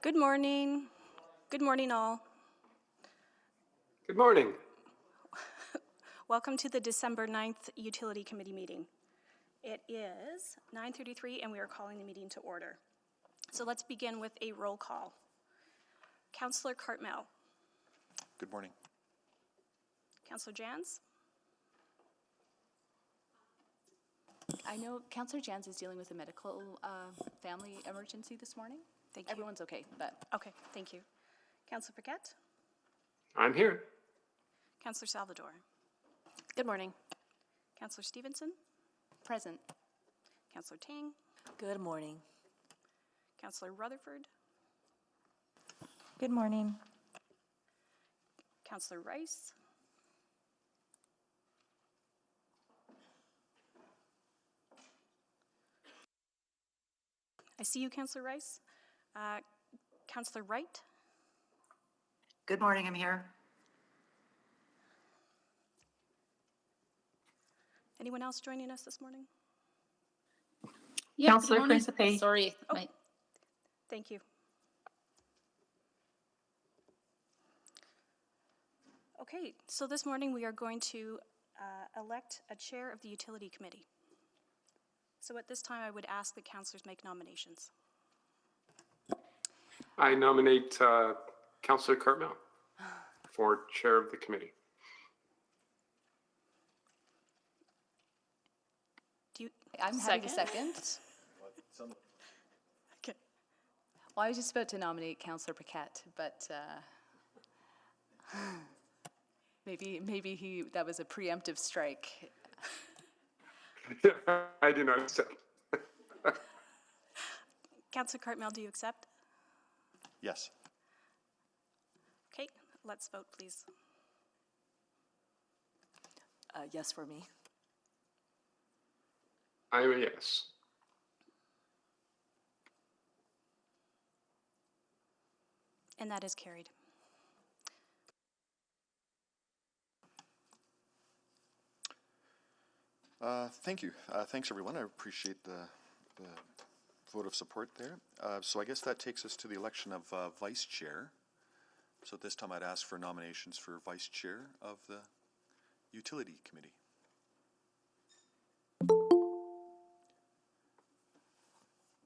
Good morning. Good morning, all. Good morning. Welcome to the December 9th Utility Committee meeting. It is 9:33 and we are calling the meeting to order. So let's begin with a roll call. Councillor Cartmel. Good morning. Councillor Jans. I know Councillor Jans is dealing with a medical family emergency this morning. Thank you. Everyone's okay, but Okay, thank you. Councillor Paquette. I'm here. Councillor Salvador. Good morning. Councillor Stevenson. present. Councillor Tang. Good morning. Councillor Rutherford. Good morning. Councillor Rice. I see you, Councillor Rice. Councillor Wright. Good morning, I'm here. Anyone else joining us this morning? Yeah, Councillor Principe. Sorry. Oh. Thank you. Okay, so this morning we are going to elect a chair of the Utility Committee. So at this time, I would ask that councillors make nominations. I nominate Councillor Cartmel for chair of the committee. Do you? I'm happy to second. Okay. Well, I was just about to nominate Councillor Paquette, but maybe that was a preemptive strike. I do not accept. Councillor Cartmel, do you accept? Yes. Okay, let's vote, please. Yes for me. I am a yes. And that is carried. Thank you. Thanks, everyone. I appreciate the vote of support there. So I guess that takes us to the election of vice chair. So at this time, I'd ask for nominations for vice chair of the Utility Committee.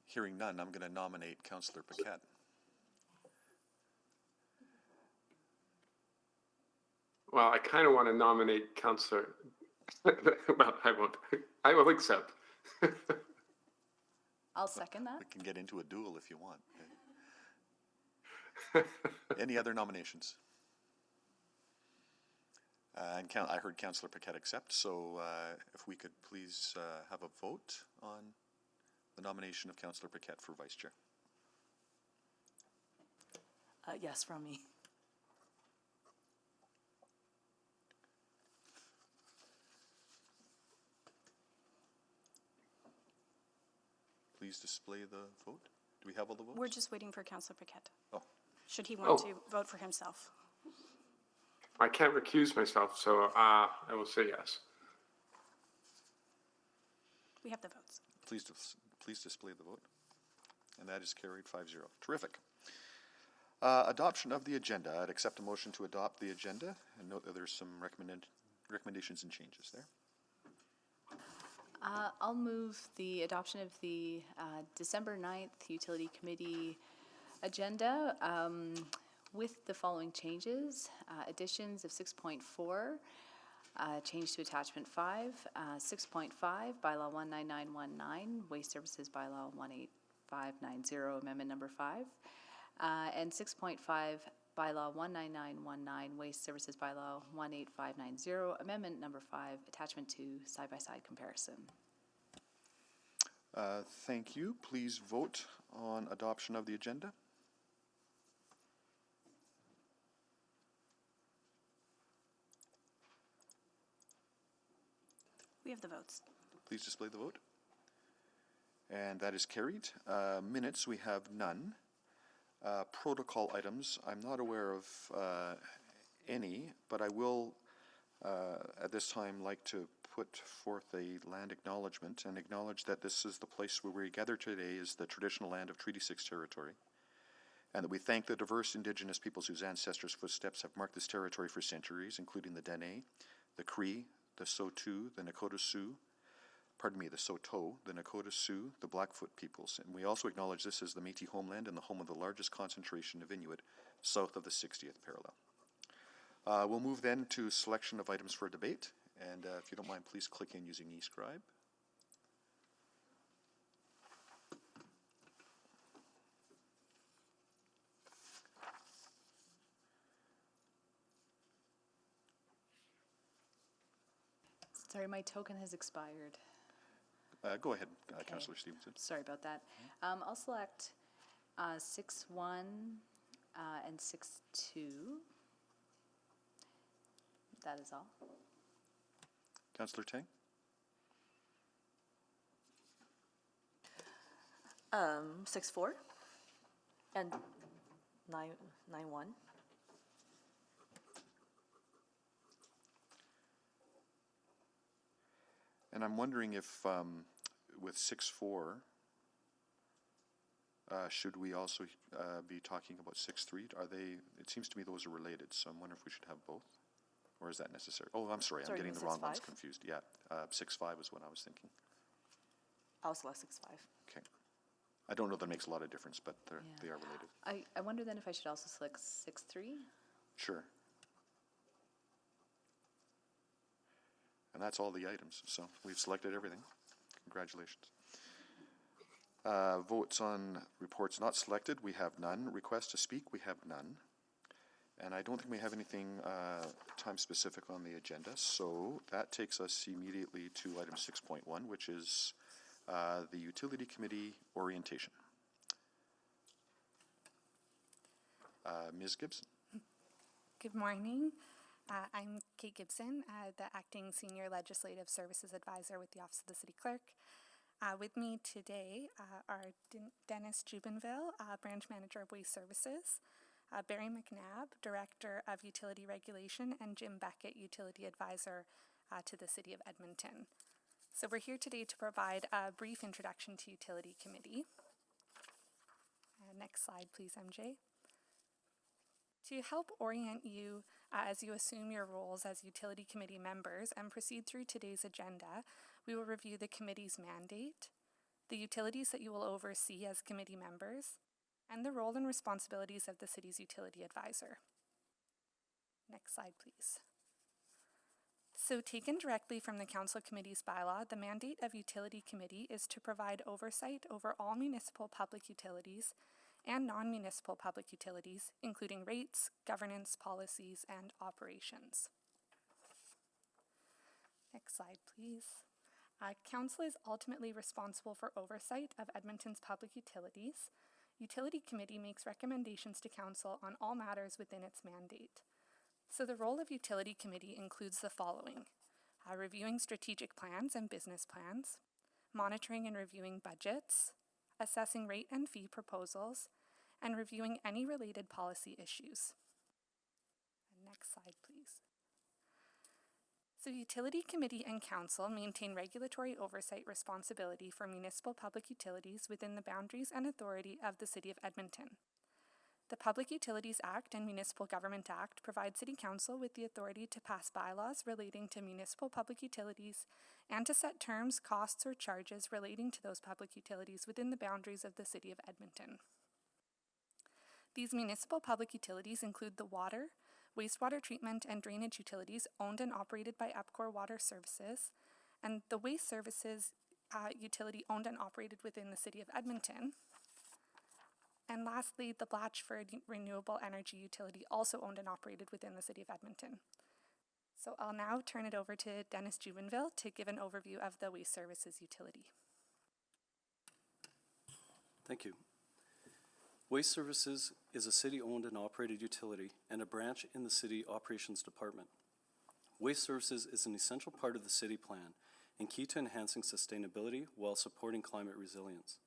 Hearing none, I'm going to nominate Councillor Paquette. Well, I kind of want to nominate Councillor. Well, I won't. I will accept. I'll second that. We can get into a duel if you want. Any other nominations? And I heard Councillor Paquette accept, so if we could please have a vote on the nomination of Councillor Paquette for vice chair. Yes from me. Please display the vote. Do we have all the votes? We're just waiting for Councillor Paquette. Oh. Should he want to vote for himself? I can't recuse myself, so I will say yes. We have the votes. Please display the vote. And that is carried 5-0. Terrific. Adoption of the agenda. I'd accept a motion to adopt the agenda and note that there's some recommendations and changes there. I'll move the adoption of the December 9th Utility Committee agenda with the following changes. Additions of 6.4, change to attachment 5, 6.5, bylaw 19919, waste services bylaw 18590, amendment number 5, and 6.5, bylaw 19919, waste services bylaw 18590, amendment number 5, attachment 2, side-by-side comparison. Thank you. Please vote on adoption of the agenda. We have the votes. Please display the vote. And that is carried. Minutes, we have none. Protocol items, I'm not aware of any, but I will at this time like to put forth a land acknowledgement and acknowledge that this is the place where we gather today is the traditional land of Treaty 6 territory. and that we thank the diverse Indigenous peoples whose ancestors' footsteps have marked this territory for centuries, including the Dene, the Cree, the Saulteaux, the Nakota Sioux, the Saulteaux, the Nakota Sioux, the Blackfoot peoples. And we also acknowledge this as the Métis homeland and the home of the largest concentration of Inuit south of the 60th parallel. We'll move then to selection of items for debate. And if you don't mind, please click in using eScribe. Sorry, my token has expired. Go ahead, Okay. Councillor Stevenson. Sorry about that. I'll select 6-1 and 6-2. That is all. Councillor Tang? 6-4 and 9-1. And I'm wondering if, with 6-4, should we also be talking about 6-3? Are they, it seems to me those are related, so I'm wondering if we should have both? Or is that necessary? Oh, I'm sorry, I'm Sorry, getting you the mean wrong ones 6-5? confused. Yeah, 6-5 is what I was thinking. I'll select 6-5. Okay. I don't know that makes a lot of difference, but Yeah. they are related. I wonder then if I should also select 6-3? Sure. And that's all the items, so we've selected everything. Congratulations. Votes on reports not selected, we have none. Requests to speak, we have none. And I don't think we have anything time-specific on the agenda, so that takes us immediately to item 6.1, which is the Utility Committee orientation. Ms. Gibson. Good morning. I'm Kate Gibson, the Acting Senior Legislative Services Advisor with the Office of the City Clerk. With me today are Dennis Jubinville, Branch Manager of Waste Services, Barry McNabb, Director of Utility Regulation, and Jim Beckett, Utility Advisor to the City of Edmonton. So we're here today to provide a brief introduction to Utility Committee. Next slide, please, MJ. To help orient you as you assume your roles as Utility Committee members and proceed through today's agenda, we will review the committee's mandate, the utilities that you will oversee as committee members, and the role and responsibilities of the city's utility advisor. Next slide, please. So, taken directly from the Council Committee's bylaw, the mandate of Utility Committee is to provide oversight over all municipal public utilities and non-municipal public utilities, including rates, governance, policies, and operations. Next slide, please. Council is ultimately responsible for oversight of Edmonton's public utilities. Utility Committee makes recommendations to Council on all matters within its mandate. So the role of Utility Committee includes the following: reviewing strategic plans and business plans, monitoring and reviewing budgets, assessing rate and fee proposals, and reviewing any related policy issues. Next slide, please. So Utility Committee and Council maintain regulatory oversight responsibility for municipal public utilities within the boundaries and authority of the City of Edmonton. The Public Utilities Act and Municipal Government Act provide City Council with the authority to pass bylaws relating to municipal public utilities and to set terms, costs, or charges relating to those public utilities within the boundaries of the City of Edmonton. These municipal public utilities include the water, wastewater treatment and drainage utilities owned and operated by EPCOR Water Services, and the waste services utility owned and operated within the City of Edmonton. And lastly, the Blatchford Renewable Energy Utility, also owned and operated within the City of Edmonton. So I'll now turn it over to Dennis Jubinville to give an overview of the waste services utility. Thank you. Waste Services is a city-owned and operated utility and a branch in the City Operations Department. Waste Services is an essential part of the city plan and key to enhancing sustainability while supporting climate resilience.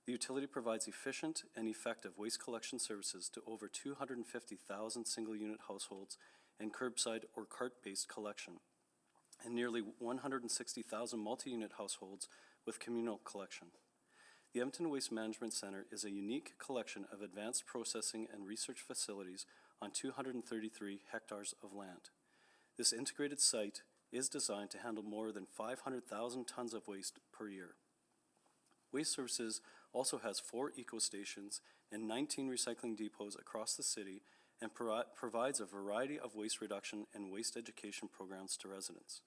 The utility provides efficient and effective waste collection services to over 250,000 single-unit households and curbside or cart-based collection, and nearly 160,000 multi-unit households with communal collection. The Edmonton Waste Management Center is a unique collection of advanced processing and research facilities on 233 hectares of land. This integrated site is designed to handle more than 500,000 tons of waste per year. Waste Services also has 4 eco-stations and 19 recycling depots across the city and provides a variety of waste reduction and waste education programs to residents.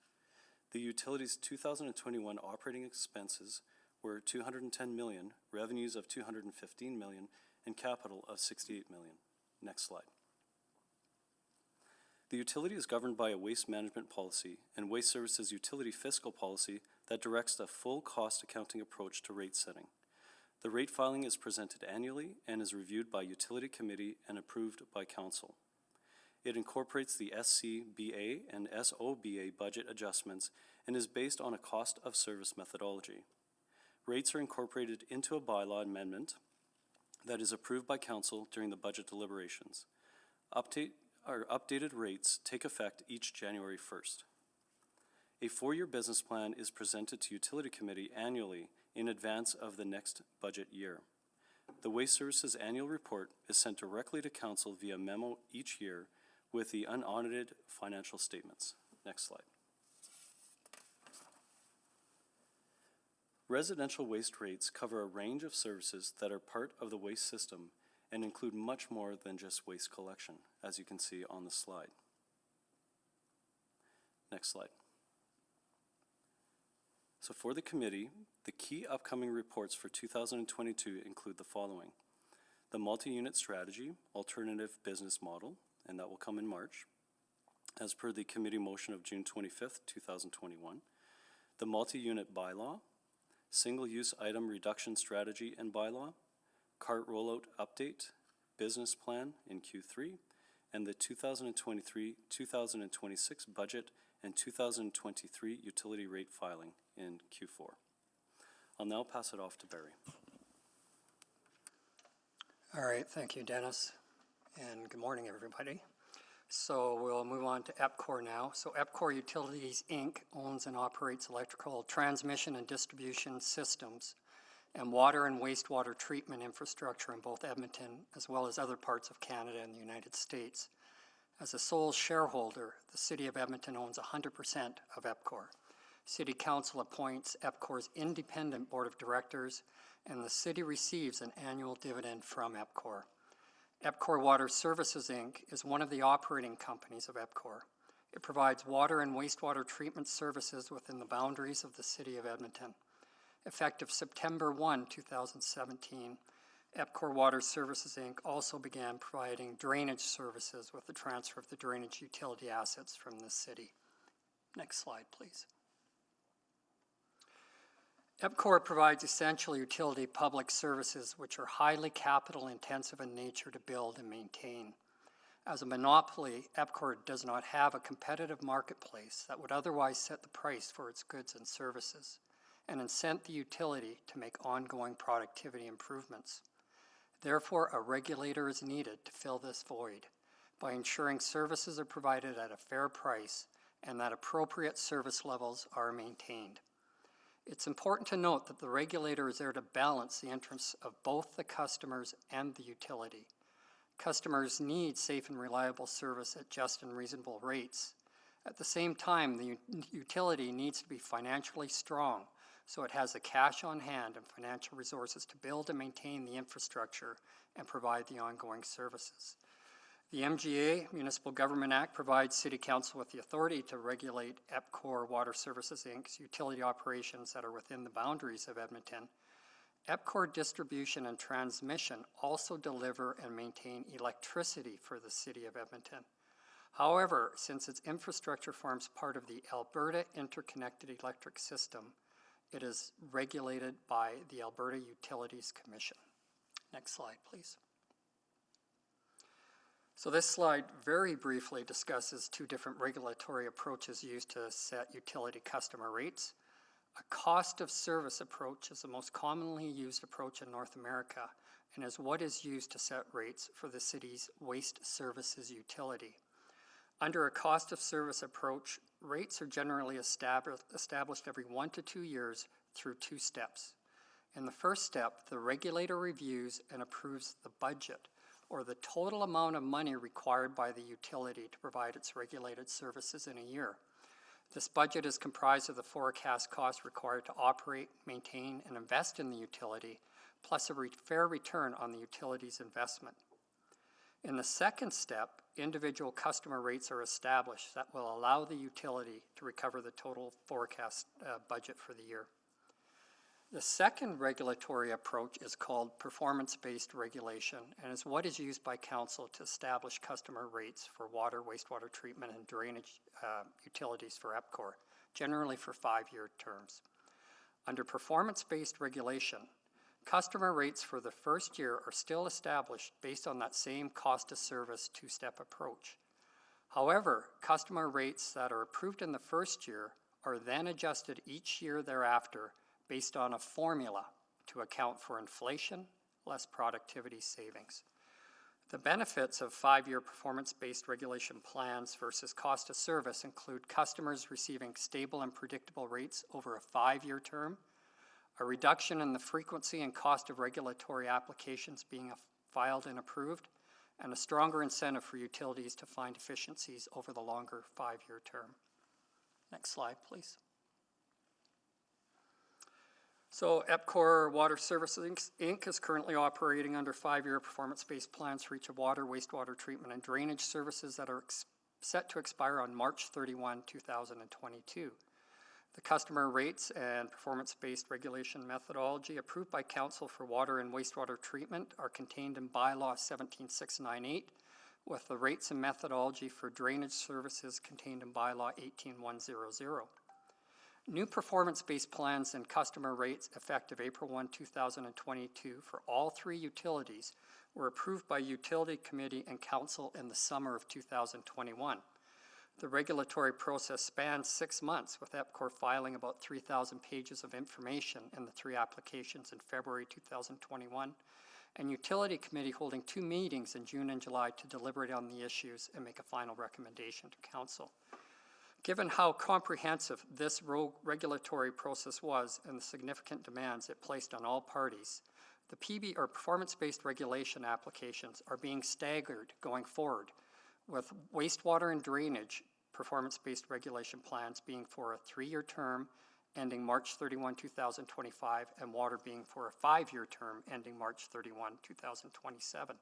The utility's 2021 operating expenses were $210 million, revenues of $215 million, and capital of $68 million. Next slide. The utility is governed by a waste management policy and Waste Services utility fiscal policy that directs the full cost accounting approach to rate setting. The rate filing is presented annually and is reviewed by Utility Committee and approved by Council. It incorporates the SCBA and SOBA budget adjustments and is based on a cost of service methodology. Rates are incorporated into a bylaw amendment that is approved by Council during the budget deliberations. Updated rates take effect each January 1st. A 4-year business plan is presented to Utility Committee annually in advance of the next budget year. The Waste Services annual report is sent directly to Council via memo each year with the unaudited financial statements. Next slide. Residential waste rates cover a range of services that are part of the waste system and include much more than just waste collection, as you can see on the slide. Next slide. So for the committee, the key upcoming reports for 2022 include the following: the multi-unit strategy, alternative business model, and that will come in March, as per the committee motion of June 25th, 2021, the multi-unit bylaw, single-use item reduction strategy and bylaw, cart rollout update, business plan in Q3, and the 2023-2026 budget and 2023 utility rate filing in Q4. I'll now pass it off to Barry. All right, thank you, Dennis, and good morning, everybody. So we'll move on to EPCOR now. So EPCOR Utilities, Inc. owns and operates electrical transmission and distribution systems and water and wastewater treatment infrastructure in both Edmonton as well as other parts of Canada and the United States. As a sole shareholder, the City of Edmonton owns 100% of EPCOR. City Council appoints EPCOR's independent board of directors, and the city receives an annual dividend from EPCOR. EPCOR Water Services, Inc. is one of the operating companies of EPCOR. It provides water and wastewater treatment services within the boundaries of the City of Edmonton. Effective September 1, 2017, EPCOR Water Services, Inc. also began providing drainage services with the transfer of the drainage utility assets from the city. Next slide, please. EPCOR provides essential utility public services which are highly capital intensive in nature to build and maintain. As a monopoly, EPCOR does not have a competitive marketplace that would otherwise set the price for its goods and services and incent the utility to make ongoing productivity improvements. Therefore, a regulator is needed to fill this void by ensuring services are provided at a fair price and that appropriate service levels are maintained. It's important to note that the regulator is there to balance the interests of both the customers and the utility. Customers need safe and reliable service at just and reasonable rates. At the same time, the utility needs to be financially strong so it has the cash on hand and financial resources to build and maintain the infrastructure and provide the ongoing services. The MGA, Municipal Government Act, provides City Council with the authority to regulate EPCOR Water Services, Inc.'s utility operations that are within the boundaries of Edmonton. EPCOR Distribution and Transmission also deliver and maintain electricity for the City of Edmonton. However, since its infrastructure forms part of the Alberta Interconnected Electric System, it is regulated by the Alberta Utilities Commission. Next slide, please. So this slide very briefly discusses two different regulatory approaches used to set utility customer rates. A cost of service approach is the most commonly used approach in North America and is what is used to set rates for the city's waste services utility. Under a cost of service approach, rates are generally established every 1 to 2 years through 2 steps. In the first step, the regulator reviews and approves the budget, or the total amount of money required by the utility to provide its regulated services in a year. This budget is comprised of the forecast costs required to operate, maintain, and invest in the utility, plus a fair return on the utility's investment. In the second step, individual customer rates are established that will allow the utility to recover the total forecast budget for the year. The second regulatory approach is called performance-based regulation and is what is used by council to establish customer rates for water, wastewater treatment, and drainage utilities for EPCOR, generally for 5-year terms. Under performance-based regulation, customer rates for the first year are still established based on that same cost of service two-step approach. However, customer rates that are approved in the first year are then adjusted each year thereafter based on a formula to account for inflation less productivity savings. The benefits of 5-year performance-based regulation plans versus cost of service include customers receiving stable and predictable rates over a 5-year term, a reduction in the frequency and cost of regulatory applications being filed and approved, and a stronger incentive for utilities to find efficiencies over the longer 5-year term. Next slide, please. So EPCOR Water Services Inc. is currently operating under 5-year performance-based plans for each of water, wastewater treatment, and drainage services that are set to expire on March 31, 2022. The customer rates and performance-based regulation methodology approved by Council for Water and Wastewater Treatment are contained in Bylaw 17698, with the rates and methodology for drainage services contained in Bylaw 18100. New performance-based plans and customer rates effective April 1, 2022 for all 3 utilities were approved by Utility Committee and Council in the summer of 2021. The regulatory process spans 6 months, with EPCOR filing about 3,000 pages of information in the 3 applications in February 2021, and Utility Committee holding 2 meetings in June and July to deliberate on the issues and make a final recommendation to Council. Given how comprehensive this regulatory process was and the significant demands it placed on all parties, the PB or performance-based regulation applications are being staggered going forward, with wastewater and drainage performance-based regulation plans being for a 3-year term ending March 31, 2025, and water being for a 5-year term ending March 31, 2027.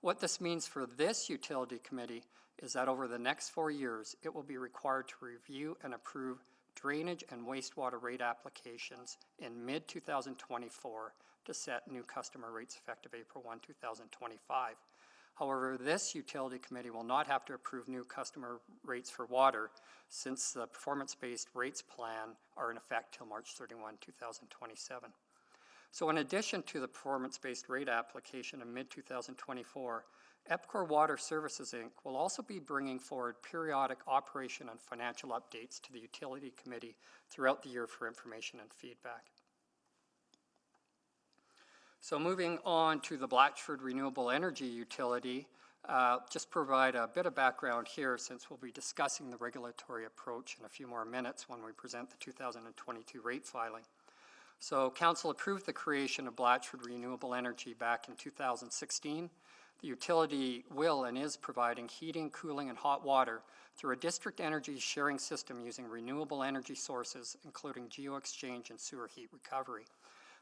What this means for this Utility Committee is that over the next 4 years, it will be required to review and approve drainage and wastewater rate applications in mid-2024 to set new customer rates effective April 1, 2025. However, this Utility Committee will not have to approve new customer rates for water since the performance-based rates plan are in effect till March 31, 2027. So in addition to the performance-based rate application in mid-2024, EPCOR Water Services Inc. will also be bringing forward periodic operation and financial updates to the Utility Committee throughout the year for information and feedback. So moving on to the Blatchford Renewable Energy Utility, just provide a bit of background here since we'll be discussing the regulatory approach in a few more minutes when we present the 2022 rate filing. So Council approved the creation of Blatchford Renewable Energy back in 2016. The utility will and is providing heating, cooling, and hot water through a district energy sharing system using renewable energy sources, including geoexchange and sewer heat recovery.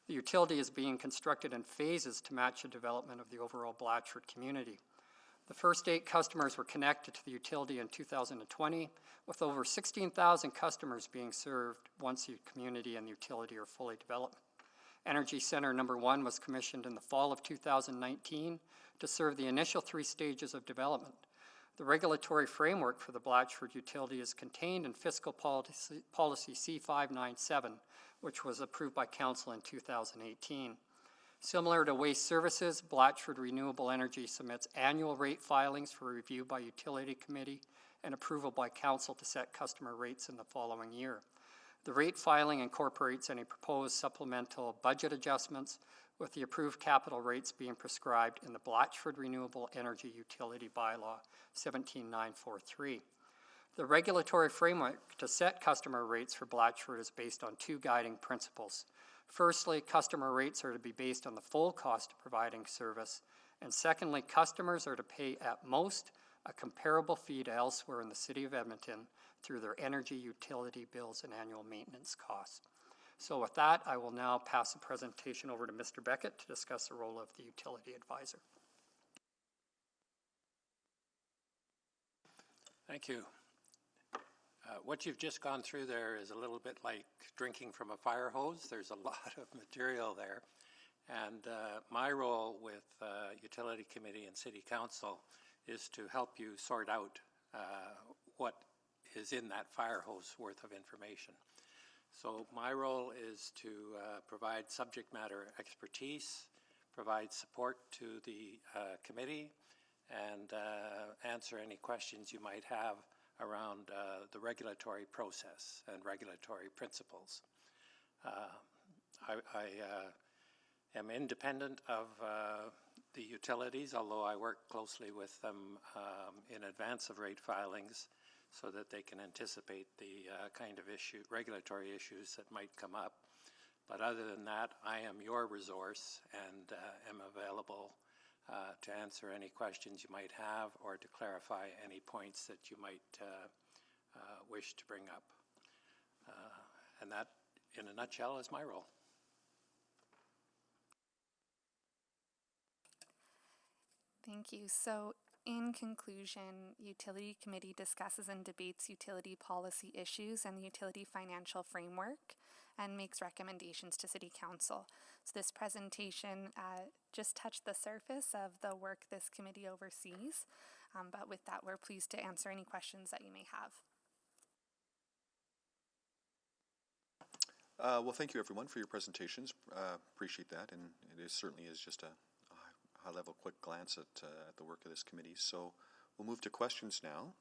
The utility is being constructed in phases to match the development of the overall Blatchford community. The first 8 customers were connected to the utility in 2020, with over 16,000 customers being served once the community and the utility are fully developed. Energy Center Number 1 was commissioned in the fall of 2019 to serve the initial 3 stages of development. The regulatory framework for the Blatchford utility is contained in Fiscal Policy C597, which was approved by Council in 2018. Similar to Waste Services, Blatchford Renewable Energy submits annual rate filings for review by Utility Committee and approval by Council to set customer rates in the following year. The rate filing incorporates any proposed supplemental budget adjustments, with the approved capital rates being prescribed in the Blatchford Renewable Energy Utility Bylaw 17943. The regulatory framework to set customer rates for Blatchford is based on 2 guiding principles. Firstly, customer rates are to be based on the full cost of providing service. And secondly, customers are to pay at most a comparable fee to elsewhere in the City of Edmonton through their energy, utility bills, and annual maintenance costs. So with that, I will now pass the presentation over to Mr. Beckett to discuss the role of the utility advisor. Thank you. What you've just gone through there is a little bit like drinking from a fire hose. There's a lot of material there. And my role with Utility Committee and City Council is to help you sort out what is in that fire hose worth of information. So my role is to provide subject matter expertise, provide support to the committee, and answer any questions you might have around the regulatory process and regulatory principles. I am independent of the utilities, although I work closely with them in advance of rate filings so that they can anticipate the kind of regulatory issues that might come up. But other than that, I am your resource and am available to answer any questions you might have or to clarify any points that you might wish to bring up. And that, in a nutshell, is my role. Thank you. So in conclusion, Utility Committee discusses and debates utility policy issues and the utility financial framework and makes recommendations to City Council. So this presentation just touched the surface of the work this committee oversees, but with that, we're pleased to answer any questions that you may have. Well, thank you everyone for your presentations. Appreciate that, and it certainly is just a high-level quick glance at the work of this committee. So we'll move to questions now.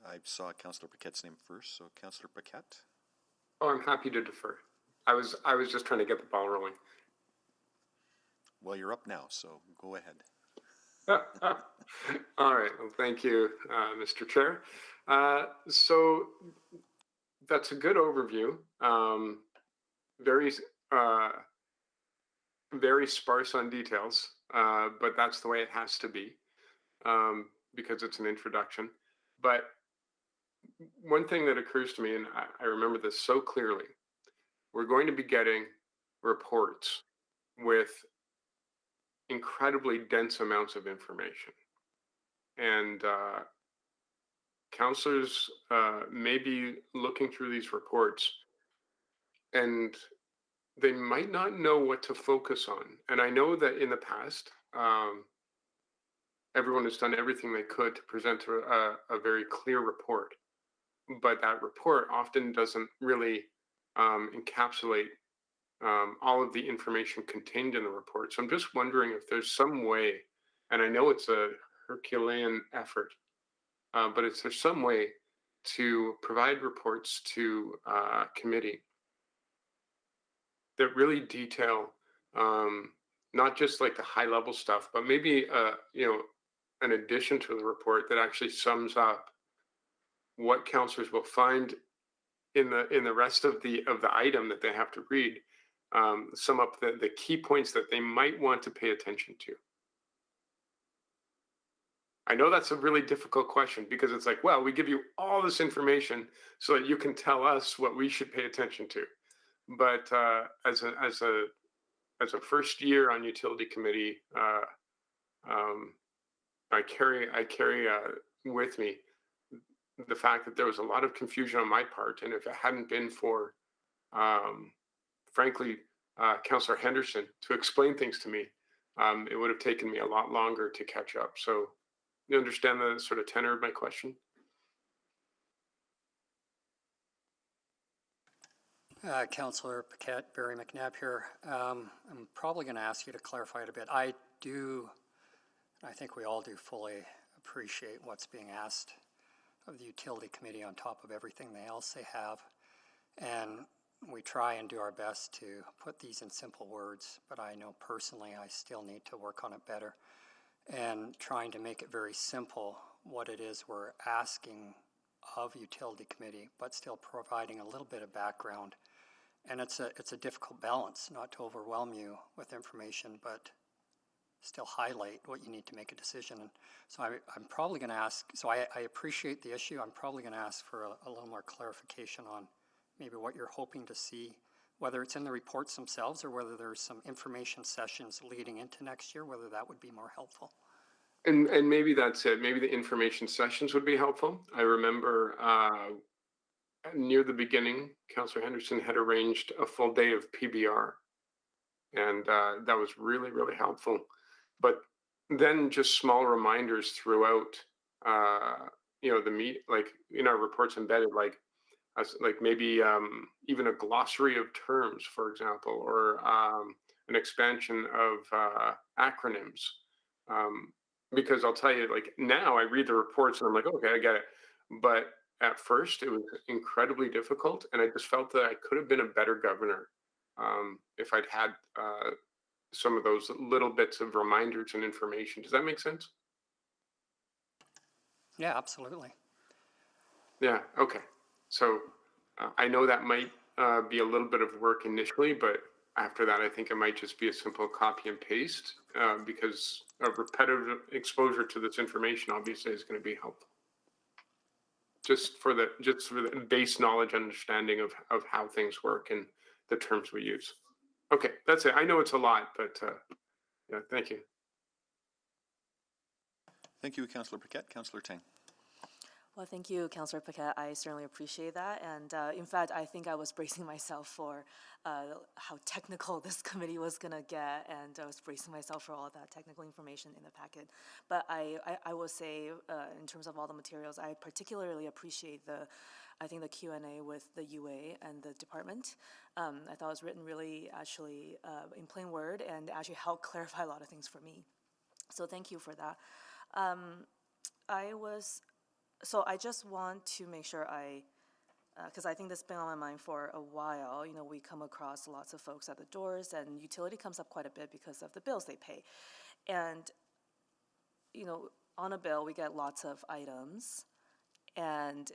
I saw Councillor Paquette's name first, so Councillor Paquette. Oh, I'm happy to defer. I was just trying to get the ball rolling. Well, you're up now, so go ahead. All right. Well, thank you, Mr. Chair. So that's a good overview. Very sparse on details, but that's the way it has to be because it's an introduction. But one thing that occurs to me, and I remember this so clearly, we're going to be getting reports with incredibly dense amounts of information. And councillors may be looking through these reports and they might not know what to focus on. And I know that in the past, everyone has done everything they could to present a very clear report. But that report often doesn't really encapsulate all of the information contained in the report. So I'm just wondering if there's some way, and I know it's a Herculean effort, but is there some way to provide reports to committee that really detail not just like the high level stuff, but maybe an addition to the report that actually sums up what councillors will find in the rest of the item that they have to read, sum up the key points that they might want to pay attention to. I know that's a really difficult question because it's like, well, we give you all this information so that you can tell us what we should pay attention to. But as a first year on utility committee, I carry with me the fact that there was a lot of confusion on my part, and if it hadn't been for, frankly, Councillor Henderson to explain things to me, it would have taken me a lot longer to catch up. So you understand the sort of tenor of my question? Councillor Paquette, Barry McNabb here. I'm probably going to ask you to clarify it a bit. I think we all do fully appreciate what's being asked of the utility committee on top of everything else they have. And we try and do our best to put these in simple words, but I know personally I still need to work on it better. and trying to make it very simple what it is we're asking of utility committee, but still providing a little bit of background. And it's a difficult balance, not to overwhelm you with information, but still highlight what you need to make a decision. And so I'm probably going to ask, so I appreciate the issue. I'm probably going to ask for a little more clarification on maybe what you're hoping to see, whether it's in the reports themselves or whether there's some information sessions leading into next year, whether that would be more helpful. And maybe that's it. Maybe the information sessions would be helpful. I remember near the beginning, Councillor Henderson had arranged a full day of PBR, and that was really, really helpful. But then just small reminders throughout, the meet, like in our reports embedded, like maybe even a glossary of terms, for example, or an expansion of acronyms. Because I'll tell you, like now I read the reports and I'm like, okay, I get it. But at first it was incredibly difficult, and I just felt that I could have been a better governor if I'd had some of those little bits of reminders and information. Does that make sense? Yeah, absolutely. Yeah, okay. So I know that might be a little bit of work initially, but after that, I think it might just be a simple copy and paste because a repetitive exposure to this information obviously is going to be helpful. Just for the base knowledge understanding of how things work and the terms we use. Okay, that's it. I know it's a lot, but yeah, thank you. Thank you, Councillor Paquette. Councillor Tang. Well, thank you, Councillor Paquette. I certainly appreciate that. And in fact, I think I was bracing myself for how technical this committee was going to get, and I was bracing myself for all that technical information in the packet. But I will say, in terms of all the materials, I particularly appreciate the Q&A with the UA and the department. I thought it was written really, actually, in plain word, and actually helped clarify a lot of things for me. So thank you for that. So I just want to make sure because I think this has been on my mind for a while. You know, we come across lots of folks at the doors, and utility comes up quite a bit because of the bills they pay. And, you know, on a bill, we get lots of items. And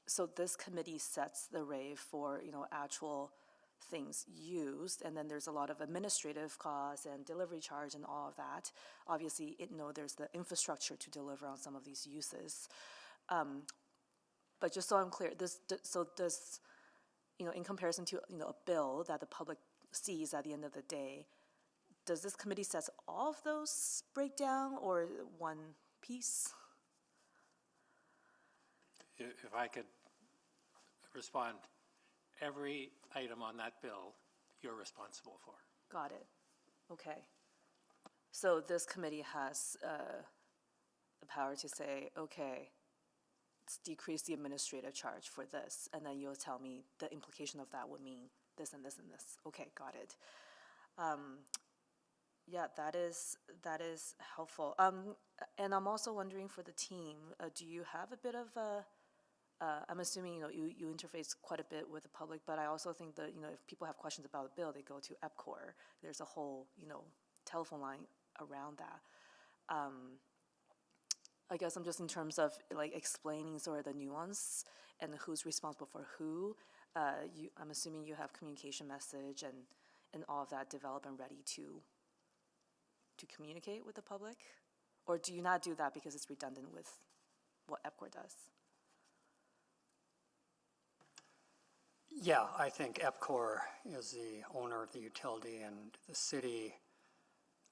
so this committee sets the rate for, you know, actual things used, and then there's a lot of administrative costs and delivery charge and all of that. Obviously, there's the infrastructure to deliver on some of these uses. But just so I'm clear, does, you know, in comparison to, you know, a bill that the public sees at the end of the day, does this committee set all of those breakdown or one piece? If I could respond, every item on that bill you're responsible for. Got it. Okay. So this committee has the power to say, okay, let's decrease the administrative charge for this, and then you'll tell me the implication of that would mean this and this and this. Okay, got it. Yeah, that is helpful. And I'm also wondering for the team, do you have a bit of I'm assuming, you know, you interface quite a bit with the public, but I also think that, you know, if people have questions about the bill, they go to EPCOR. There's a whole, you know, telephone line around that. I guess I'm just in terms of like explaining sort of the nuance and who's responsible for who. I'm assuming you have communication message and all of that developed and ready to communicate with the public? Or do you not do that because it's redundant with what EPCOR does? Yeah, I think EPCOR is the owner of the utility, and the city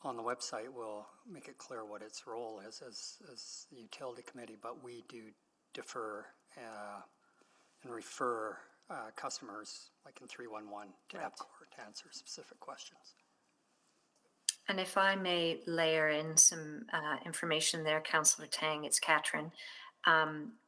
on the website will make it clear what its role is as the utility committee, but we do defer and refer customers, like in 311, to Right. EPCOR to answer specific questions. And if I may layer in some information there, Councillor Tang, it's Catherine.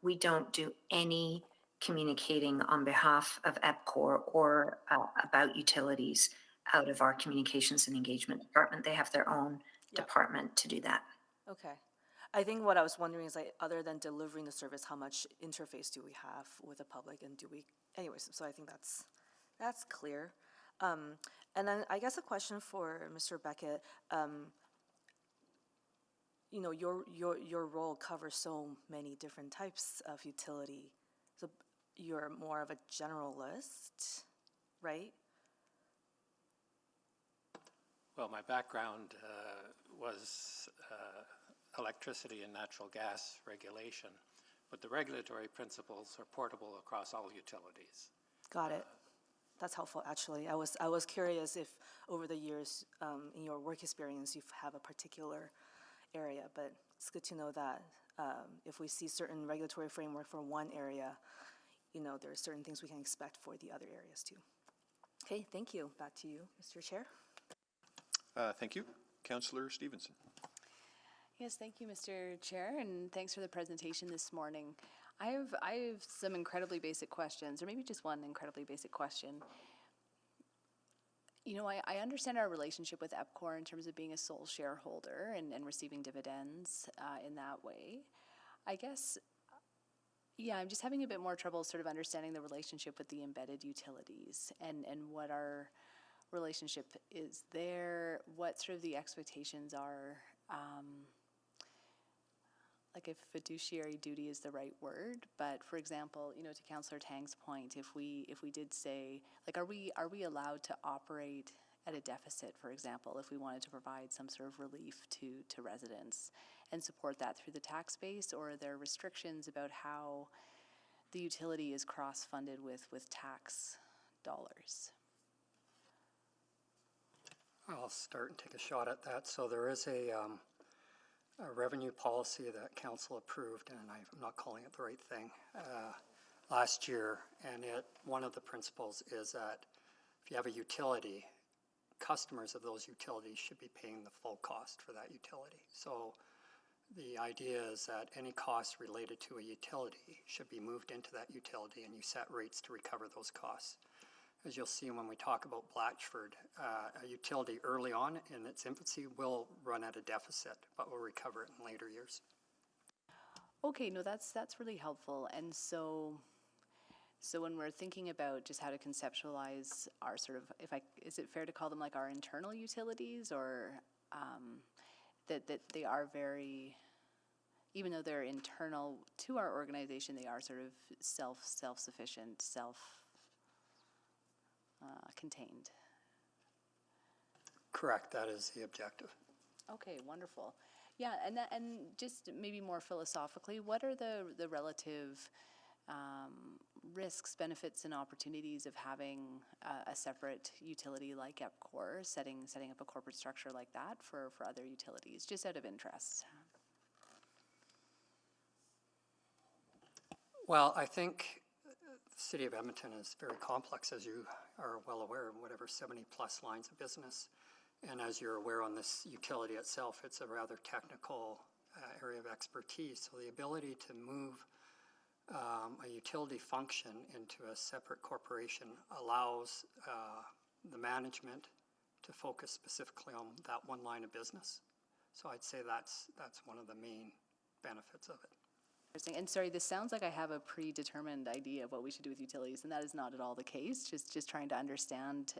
We don't do any communicating on behalf of EPCOR or about utilities out of our communications and engagement department. They have their own department to do that. Okay. I think what I was wondering is, like, other than delivering the service, how much interface do we have with the public, and do we, anyways, so I think that's clear. And then I guess a question for Mr. Beckett. you know, your role covers so many different types of utility. So you're more of a generalist, right? Well, my background was electricity and natural gas regulation, but the regulatory principles are portable across all utilities. Got it. That's helpful, actually. I was curious if over the years, in your work experience, you have a particular area, but it's good to know that if we see certain regulatory framework for one area, you know, there are certain things we can expect for the other areas too. Okay, thank you. Back to you, Mr. Chair. Thank you. Councillor Stevenson. Yes, thank you, Mr. Chair, and thanks for the presentation this morning. I have some incredibly basic questions, or maybe just one incredibly basic question. You know, I understand our relationship with EPCOR in terms of being a sole shareholder and receiving dividends in that way. I guess, yeah, I'm just having a bit more trouble sort of understanding the relationship with the embedded utilities and what our relationship is there, what sort of the expectations are. Like if fiduciary duty is the right word, but for example, you know, to Councillor Tang's point, if we did say, like, are we allowed to operate at a deficit, for example, if we wanted to provide some sort of relief to residents and support that through the tax base, or are there restrictions about how the utility is cross-funded with tax dollars? I'll start and take a shot at that. So there is a revenue policy that council approved, and I'm not calling it the right thing, last year. And one of the principles is that if you have a utility, customers of those utilities should be paying the full cost for that utility. So the idea is that any costs related to a utility should be moved into that utility, and you set rates to recover those costs. As you'll see when we talk about Blatchford, a utility early on in its infancy will run at a deficit, but will recover it in later years. Okay, no, that's really helpful. And so when we're thinking about just how to conceptualize our sort of, is it fair to call them like our internal utilities, or that they are very, even though they're internal to our organization, they are sort of self-sufficient, contained. Correct, that is the objective. Okay, wonderful. Yeah, and just maybe more philosophically, what are the relative risks, benefits, and opportunities of having a separate utility like EPCOR, setting up a corporate structure like that for other utilities, just out of interest? Well, I think the City of Edmonton is very complex, as you are well aware, whatever 70 plus lines of business. And as you're aware on this utility itself, it's a rather technical area of expertise. So the ability to move a utility function into a separate corporation allows the management to focus specifically on that one line of business. So I'd say that's one of the main benefits of it. And sorry, this sounds like I have a predetermined idea of what we should do with utilities, and that is not at all the case. Just trying to understand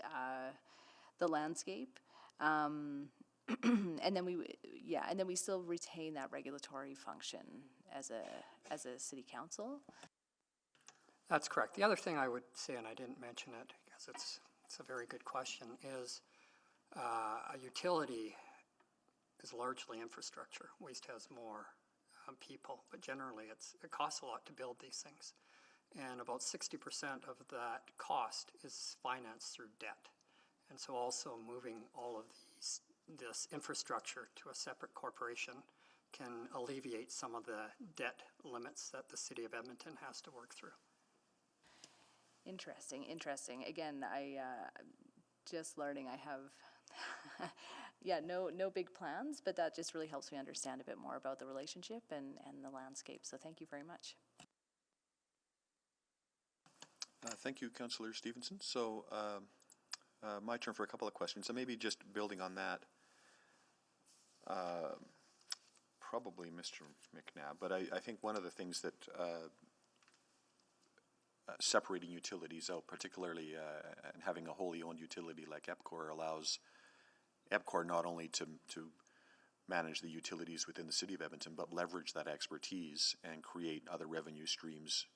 the landscape, and then we still retain that regulatory function as a city council. That's correct. The other thing I would say, and I didn't mention it because it's a very good question, is a utility is largely infrastructure. Waste has more people, but generally it costs a lot to build these things. And about 60% of that cost is financed through debt. And so also moving all of this infrastructure to a separate corporation can alleviate some of the debt limits that the City of Edmonton has to work through. Interesting. Again, I just learning. I have yeah, no big plans, but that just really helps me understand a bit more about the relationship and the landscape. So thank you very much. Thank you, Councillor Stevenson. So my turn for a couple of questions. And maybe just building on that, probably Mr. McNabb, but I think one of the things that separating utilities out, particularly and having a wholly owned utility like EPCOR, allows EPCOR not only to manage the utilities within the city of Edmonton, but leverage that expertise and create other revenue streams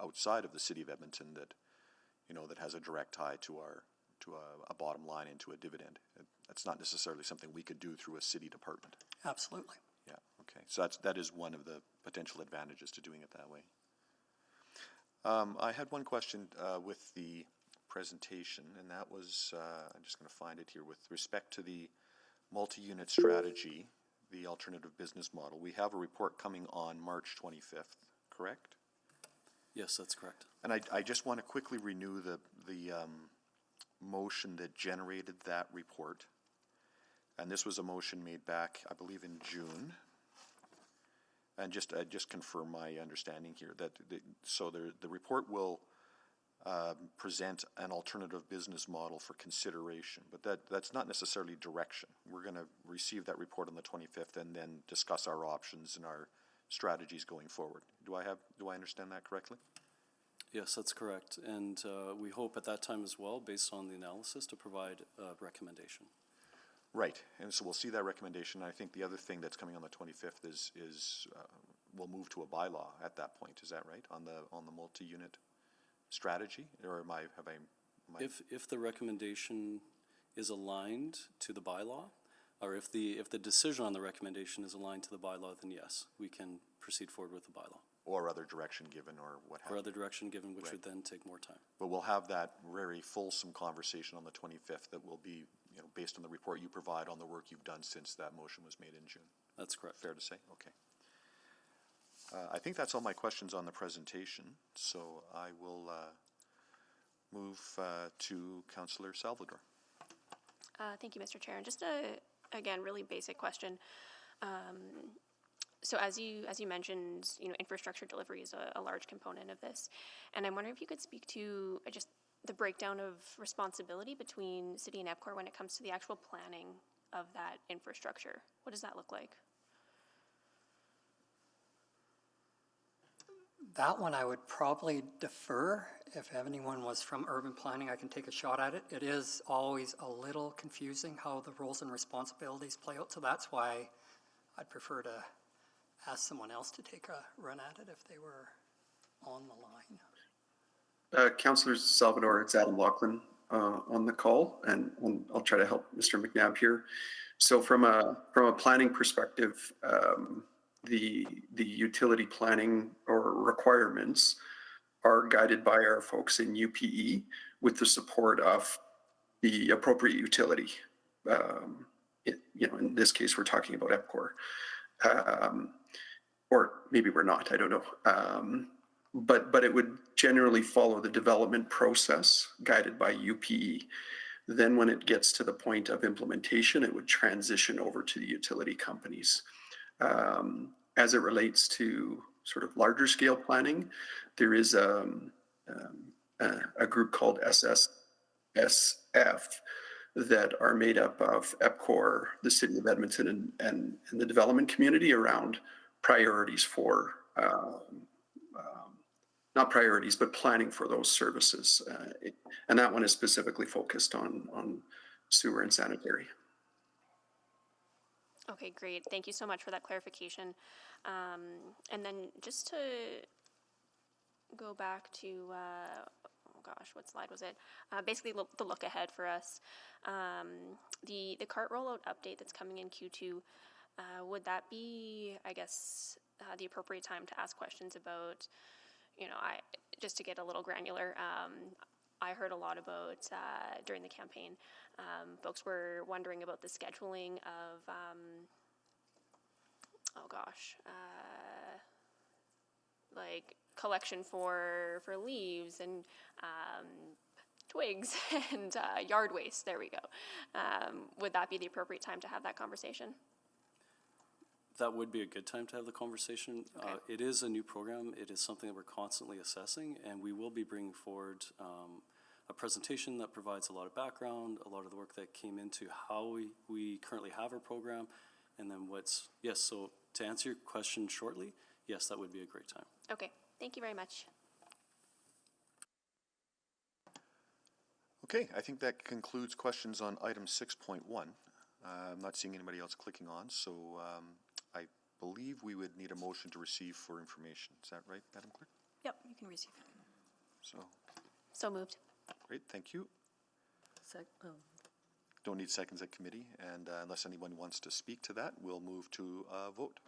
outside of the city of Edmonton that, you know, that has a direct tie to a bottom line and to a dividend. That's not necessarily something we could do through a city department. Absolutely. Yeah, okay. So that is one of the potential advantages to doing it that way. I had one question with the presentation, and that was, I'm just going to find it here, with respect to the multi-unit strategy, the alternative business model. We have a report coming on March 25th, correct? Yes, that's correct. And I just want to quickly renew the motion that generated that report. And this was a motion made back, I believe, in June. And just confirm my understanding here that the report will present an alternative business model for consideration, but that's not necessarily direction. We're going to receive that report on the 25th and then discuss our options and our strategies going forward. Do I understand that correctly? Yes, that's correct. And we hope at that time as well, based on the analysis, to provide a recommendation. Right, and so we'll see that recommendation. I think the other thing that's coming on the 25th is we'll move to a bylaw at that point. Is that right, on the multi-unit strategy, or am I? If the recommendation is aligned to the bylaw, or if the decision on the recommendation is aligned to the bylaw, then yes, we can proceed forward with the bylaw. Or other direction given, or what have you. Or other direction given, which Right. would then take more time. But we'll have that very fulsome conversation on the 25th that will be, you know, based on the report you provide on the work you've done since that motion was made in June. That's correct. Fair to say? Okay. I think that's all my questions on the presentation, so I will move to Councillor Salvador. Thank you, Mr. Chair. And just again, really basic question. So as you mentioned, you know, infrastructure delivery is a large component of this. And I'm wondering if you could speak to just the breakdown of responsibility between City and EPCOR when it comes to the actual planning of that infrastructure. What does that look like? That one I would probably defer. If anyone was from urban planning, I can take a shot at it. It is always a little confusing how the roles and responsibilities play out, so that's why I'd prefer to ask someone else to take a run at it if they were on the line. Councillor Salvador, it's Adam Laughlin on the call, and I'll try to help Mr. McNabb here. So from a planning perspective, the utility planning or requirements are guided by our folks in UPE with the support of the appropriate utility. In this case, we're talking about EPCOR. Or maybe we're not, I don't know. But it would generally follow the development process guided by UPE. Then when it gets to the point of implementation, it would transition over to the utility companies. As it relates to sort of larger scale planning, there is a group called SSSF that are made up of EPCOR, the City of Edmonton, and the development community around priorities for, not priorities, but planning for those services. And that one is specifically focused on sewer and sanitary. Okay, great. Thank you so much for that clarification. And then just to go back to, oh gosh, what slide was it? Basically, the look ahead for us. The CART rollout update that's coming in Q2, would that be, I guess, the appropriate time to ask questions about, you know, just to get a little granular, I heard a lot about, during the campaign, folks were wondering about the scheduling of, like collection for leaves and twigs and yard waste. There we go. Would that be the appropriate time to have that conversation? That would be a good time to have the conversation. Okay. It is a new program. It is something that we're constantly assessing, and we will be bringing forward a presentation that provides a lot of background, a lot of the work that came into how we currently have our program, and then yes, so to answer your question shortly, yes, that would be a great time. Okay, thank you very much. Okay, I think that concludes questions on item 6.1. I'm not seeing anybody else clicking on, so I believe we would need a motion to receive for information. Is that right, Madam Clerk? Yep, you can receive it. So, So moved. great, thank you. Don't need seconds at committee, and unless anyone wants to speak to that, we'll move to a vote.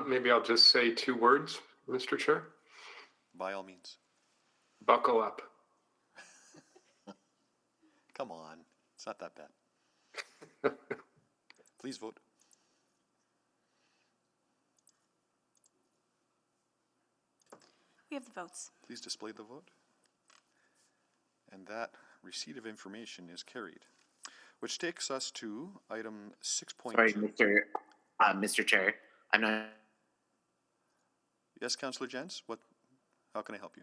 Maybe I'll just say 2 words, Mr. Chair. By all means. Buckle up. Come on, it's not that bad. Please vote. We have the votes. Please display the vote. And that receipt of information is carried. Which takes us to item 6.2. Sorry, Mr. Chair, I'm not. Yes, Councillor Jens, how can I help you?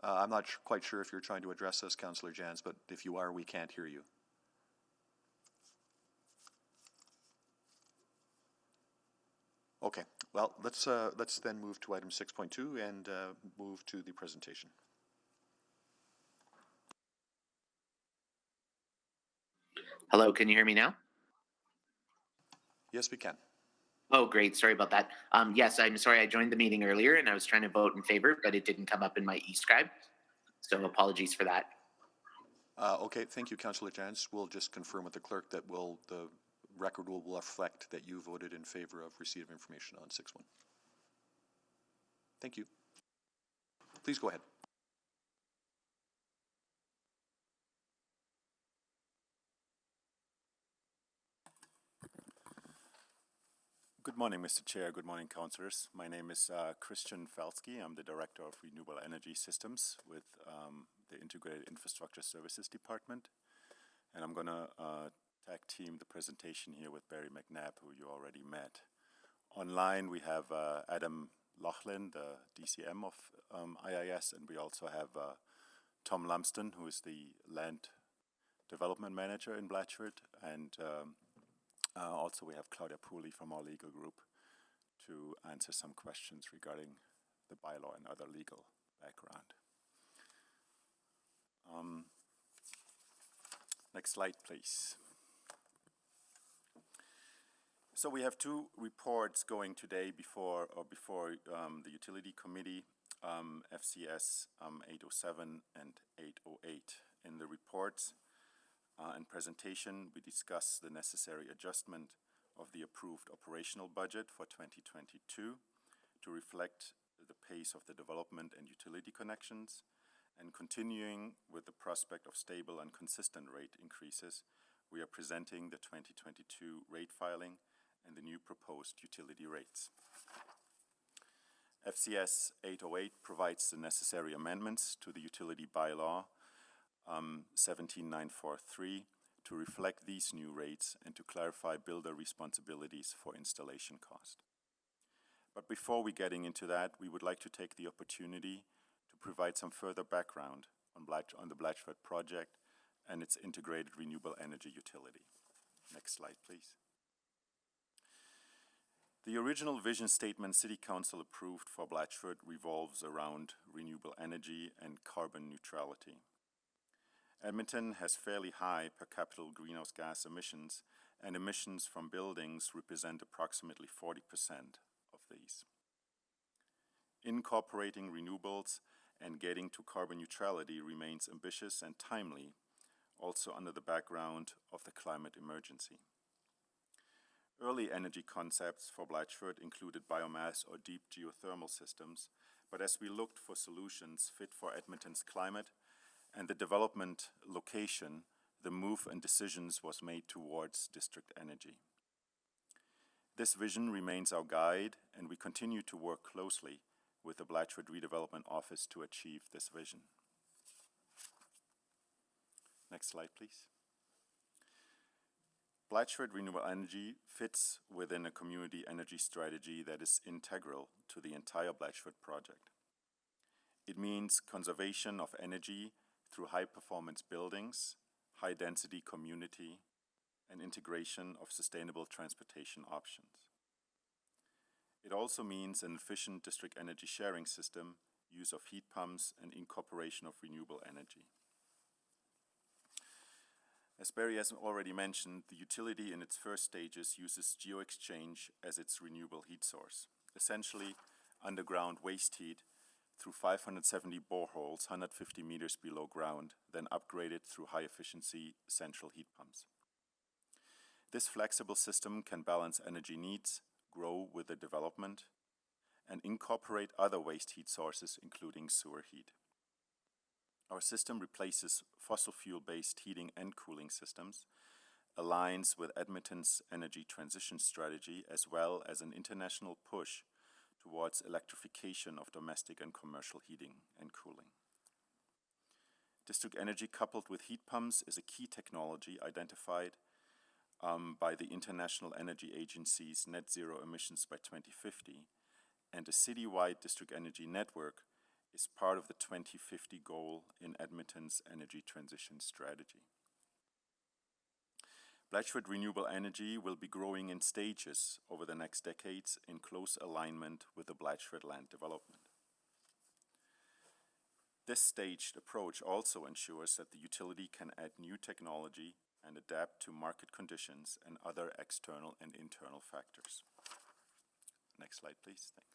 I'm not quite sure if you're trying to address us, Councillor Jans, but if you are, we can't hear you. Okay, well, let's then move to item 6.2 and move to the presentation. Hello, can you hear me now? Yes, we can. Oh, great. Sorry about that. Yes, I'm sorry. I joined the meeting earlier and I was trying to vote in favor, but it didn't come up in my e-scribe. So apologies for that. Okay, thank you, Councillor Jans. We'll just confirm with the clerk that the record will reflect that you voted in favor of receipt of information on 6.1. Thank you. Please go ahead. Good morning, Mr. Chair. Good morning, councillors. My name is Christian Felsky. I'm the Director of Renewable Energy Systems with the Integrated Infrastructure Services Department. And I'm going to tag team the presentation here with Barry McNabb, who you already met. Online, we have Adam Laughlin, the DCM of IIS, and we also have Tom Lumsden, who is the Land Development Manager in Blatchford, and also we have Claudia Pooley from our legal group to answer some questions regarding the bylaw and other legal background. Next slide, please. So we have 2 reports going today before the Utility Committee, FCS 807 and 808. In the reports and presentation, we discuss the necessary adjustment of the approved operational budget for 2022 to reflect the pace of the development and utility connections, and continuing with the prospect of stable and consistent rate increases, we are presenting the 2022 rate filing and the new proposed utility rates. FCS 808 provides the necessary amendments to the utility bylaw 17943 to reflect these new rates and to clarify builder responsibilities for installation cost. But before we getting into that, we would like to take the opportunity to provide some further background on the Blatchford project and its integrated renewable energy utility. Next slide, please. The original vision statement City Council approved for Blatchford revolves around renewable energy and carbon neutrality. Edmonton has fairly high per capita greenhouse gas emissions, and emissions from buildings represent approximately 40% of these. Incorporating renewables and getting to carbon neutrality remains ambitious and timely, also under the background of the climate emergency. Early energy concepts for Blatchford included biomass or deep geothermal systems, but as we looked for solutions fit for Edmonton's climate and the development location, the move and decisions was made towards district energy. This vision remains our guide, and we continue to work closely with the Blatchford Redevelopment Office to achieve this vision. Next slide, please. Blatchford Renewable Energy fits within a community energy strategy that is integral to the entire Blatchford project. It means conservation of energy through high-performance buildings, high-density community, and integration of sustainable transportation options. It also means an efficient district energy sharing system, use of heat pumps, and incorporation of renewable energy. As Barry has already mentioned, the utility in its first stages uses GeoExchange as its renewable heat source, essentially underground waste heat through 570 boreholes 150 meters below ground, then upgraded through high-efficiency central heat pumps. This flexible system can balance energy needs, grow with the development, and incorporate other waste heat sources, including sewer heat. Our system replaces fossil fuel-based heating and cooling systems, aligns with Edmonton's energy transition strategy, as well as an international push towards electrification of domestic and commercial heating and cooling. District energy coupled with heat pumps is a key technology identified by the International Energy Agency's net zero emissions by 2050, and a citywide district energy network is part of the 2050 goal in Edmonton's energy transition strategy. Blatchford Renewable Energy will be growing in stages over the next decades in close alignment with the Blatchford land development. This staged approach also ensures that the utility can add new technology and adapt to market conditions and other external and internal factors. Next slide, please. Thanks.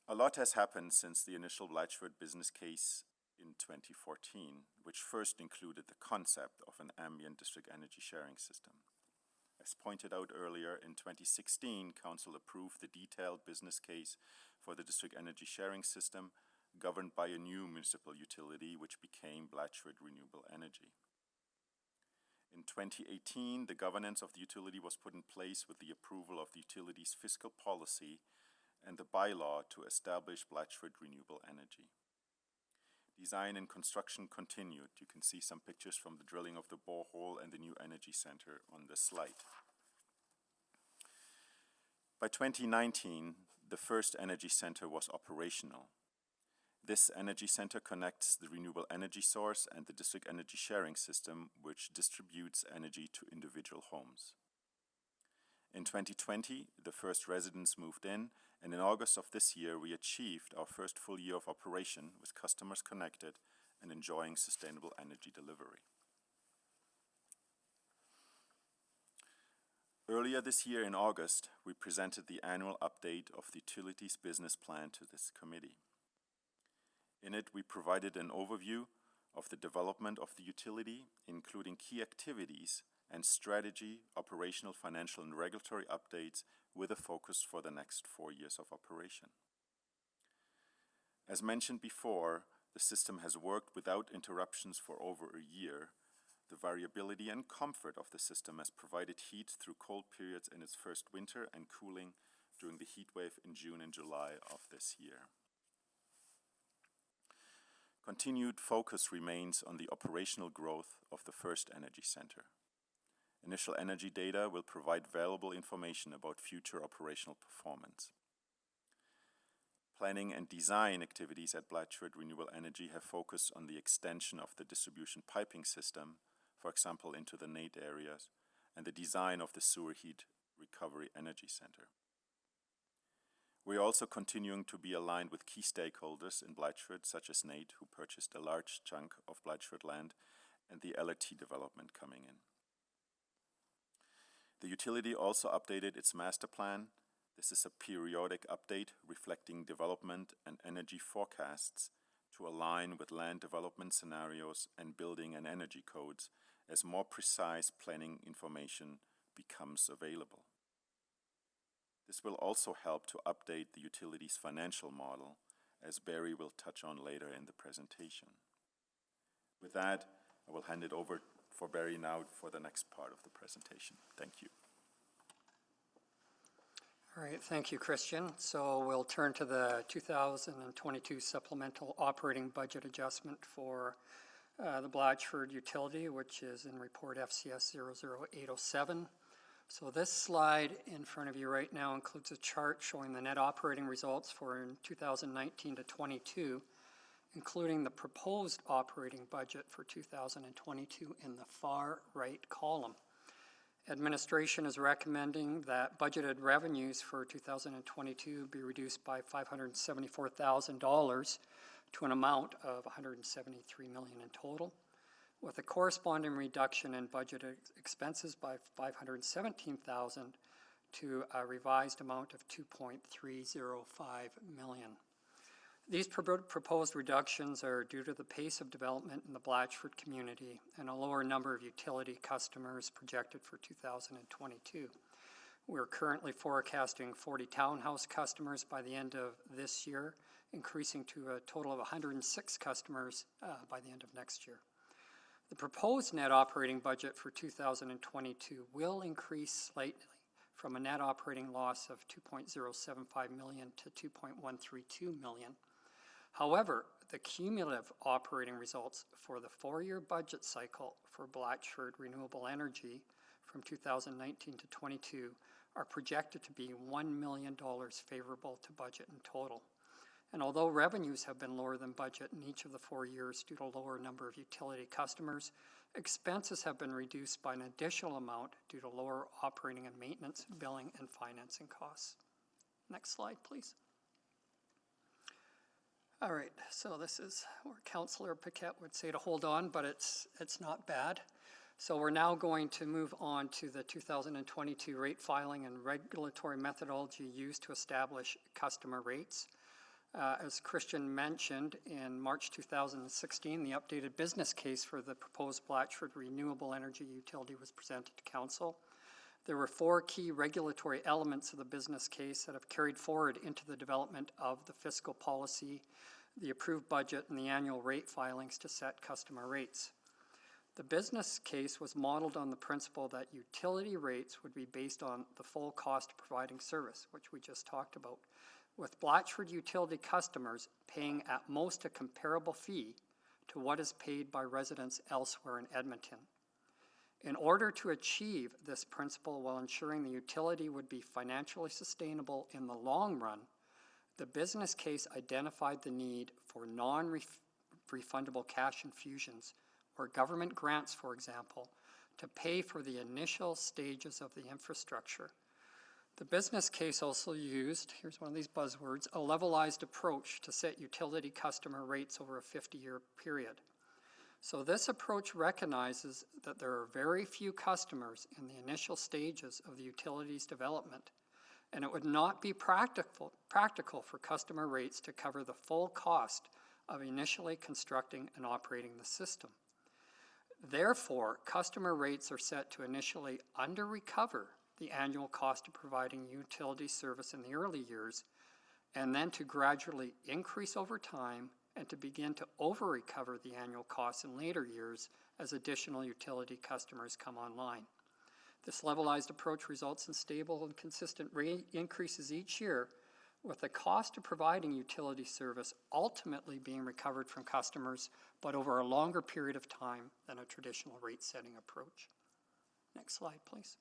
A lot has happened since the initial Blatchford business case in 2014, which first included the concept of an ambient district energy sharing system. As pointed out earlier, in 2016, Council approved the detailed business case for the district energy sharing system, governed by a new municipal utility, which became Blatchford Renewable Energy. In 2018, the governance of the utility was put in place with the approval of the utility's fiscal policy and the bylaw to establish Blatchford Renewable Energy. Design and construction continued. You can see some pictures from the drilling of the borehole and the new energy center on this slide. By 2019, the first energy center was operational. This energy center connects the renewable energy source and the district energy sharing system, which distributes energy to individual homes. In 2020, the first residents moved in, and in August of this year, we achieved our first full year of operation with customers connected and enjoying sustainable energy delivery. Earlier this year in August, we presented the annual update of the utility's business plan to this committee. In it, we provided an overview of the development of the utility, including key activities and strategy, operational, financial, and regulatory updates with a focus for the next 4 years of operation. As mentioned before, the system has worked without interruptions for over a year. The variability and comfort of the system has provided heat through cold periods in its first winter and cooling during the heat wave in June and July of this year. Continued focus remains on the operational growth of the first energy center. Initial energy data will provide valuable information about future operational performance. Planning and design activities at Blatchford Renewable Energy have focused on the extension of the distribution piping system, for example, into the NAIT areas, and the design of the sewer heat recovery energy center. We are also continuing to be aligned with key stakeholders in Blatchford, such as NAIT, who purchased a large chunk of Blatchford land, and the LRT development coming in. The utility also updated its master plan. This is a periodic update reflecting development and energy forecasts to align with land development scenarios and building and energy codes as more precise planning information becomes available. This will also help to update the utility's financial model, as Barry will touch on later in the presentation. With that, I will hand it over for Barry now for the next part of the presentation. Thank you. All right, thank you, Christian. So we'll turn to the 2022 supplemental operating budget adjustment for the Blatchford utility, which is in report FCS 00807. So this slide in front of you right now includes a chart showing the net operating results for 2019 to 22 including the proposed operating budget for 2022 in the far right column. Administration is recommending that budgeted revenues for 2022 be reduced by $574,000 to an amount of $173 million in total, with a corresponding reduction in budgeted expenses by $517,000 to a revised amount of $2.305 million. These proposed reductions are due to the pace of development in the Blatchford community and a lower number of utility customers projected for 2022. We're currently forecasting 40 townhouse customers by the end of this year, increasing to a total of 106 customers by the end of next year. The proposed net operating budget for 2022 will increase slightly from a net operating loss of $2.075 million to $2.132 million. However, the cumulative operating results for the 4-year budget cycle for Blatchford Renewable Energy from 2019 to 22 are projected to be $1 million favorable to budget in total. And although revenues have been lower than budget in each of the 4 years due to a lower number of utility customers, expenses have been reduced by an additional amount due to lower operating and maintenance, billing, and financing costs. Next slide, please. All right, so this is where Councillor Paquette would say to hold on, but it's not bad. So we're now going to move on to the 2022 rate filing and regulatory methodology used to establish customer rates. As Christian mentioned, in March 2016, the updated business case for the proposed Blatchford Renewable Energy Utility was presented to Council. There were 4 key regulatory elements of the business case that have carried forward into the development of the fiscal policy, the approved budget, and the annual rate filings to set customer rates. The business case was modeled on the principle that utility rates would be based on the full cost of providing service, which we just talked about, with Blatchford utility customers paying at most a comparable fee to what is paid by residents elsewhere in Edmonton. In order to achieve this principle while ensuring the utility would be financially sustainable in the long run, the business case identified the need for non-refundable cash infusions or government grants, for example, to pay for the initial stages of the infrastructure. The business case also used, here's one of these buzzwords, a levelized approach to set utility customer rates over a 50-year period. So this approach recognizes that there are very few customers in the initial stages of the utility's development, and it would not be practical for customer rates to cover the full cost of initially constructing and operating the system. Therefore, customer rates are set to initially under-recover the annual cost of providing utility service in the early years, and then to gradually increase over time and to begin to over-recover the annual costs in later years as additional utility customers come online. This levelized approach results in stable and consistent rate increases each year, with the cost of providing utility service ultimately being recovered from customers, but over a longer period of time than a traditional rate-setting approach. Next slide, please.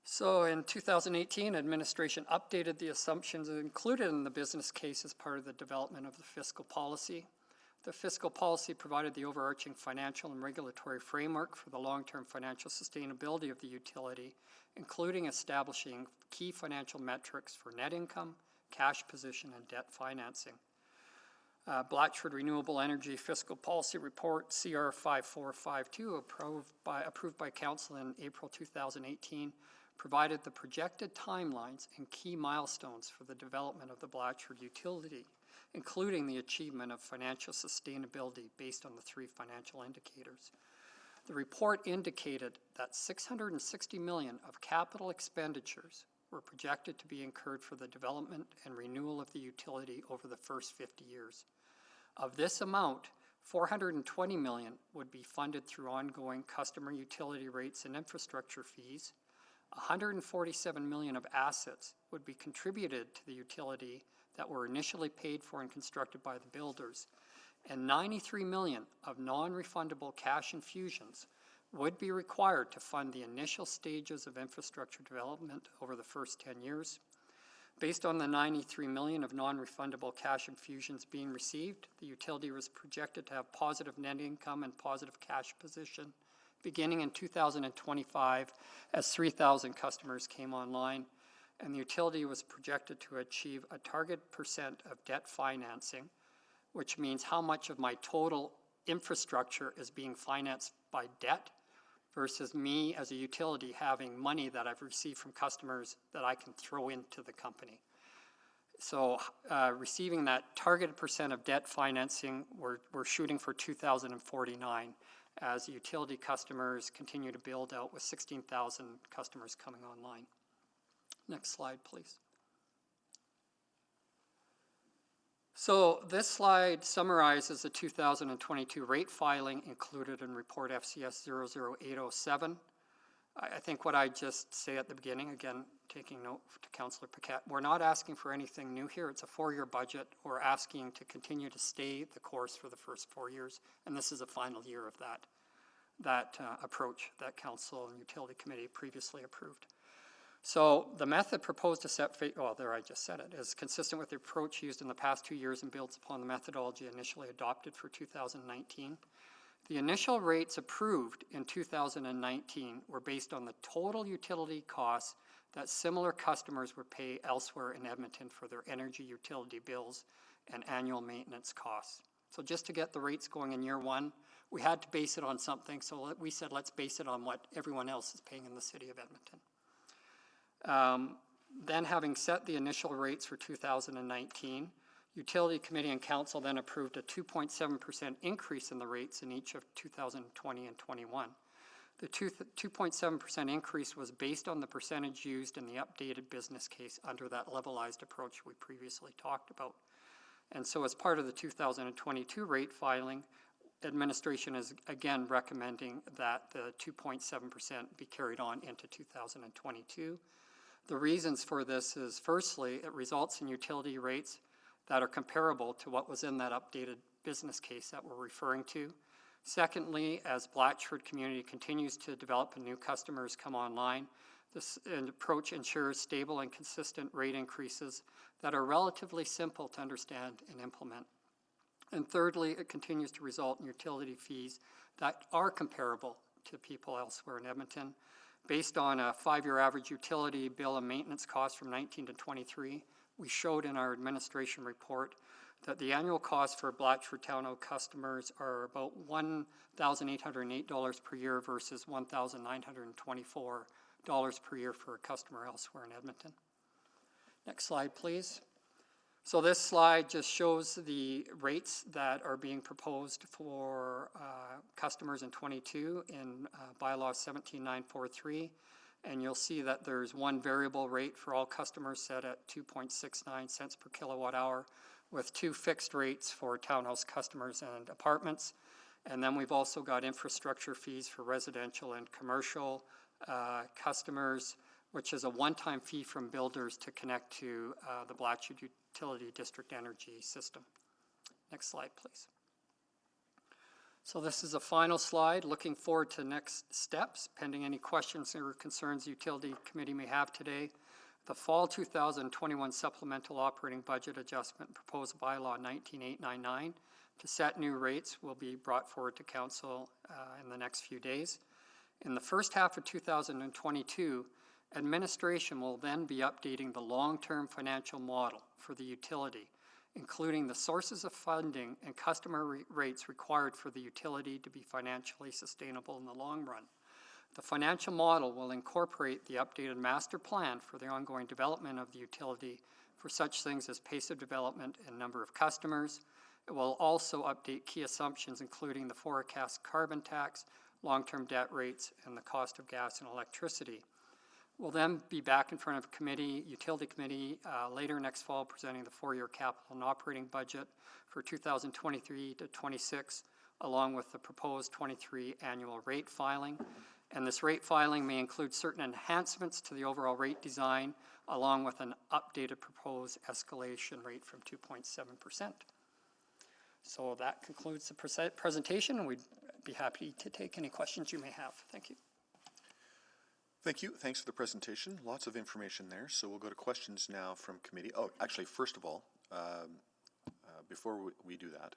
So in 2018, administration updated the assumptions included in the business case as part of the development of the fiscal policy. The fiscal policy provided the overarching financial and regulatory framework for the long-term financial sustainability of the utility, including establishing key financial metrics for net income, cash position, and debt financing. Blatchford Renewable Energy Fiscal Policy Report, CR 5452, approved by Council in April 2018, provided the projected timelines and key milestones for the development of the Blatchford utility, including the achievement of financial sustainability based on the 3 financial indicators. The report indicated that $660 million of capital expenditures were projected to be incurred for the development and renewal of the utility over the first 50 years. Of this amount, $420 million would be funded through ongoing customer utility rates and infrastructure fees. $147 million of assets would be contributed to the utility that were initially paid for and constructed by the builders, and $93 million of non-refundable cash infusions would be required to fund the initial stages of infrastructure development over the first 10 years. Based on the $93 million of non-refundable cash infusions being received, the utility was projected to have positive net income and positive cash position beginning in 2025 as 3,000 customers came online, and the utility was projected to achieve a target percent of debt financing, which means how much of my total infrastructure is being financed by debt versus me as a utility having money that I've received from customers that I can throw into the company. So receiving that targeted percent of debt financing, we're shooting for 2049 as utility customers continue to build out with 16,000 customers coming online. Next slide, please. So this slide summarizes the 2022 rate filing included in Report FCS 00807. I think what I just say at the beginning, again, taking note to Councillor Paquette, we're not asking for anything new here. It's a 4-year budget. We're asking to continue to stay the course for the first 4 years, and this is a final year of that approach that Council and Utility Committee previously approved. So the method proposed to set, I just said it, is consistent with the approach used in the past 2 years and builds upon the methodology initially adopted for 2019. The initial rates approved in 2019 were based on the total utility costs that similar customers would pay elsewhere in Edmonton for their energy utility bills and annual maintenance costs. So just to get the rates going in year one, we had to base it on something, so we said let's base it on what everyone else is paying in the city of Edmonton. Then having set the initial rates for 2019, Utility Committee and Council then approved a 2.7% increase in the rates in each of 2020 and 21. The 2.7% increase was based on the percentage used in the updated business case under that levelized approach we previously talked about. And so as part of the 2022 rate filing, administration is again recommending that the 2.7% be carried on into 2022. The reasons for this is, firstly, it results in utility rates that are comparable to what was in that updated business case that we're referring to. Secondly, as Blatchford community continues to develop and new customers come online, this approach ensures stable and consistent rate increases that are relatively simple to understand and implement. And thirdly, it continues to result in utility fees that are comparable to people elsewhere in Edmonton. Based on a 5-year average utility bill and maintenance costs from 19 to 23, we showed in our administration report that the annual costs for Blatchford Town Hall customers are about $1,808 per year versus $1,924 per year for a customer elsewhere in Edmonton. Next slide, please. So this slide just shows the rates that are being proposed for customers in 22 in bylaw 17943. And you'll see that there's one variable rate for all customers set at 2.69 cents per kilowatt hour with 2 fixed rates for townhouse customers and apartments. And then we've also got infrastructure fees for residential and commercial customers, which is a one-time fee from builders to connect to the Blatchford Utility District Energy System. Next slide, please. So this is a final slide. Looking forward to next steps, pending any questions or concerns the Utility Committee may have today. The fall 2021 supplemental operating budget adjustment proposed bylaw 19899 to set new rates will be brought forward to Council in the next few days. In the first half of 2022, administration will then be updating the long-term financial model for the utility, including the sources of funding and customer rates required for the utility to be financially sustainable in the long run. The financial model will incorporate the updated master plan for the ongoing development of the utility for such things as pace of development and number of customers. It will also update key assumptions, including the forecast carbon tax, long-term debt rates, and the cost of gas and electricity. We'll then be back in front of Utility Committee later next fall, presenting the 4-year capital and operating budget for 2023 to 26, along with the proposed 23 annual rate filing. And this rate filing may include certain enhancements to the overall rate design, along with an updated proposed escalation rate from 2.7%. So that concludes the presentation, and we'd be happy to take any questions you may have. Thank you. Thank you. Thanks for the presentation. Lots of information there. So we'll go to questions now from committee. Oh, actually, first of all, before we do that,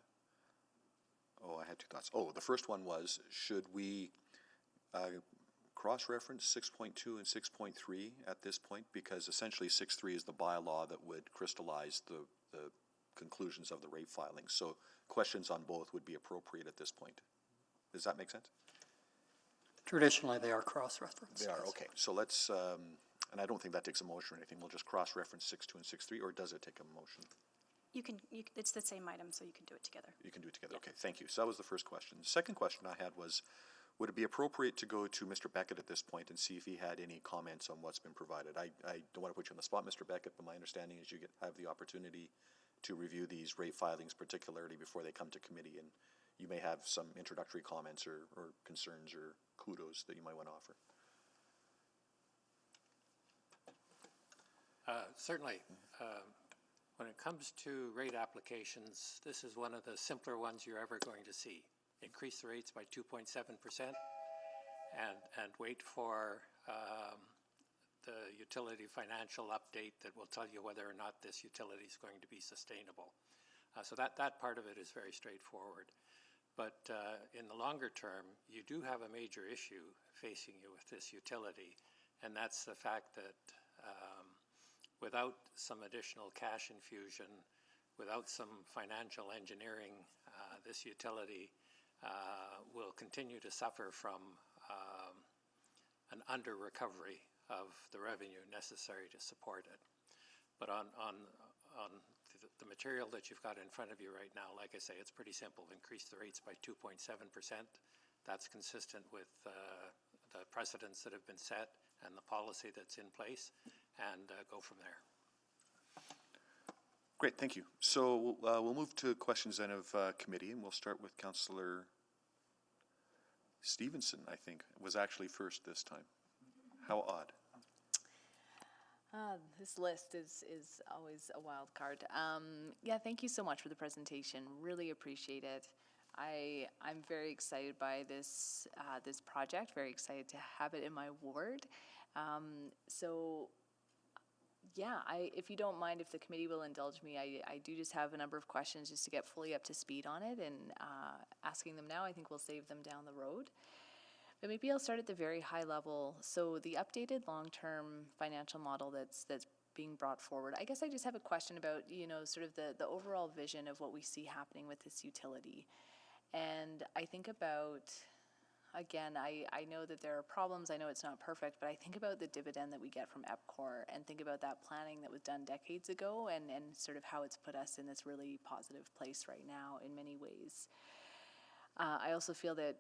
I had two thoughts. The first one was, should we cross-reference 6.2 and 6.3 at this point? Because essentially 6.3 is the bylaw that would crystallize the conclusions of the rate filing. So questions on both would be appropriate at this point. Does that make sense? Traditionally, they are cross-referenced. They are, okay. So let's, and I don't think that takes a motion or anything. We'll just cross-reference 6.2 and 6.3, or does it take a motion? It's the same item, so you can do it together. You can do it together. Okay, thank you. So that was the first question. The second question I had was, would it be appropriate to go to Mr. Beckett at this point and see if he had any comments on what's been provided? I don't want to put you on the spot, Mr. Beckett, but my understanding is you have the opportunity to review these rate filings, particularly before they come to committee, and you may have some introductory comments or concerns or kudos that you might want to offer. Certainly. When it comes to rate applications, this is one of the simpler ones you're ever going to see. Increase the rates by 2.7% and wait for the utility financial update that will tell you whether or not this utility is going to be sustainable. So that part of it is very straightforward. But in the longer term, you do have a major issue facing you with this utility, and that's the fact that without some additional cash infusion, without some financial engineering, this utility will continue to suffer from an under-recovery of the revenue necessary to support it. But on the material that you've got in front of you right now, like I say, it's pretty simple. Increase the rates by 2.7%. That's consistent with the precedents that have been set and the policy that's in place, and go from there. Great, thank you. So we'll move to questions then of committee, and we'll start with Councillor Stevenson, I think, was actually first this time. How odd. This list is always a wild card. Yeah, thank you so much for the presentation. Really appreciate it. I'm very excited by this this project. Very excited to have it in my ward. So, yeah, if you don't mind, if the committee will indulge me, I do just have a number of questions just to get fully up to speed on it, and asking them now, I think will save them down the road. But maybe I'll start at the very high level. So the updated long-term financial model that's being brought forward, I guess I just have a question about, sort of the overall vision of what we see happening with this utility. And I think about, again, I know that there are problems, I know it's not perfect, but I think about the dividend that we get from EPCOR and think about that planning that was done decades ago and sort of how it's put us in this really positive place right now in many ways. I also feel that,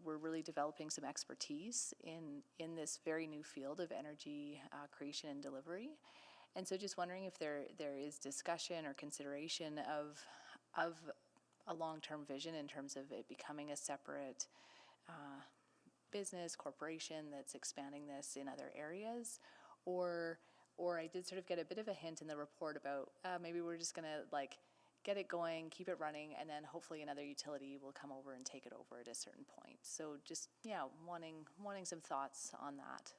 we're really developing some expertise in this very new field of energy creation and delivery. And so just wondering if there is discussion or consideration of a long-term vision in terms of it becoming a separate business, corporation that's expanding this in other areas, or I did sort of get a bit of a hint in the report about maybe we're just going to get it going, keep it running, and then hopefully another utility will come over and take it over at a certain point. So just, wanting some thoughts on that.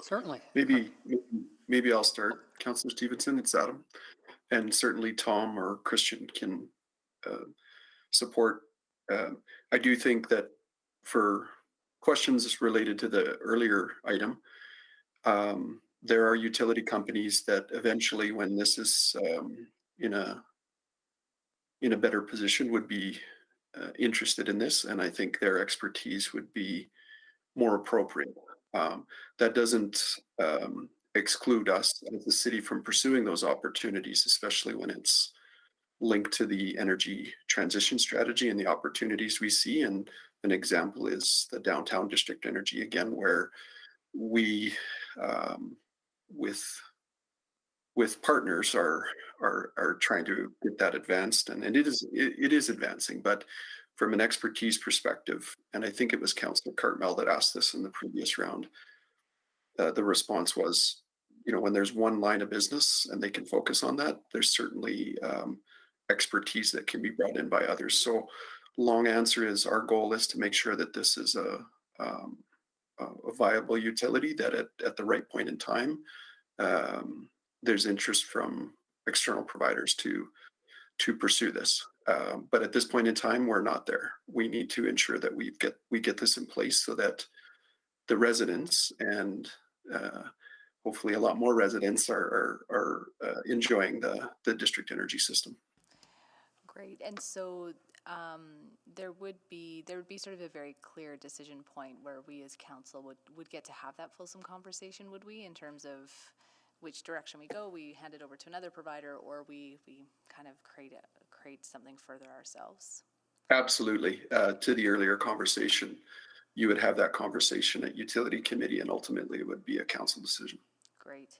Certainly. Maybe I'll start, Councillor Stevenson. It's Adam, and certainly Tom or Christian can support. I do think that for questions related to the earlier item, there are utility companies that eventually, when this is in a better position, would be interested in this, and I think their expertise would be more appropriate. That doesn't exclude us as the city from pursuing those opportunities, especially when it's linked to the energy transition strategy and the opportunities we see. And an example is the downtown district energy, again, where we with partners are trying to get that advanced, and it is advancing. But from an expertise perspective, and I think it was Councillor Cartmel that asked this in the previous round, the response was, when there's one line of business and they can focus on that, there's certainly expertise that can be brought in by others. So long answer is our goal is to make sure that this is a viable utility, that at the right point in time, there's interest from external providers to pursue this. But at this point in time, we're not there. We need to ensure that we get this in place so that the residents and hopefully a lot more residents are enjoying the district energy system. Great, and so there would be sort of a very clear decision point where we as council would get to have that fulsome conversation, would we, in terms of which direction we go, we hand it over to another provider, or we kind of create something further ourselves? Absolutely. To the earlier conversation, you would have that conversation at utility committee, and ultimately it would be a council decision. Great.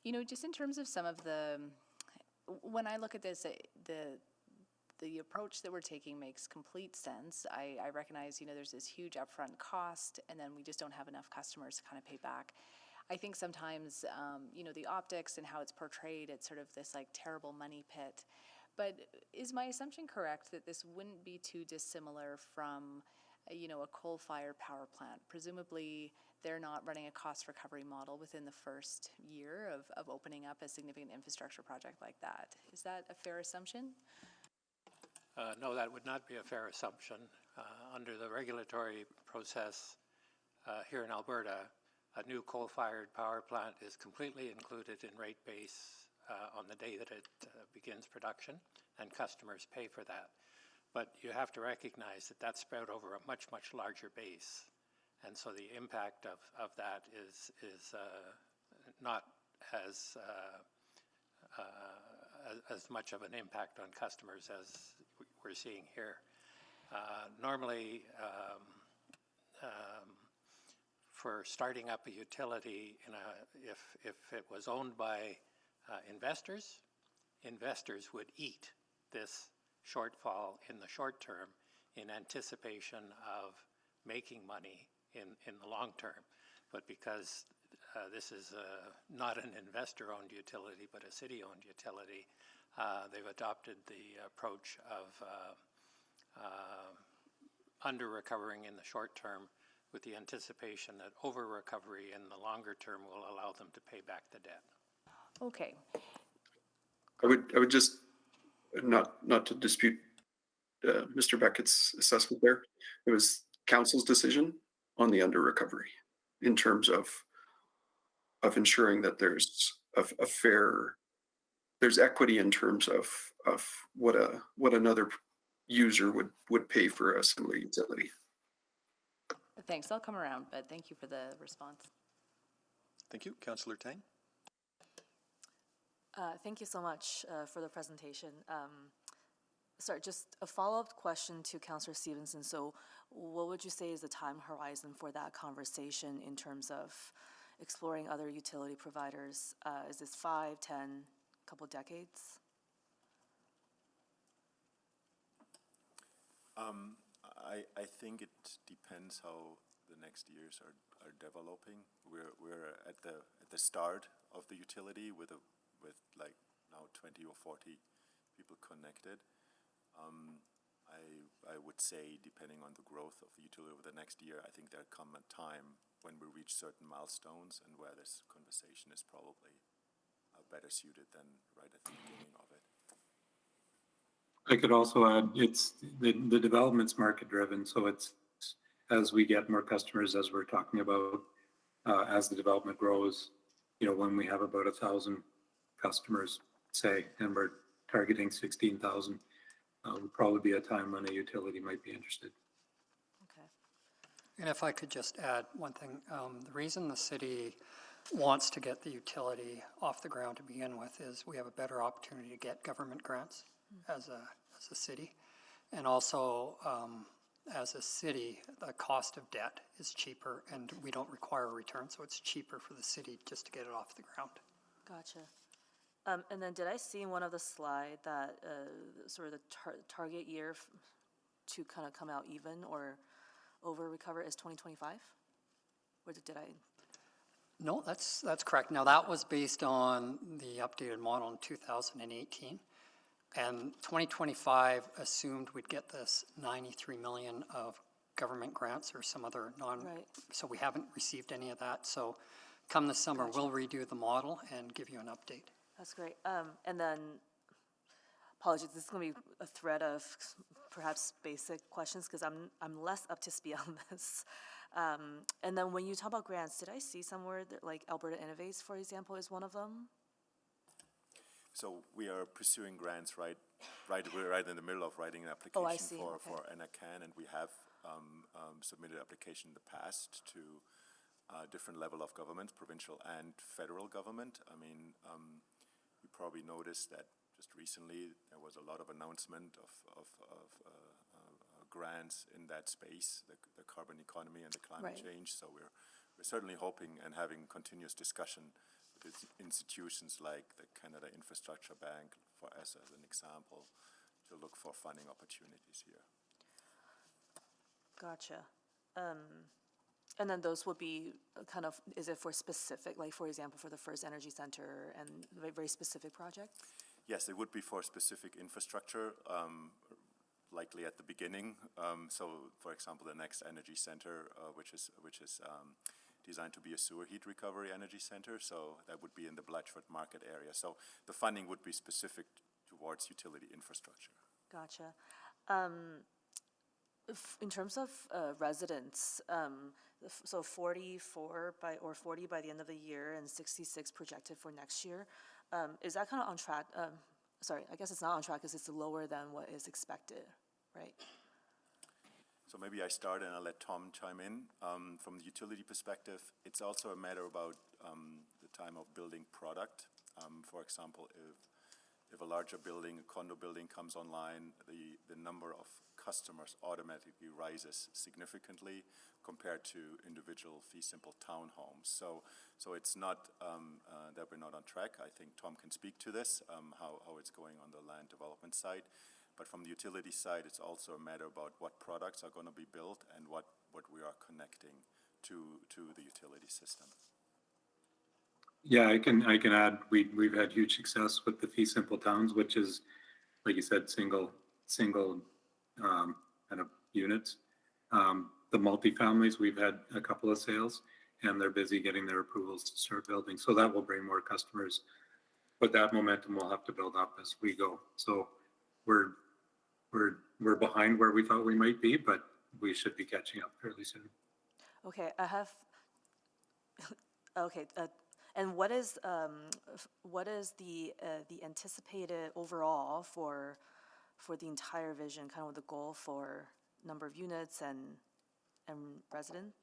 You know, just in terms of some of when I look at this, the approach that we're taking makes complete sense. I recognize, you know, there's this huge upfront cost, and then we just don't have enough customers to kind of pay back. I think sometimes, you know, the optics and how it's portrayed, it's sort of this like terrible money pit. But is my assumption correct that this wouldn't be too dissimilar from, you know, a coal-fired power plant? Presumably, they're not running a cost recovery model within the first year of opening up a significant infrastructure project like that. Is that a fair assumption? No, that would not be a fair assumption. Under the regulatory process here in Alberta, a new coal-fired power plant is completely included in rate base on the day that it begins production, and customers pay for that. But you have to recognize that that's spread over a much, much larger base. And so the impact of that is not as much of an impact on customers as we're seeing here. Normally, for starting up a utility, if it was owned by investors would eat this shortfall in the short term in anticipation of making money in the long term. But because this is not an investor-owned utility, but a city-owned utility, they've adopted the approach of under-recovering in the short term with the anticipation that over-recovery in the longer term will allow them to pay back the debt. Okay. I would just, not to dispute Mr. Beckett's assessment there. It was council's decision on the under recovery in terms of ensuring that there's a fair, there's equity in terms of what another user would pay for a similar utility. Thanks, I'll come around, but thank you for the response. Thank you. Councillor Tang? Thank you so much for the presentation. Sorry, just a follow-up question to Councillor Stevenson. So what would you say is the time horizon for that conversation in terms of exploring other utility providers? Is this 5, 10, couple decades? I think it depends how the next years are developing. We're at the start of the utility with like now 20 or 40 people connected. I would say, depending on the growth of the utility over the next year, I think there'll come a time when we reach certain milestones and where this conversation is probably better suited than right at the beginning of it. I could also add, it's the development's market driven, so it's as we get more customers, as we're talking about, as the development grows, you know, when we have about 1,000 customers, say, and we're targeting 16,000, would probably be a time when a utility might be interested. Okay. And if I could just add one thing, the reason the city wants to get the utility off the ground to begin with is we have a better opportunity to get government grants as a city. And also, as a city, the cost of debt is cheaper and we don't require a return, so it's cheaper for the city just to get it off the ground. Gotcha. And then did I see in one of the slides that sort of the target year to kind of come out even or over recover is 2025? Or did I? No, that's correct. Now that was based on the updated model in 2018. And 2025 assumed we'd get this 93 million of government grants or some other Right. so we haven't received any of that. So come the summer, we'll redo the model and give you an update. That's great. And then, apologies, this is going to be a thread of perhaps basic questions because I'm less up to speed on this. And then when you talk about grants, did I see somewhere that like Alberta Innovates, for example, is one of them? So we are pursuing grants, we're right in the middle of writing an Oh, I application see, for okay. NACAN, and we have submitted application in the past to different level of governments, provincial and federal government. I mean, you probably noticed that just recently there was a lot of announcement of grants in that space, the carbon economy and the climate Right. change. So we're certainly hoping and having continuous discussion with institutions like the Canada Infrastructure Bank, for us as an example, to look for funding opportunities here. Gotcha. And then those would be kind of, is it for specific, like for example, for the First Energy Center and very specific projects? Yes, it would be for specific infrastructure, likely at the beginning. So, for example, the next energy center, which is designed to be a sewer heat recovery energy center. So that would be in the Blatchford Market area. So the funding would be specific towards utility infrastructure. Gotcha. In terms of residents, so 44 or 40 by the end of the year and 66 projected for next year. Is that kind of on track? Sorry, I guess it's not on track because it's lower than what is expected, right? So maybe I start and I'll let Tom chime in. From the utility perspective, it's also a matter about the time of building product. For example, if a larger building, a condo building comes online, the number of customers automatically rises significantly compared to individual fee simple townhomes. So it's not that we're not on track. I think Tom can speak to this, how it's going on the land development side. But from the utility side, it's also a matter about what products are going to be built and what we are connecting to the utility system. Yeah, I can add, we've had huge success with the fee simple towns, which is, like you said, single kind of units. The multifamilies, we've had a couple of sales and they're busy getting their approvals to start building. So that will bring more customers, but that momentum will have to build up as we go. So we're behind where we thought we might be, but we should be catching up fairly soon. Okay, I have, okay, and what is the anticipated overall for the entire vision, kind of the goal for number of units and resident?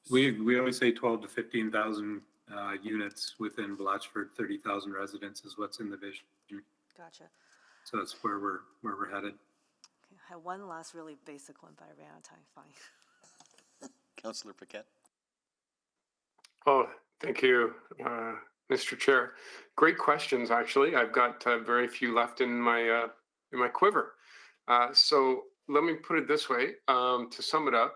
We always say 12 to 15,000 units within Blatchford. 30,000 residents is what's in the vision. Gotcha. So that's where we're headed. Okay, I have one last really basic one, but I ran out of time. Fine. Councillor Paquette. Oh, thank you, Mr. Chair. Great questions, actually. I've got very few left in my quiver. So let me put it this way. To sum it up,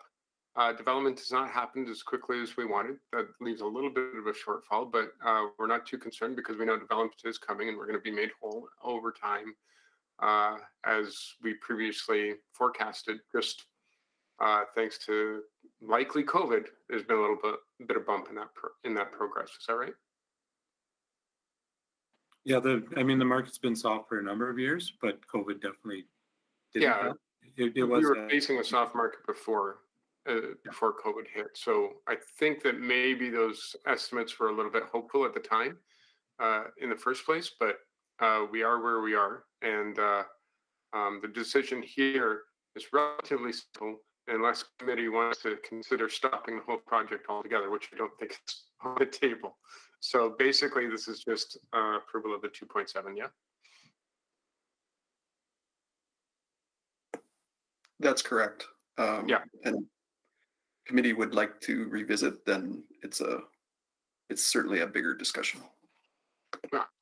development has not happened as quickly as we wanted. That leaves a little bit of a shortfall, but we're not too concerned because we know development is coming and we're going to be made whole over time, as we previously forecasted. Just thanks to likely COVID, there's been a little bit of bump in that progress. Is that right? Yeah, the market's been soft for a number of years, but COVID definitely didn't help. It was, we were facing a soft market before COVID hit. So I think that maybe those estimates were a little bit hopeful at the time in the first place, but we are where we are. And the decision here is relatively simple unless committee wants to consider stopping the whole project altogether, which I don't think is on the table. So basically, this is just approval of the 2.7, yeah? That's correct. Yeah. And committee would like to revisit, then it's certainly a bigger discussion.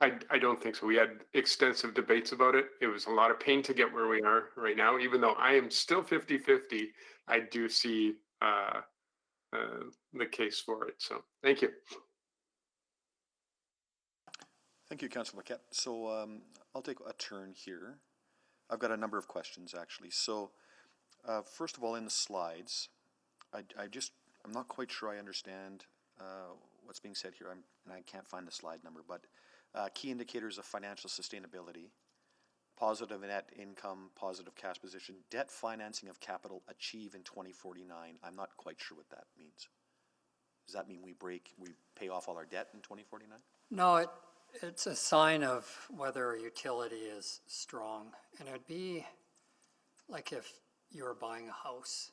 I don't think so. We had extensive debates about it. It was a lot of pain to get where we are right now. Even though I am still 50-50, I do see the case for it. So thank you. Thank you, Councillor Paquette. So I'll take a turn here. I've got a number of questions, actually. So first of all, in the slides, I'm not quite sure I understand what's being said here, and I can't find the slide number, but key indicators of financial sustainability, positive net income, positive cash position, debt financing of capital achieve in 2049. I'm not quite sure what that means. Does that mean we pay off all our debt in 2049? No, it's a sign of whether a utility is strong. And it would be like if you were buying a house,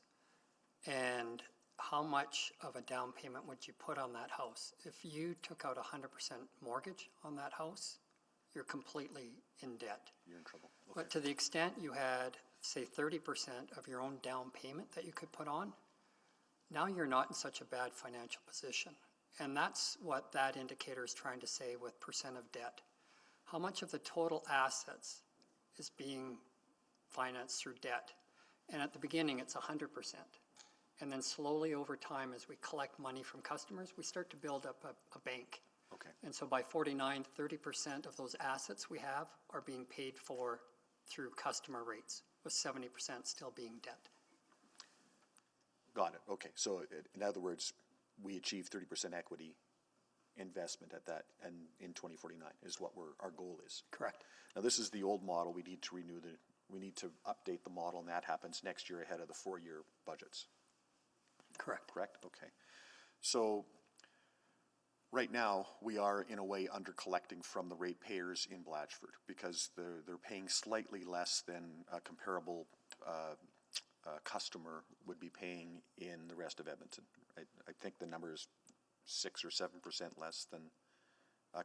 and how much of a down payment would you put on that house? If you took out 100% mortgage on that house, you're completely in debt. You're in trouble. Okay. But to the extent you had, say, 30% of your own down payment that you could put on, now you're not in such a bad financial position. And that's what that indicator is trying to say with percent of debt. How much of the total assets is being financed through debt? And at the beginning, it's 100%. And then slowly over time, as we collect money from customers, we start to build up a bank. Okay. And so by 49, 30% of those assets we have are being paid for through customer rates, with 70% still being debt. Got it. Okay. So in other words, we achieve 30% equity investment at that, and in 2049 is what our goal is. Correct. Now, this is the old model. We need to we need to update the model, and that happens next year ahead of the 4-year budgets. Correct. Correct? Okay. So right now, we are in a way under collecting from the ratepayers in Blatchford because they're paying slightly less than a comparable customer would be paying in the rest of Edmonton. I think the number is 6 or 7% less than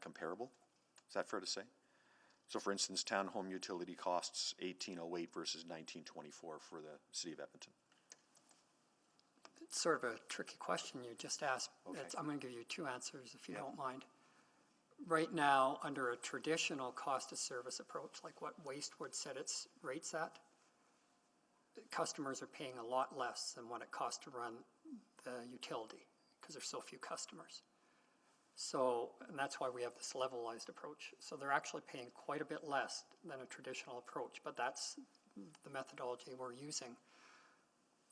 comparable. Is that fair to say? So for instance, town home utility costs $18.08 versus $19.24 for the city of Edmonton. It's sort of a tricky question you just asked. Okay. I'm going to give you two answers if you don't mind. Right now, under a traditional cost of service approach, like what Waste would set its rates at, customers are paying a lot less than what it costs to run the utility because there's so few customers. So, and that's why we have this levelized approach. So they're actually paying quite a bit less than a traditional approach, but that's the methodology we're using.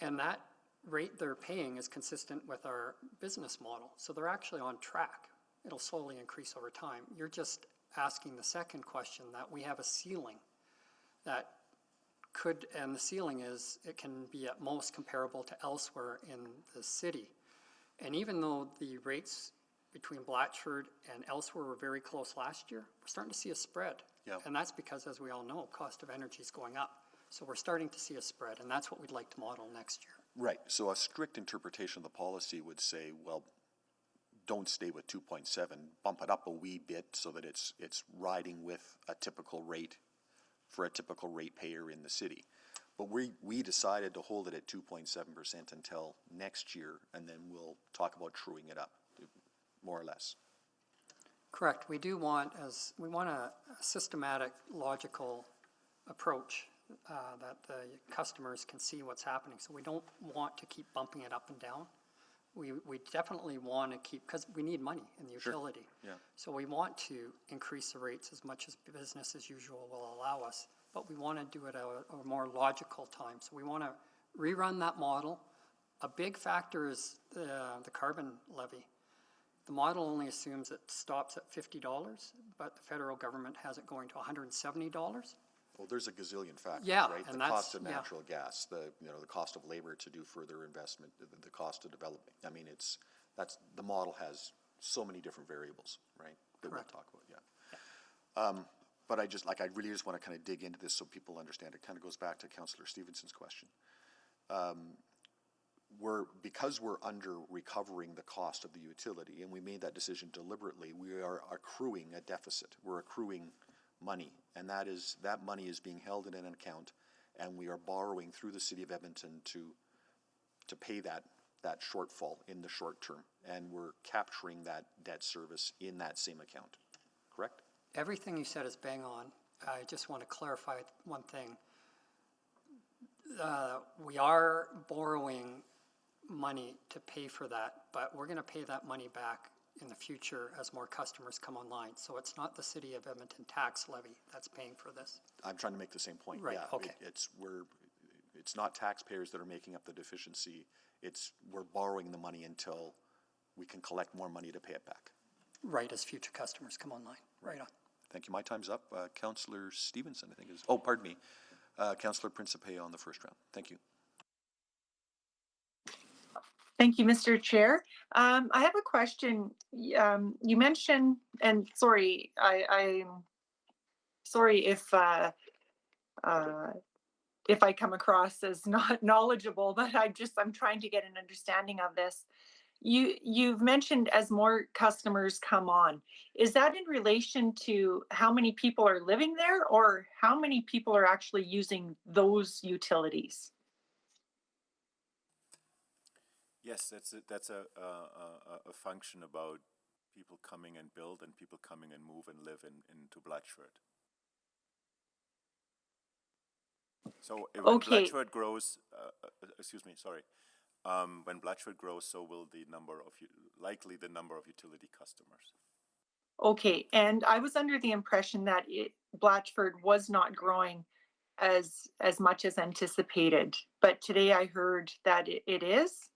And that rate they're paying is consistent with our business model. So they're actually on track. It'll slowly increase over time. You're just asking the second question that we have a ceiling that could, and the ceiling is it can be at most comparable to elsewhere in the city. And even though the rates between Blatchford and elsewhere were very close last year, we're starting to see a spread. Yeah. And that's because, as we all know, cost of energy is going up. So we're starting to see a spread, and that's what we'd like to model next year. Right. So a strict interpretation of the policy would say, well, don't stay with 2.7, bump it up a wee bit so that it's riding with a typical rate for a typical ratepayer in the city. But we decided to hold it at 2.7% until next year, and then we'll talk about truing it up, more or less. Correct. We do want a systematic, logical approach that the customers can see what's happening. So we don't want to keep bumping it up and down. We definitely want to keep, because we need money in the utility. Sure. Yeah. So we want to increase the rates as much as business as usual will allow us, but we want to do it at a more logical time. So we want to rerun that model. A big factor is the carbon levy. The model only assumes it stops at $50, but the federal government has it going to $170. Well, there's a gazillion factors, Yeah, right? and The that's- cost of yeah. natural gas, the cost of labor to do further investment, the cost of development. I mean, the model has so many different variables, right? That Correct. we'll talk about, yeah. But I really just want to kind of dig into this so people understand. It kind of goes back to Councillor Stevenson's question. Because we're under recovering the cost of the utility, and we made that decision deliberately, we are accruing a deficit. We're accruing money, and that money is being held in an account, and we are borrowing through the city of Edmonton to pay that shortfall in the short term, and we're capturing that debt service in that same account. Correct? Everything you said is bang on. I just want to clarify one thing. We are borrowing money to pay for that, but we're going to pay that money back in the future as more customers come online. So it's not the City of Edmonton tax levy that's paying for this. I'm trying to make the same point. Right, Yeah, okay. It's not taxpayers that are making up the deficiency. We're borrowing the money until we can collect more money to pay it back. Right, as future customers come online. Right on. Thank you. My time's up. Councillor Stevenson, I think is, oh, pardon me. Councillor Principe on the first round. Thank you. Thank you, Mr. Chair. I have a question. You mentioned, and sorry, I'm sorry if I come across as not knowledgeable, but I'm trying to get an understanding of this. You've mentioned as more customers come on. Is that in relation to how many people are living there, or how many people are actually using those utilities? Yes, that's a function about people coming and build and people coming and move and live into Blatchford. So when Blatchford grows, excuse me, sorry. When Blatchford grows, so will likely the number of utility customers. Okay, and I was under the impression that Blatchford was not growing as much as anticipated, but today I heard that it is.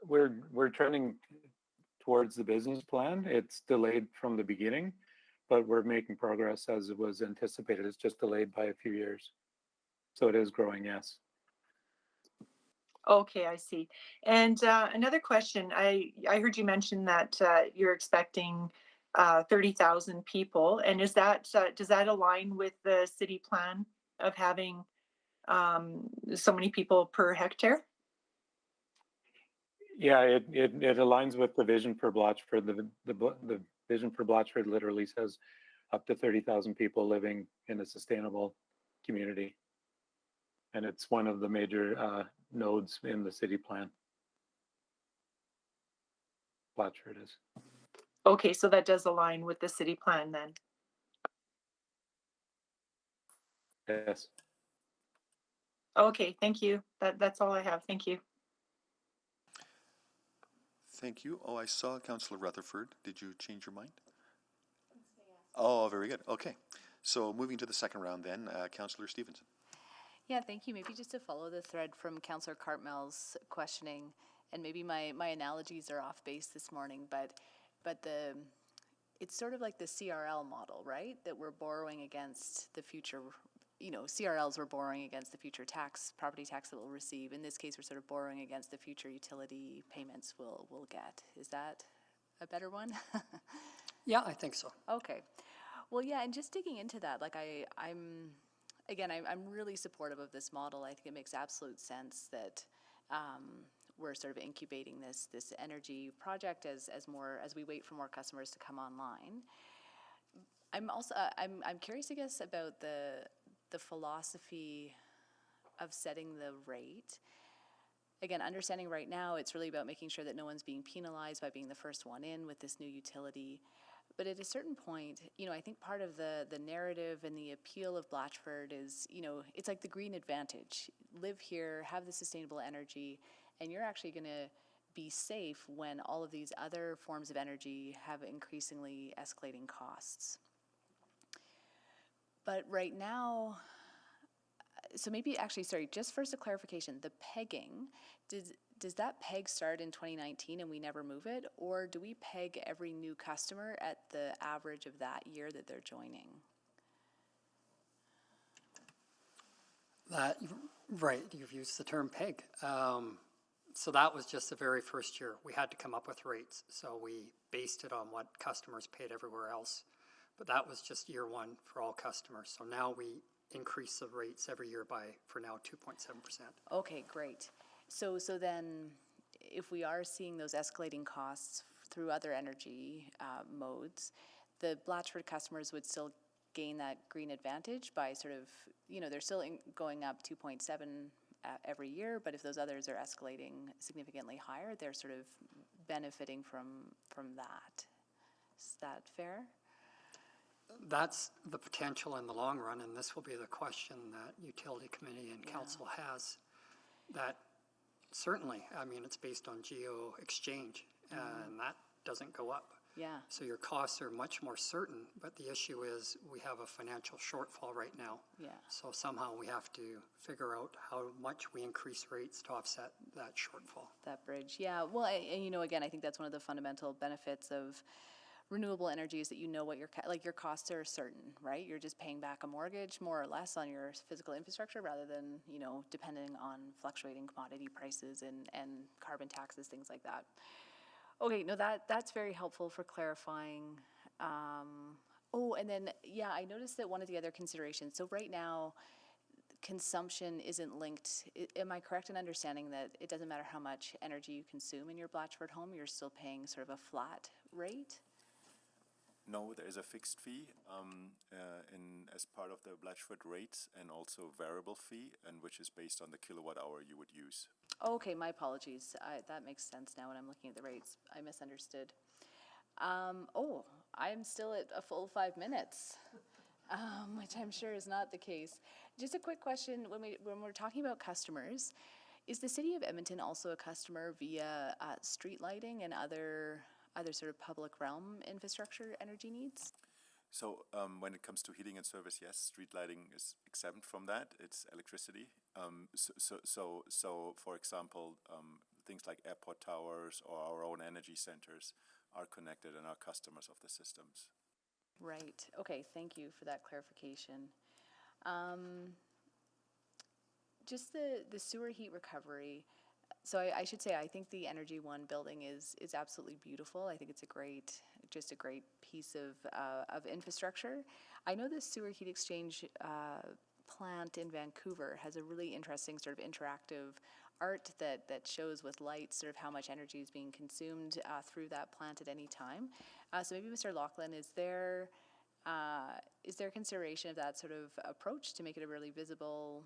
We're trending towards the business plan. It's delayed from the beginning, but we're making progress as it was anticipated. It's just delayed by a few years. So it is growing, yes. Okay, I see. And another question, I heard you mention that you're expecting 30,000 people, and is that does that align with the city plan of having so many people per hectare? Yeah, it aligns with the vision for Blatchford. The vision for Blatchford literally says up to 30,000 people living in a sustainable community. And it's one of the major nodes in the city plan. Blatchford is. Okay, so that does align with the city plan then. Yes. Okay, thank you. That's all I have. Thank you. Thank you. Oh, I saw Councillor Rutherford. Did you change your mind? Oh, very good. Okay. So moving to the second round then, Councillor Stevenson. Yeah, thank you. Maybe just to follow the thread from Councillor Cartmell's questioning, and maybe my analogies are off base this morning, but it's sort of like the CRL model, right? That we're borrowing against the future, CRLs we're borrowing against the future property tax that we'll receive. In this case, we're sort of borrowing against the future utility payments we'll get. Is that a better one? Yeah, I think so. Okay. Well, yeah, and just digging into that, like I'm really supportive of this model. I think it makes absolute sense that we're sort of incubating this energy project as we wait for more customers to come online. I'm also I'm curious, I guess, about the philosophy of setting the rate. Again, understanding right now it's really about making sure that no one's being penalized by being the first one in with this new utility. But at a certain point, I think part of the narrative and the appeal of Blatchford is, it's like the green advantage. Live here, have the sustainable energy, and you're actually going to be safe when all of these other forms of energy have increasingly escalating costs. But right now, so maybe actually, sorry, just first a clarification, the pegging, does that peg start in 2019 and we never move it? Or do we peg every new customer at the average of that year that they're joining? Right, you've used the term peg. So that was just the very first year. We had to come up with rates. So we based it on what customers paid everywhere else. But that was just year one for all customers. So now we increase the rates every year for now 2.7%. Okay, great. So then if we are seeing those escalating costs through other energy modes, the Blatchford customers would still gain that green advantage by sort of, they're still going up 2.7 every year, but if those others are escalating significantly higher, they're sort of benefiting from that. Is that fair? That's the potential in the long run, and this will be the question that Utility Committee and Council has, that certainly. I mean, it's based on geo exchange, and that doesn't go up. Yeah. So your costs are much more certain, but the issue is we have a financial shortfall right now. Yeah. So somehow we have to figure out how much we increase rates to offset that shortfall. That bridge, yeah. Well, and you know, again, I think that's one of the fundamental benefits of renewable energy is that you know what your your costs are certain, right? You're just paying back a mortgage more or less on your physical infrastructure rather than, you know, depending on fluctuating commodity prices and carbon taxes, things like that. Okay, no, that's very helpful for clarifying. Oh, and then, yeah, I noticed that one of the other considerations, so right now, consumption isn't linked. Am I correct in understanding that it doesn't matter how much energy you consume in your Blatchford home, you're still paying sort of a flat rate? No, there is a fixed fee as part of the Blatchford rates, and also variable fee, and which is based on the kilowatt hour you would use. Okay, my apologies. That makes sense now when I'm looking at the rates. I misunderstood. Oh, I'm still at a full 5 minutes, which I'm sure is not the case. Just a quick question, when we're talking about customers, is the City of Edmonton also a customer via street lighting and other sort of public realm infrastructure energy needs? So when it comes to heating and service, yes, street lighting is exempt from that. It's electricity. So for example, things like airport towers or our own energy centers are connected and are customers of the systems. Right. Okay, thank you for that clarification. Just the sewer heat recovery. So I should say, I think the Energy One building is absolutely beautiful. I think it's just a great piece of infrastructure. I know the sewer heat exchange plant in Vancouver has a really interesting sort of interactive art that shows with lights sort of how much energy is being consumed through that plant at any time. So maybe Mr. Laughlin, is there consideration of that sort of approach to make it a really visible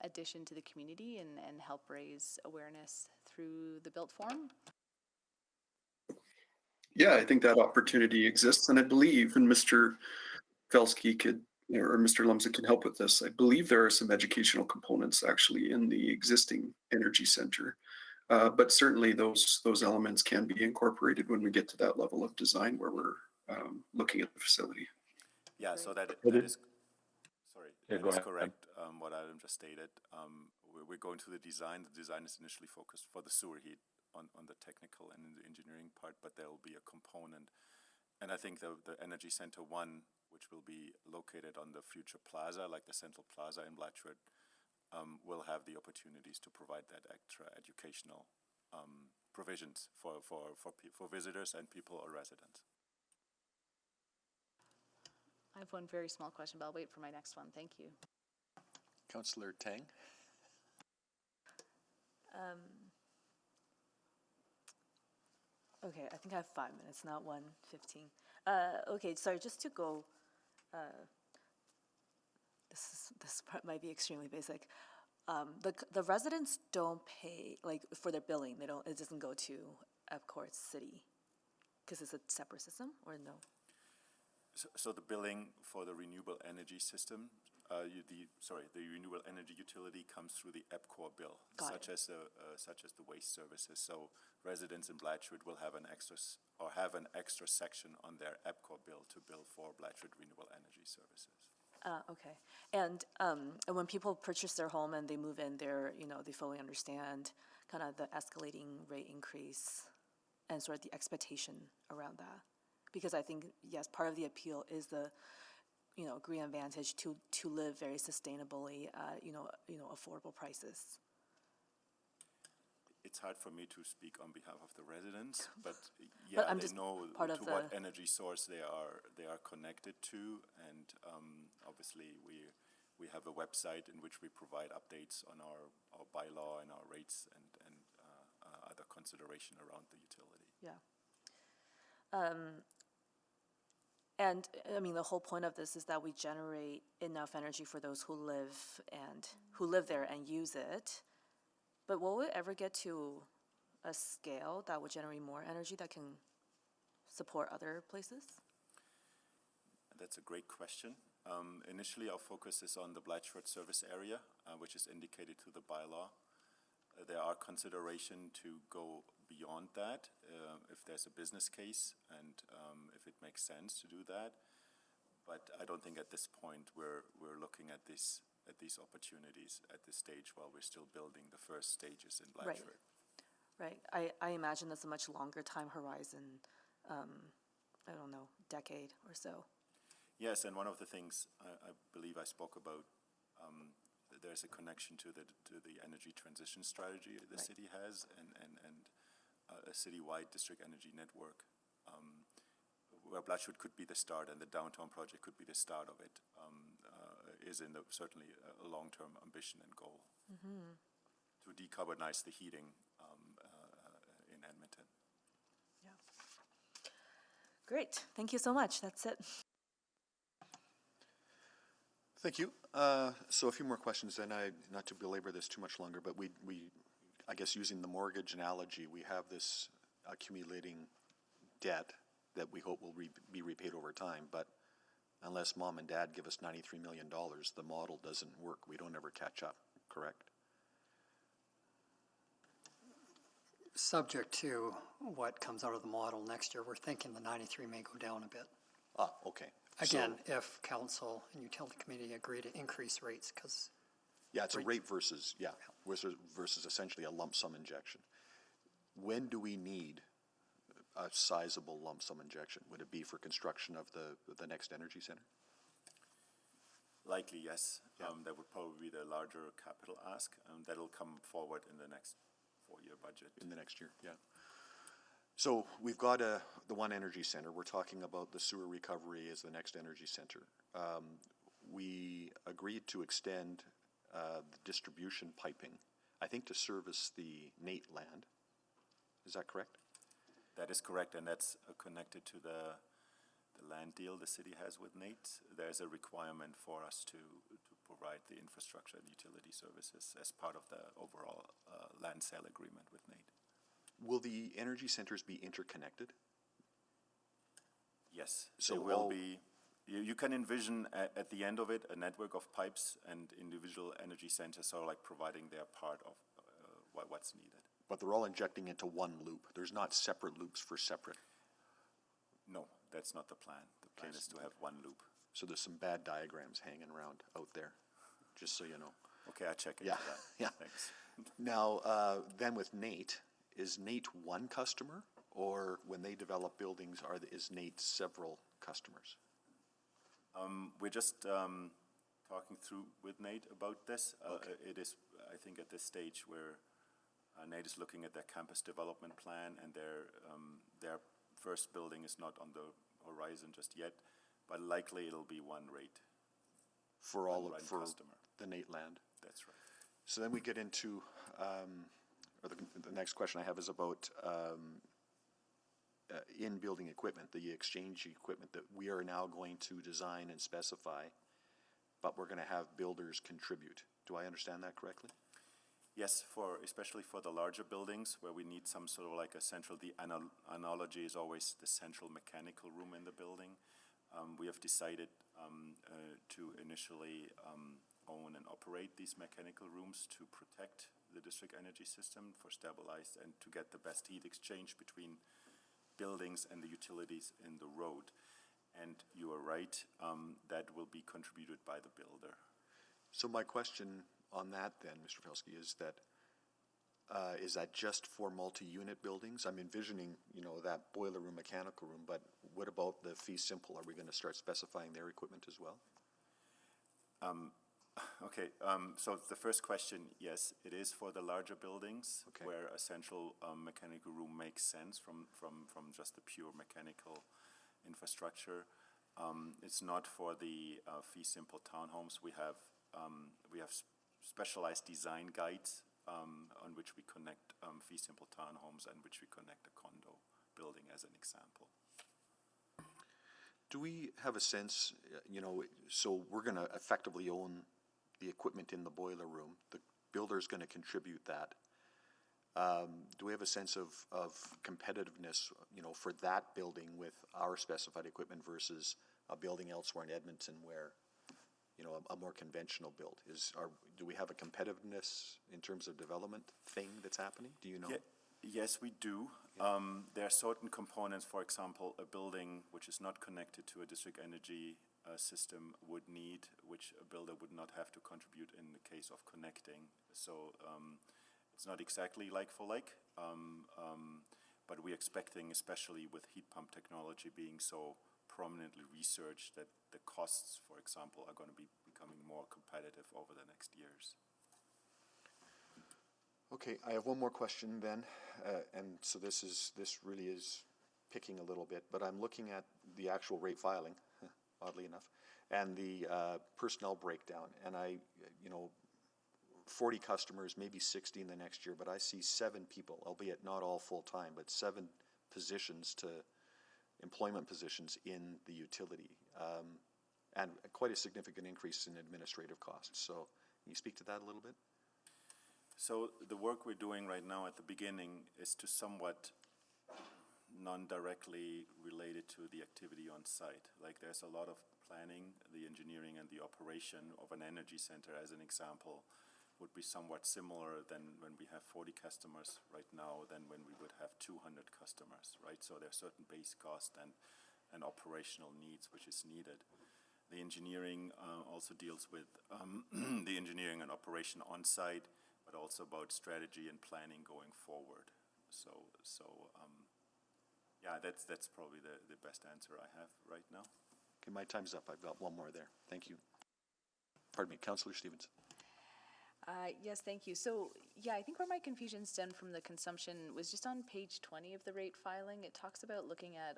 addition to the community and help raise awareness through the built form? Yeah, I think that opportunity exists, and I believe, and Mr. Felsky or Mr. Lumsden can help with this. I believe there are some educational components actually in the existing energy center, but certainly those elements can be incorporated when we get to that level of design where we're looking at the facility. Yeah, so that is correct. What Adam just stated. We're going to the design. The design is initially focused for the sewer heat on the technical and in the engineering part, but there will be a component. And I think the Energy Center 1, which will be located on the future plaza, like the Central Plaza in Blatchford, will have the opportunities to provide that extra educational provisions for visitors and people or residents. I have one very small question, but I'll wait for my next one. Thank you. Councillor Tang? Okay, I think I have 5 minutes, not 1:15. Okay, sorry, just to go, this part might be extremely basic. The residents don't pay, like, for their billing, it doesn't go to Epcor City, because it's a separate system, or no? So the billing for the renewable energy system, the renewable energy utility comes through the Epcor bill, such as the waste services. So residents in Blatchford will have an extra section on their Epcor bill to bill for Blatchford renewable energy services. Okay, and when people purchase their home and they move in, they fully understand kind of the escalating rate increase and sort of the expectation around that. Because I think, yes, part of the appeal is the, green advantage to live very sustainably at, affordable prices. It's hard for me to speak on behalf of the residents, but But I'm they just know part to of what the- energy source they are connected to, and obviously we have a website in which we provide updates on our bylaw and our rates and other consideration around the utility. Yeah. And I mean, the whole point of this is that we generate enough energy for those who live there and use it. But will it ever get to a scale that would generate more energy that can support other places? That's a great question. Initially, our focus is on the Blatchford service area, which is indicated to the bylaw. there are consideration to go beyond that if there's a business case and if it makes sense to do that. But I don't think at this point we're looking at these opportunities at this stage while we're still building the first stages in Blatchford. Right. I imagine that's a much longer time horizon, I don't know, decade or so. Yes, and one of the things I believe I spoke about, there's a connection to the energy transition strategy the city has and a citywide district energy network, where Blatchford could be the start and the downtown project could be the start of it, is certainly a long-term ambition and goal to decarbonize the heating in Edmonton. Yeah. Great. Thank you so much. That's it. Thank you. So a few more questions, and not to belabor this too much longer, but we I guess using the mortgage analogy, we have this accumulating debt that we hope will be repaid over time, but unless mom and dad give us $93 million, the model doesn't work. We don't ever catch up, correct? Subject to what comes out of the model next year, we're thinking the 93 may go down a bit. Ah, okay. Again, if council and utility committee agree to increase rates, because Yeah, it's a rate versus essentially a lump sum injection. When do we need a sizable lump sum injection? Would it be for construction of the next energy center? Likely, yes. That would probably be the larger capital ask, and that'll come forward in the next 4-year budget. In the next year, yeah. So we've got the one energy center. We're talking about the sewer recovery as the next energy center. We agreed to extend the distribution piping, I think, to service the Nate land. Is that correct? That is correct, and that's connected to the land deal the city has with Nate. There's a requirement for us to provide the infrastructure and utility services as part of the overall land sale agreement with Nate. Will the energy centers be interconnected? Yes, So they will all- be. You can envision at the end of it a network of pipes, and individual energy centers are like providing their part of what's needed. But they're all injecting into one loop. There's not separate loops for separate. No, that's not the plan. The plan is to have one loop. So there's some bad diagrams hanging around out there, just so you know. Okay, I'll check into Yeah, that. yeah. Thanks. Now, then with Nate, is Nate one customer, or when they develop buildings, is Nate several customers? We're just talking through with Nate about this. Okay. It is, I think, at this stage where Nate is looking at their campus development plan, and their first building is not on the horizon just yet, but likely it'll be one rate. For all One of, for customer. the Nate land? That's right. So then we get into, or the next question I have is about in-building equipment, the exchange equipment that we are now going to design and specify, but we're going to have builders contribute. Do I understand that correctly? Yes, especially for the larger buildings where we need some sort of like a central, the analogy is always the central mechanical room in the building. We have decided to initially own and operate these mechanical rooms to protect the district energy system for stabilized and to get the best heat exchange between buildings and the utilities in the road. And you are right, that will be contributed by the builder. So my question on that then, Mr. Felski, is that just for multi-unit buildings? I'm envisioning, that boiler room, mechanical room, but what about the fee simple? Are we going to start specifying their equipment as well? Okay, so the first question, yes, it is for the larger buildings Okay. where a central mechanical room makes sense from just the pure mechanical infrastructure. It's not for the fee simple townhomes. We have specialized design guides on which we connect fee simple townhomes and which we connect a condo building as an example. Do we have a sense, so we're going to effectively own the equipment in the boiler room. The builder's going to contribute that. Do we have a sense of competitiveness, for that building with our specified equipment versus a building elsewhere in Edmonton where, a more conventional build? Do we have a competitiveness in terms of development thing that's happening? Do you know? Yes, we do. There are certain components, for example, a building which is not connected to a district energy system would need, which a builder would not have to contribute in the case of connecting. So it's not exactly like for like, but we're expecting, especially with heat pump technology being so prominently researched, that the costs, for example, are going to be becoming more competitive over the next years. Okay, I have one more question then, and so this really is picking a little bit, but I'm looking at the actual rate filing, oddly enough, and the personnel breakdown, and 40 customers, maybe 60 in the next year, but I see 7 people, albeit not all full-time, but 7 positions employment positions in the utility, and quite a significant increase in administrative costs. So can you speak to that a little bit? So the work we're doing right now at the beginning is to somewhat non-directly related to the activity on site. Like there's a lot of planning, the engineering and the operation of an energy center, as an example, would be somewhat similar than when we have 40 customers right now than when we would have 200 customers, right? So there's certain base cost and operational needs which is needed. The engineering also deals with the engineering and operation on site, but also about strategy and planning going forward. So yeah, that's probably the best answer I have right now. Okay, my time's up. I've got one more there. Thank you. Pardon me, Councillor Stevens. Yes, thank you. So, yeah, I think where my confusion stemmed from the consumption was just on page 20 of the rate filing. It talks about looking at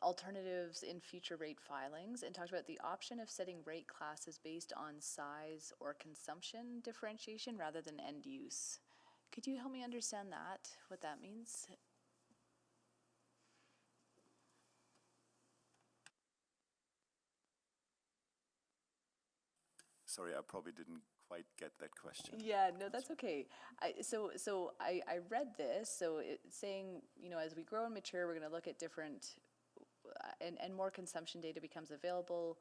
alternatives in future rate filings, and talked about the option of setting rate classes based on size or consumption differentiation rather than end use. Could you help me understand that, what that means? Sorry, I probably didn't quite get that question. Yeah, no, that's okay. I read this, so it's saying, as we grow and mature, we're going to look at different, and more consumption data becomes available.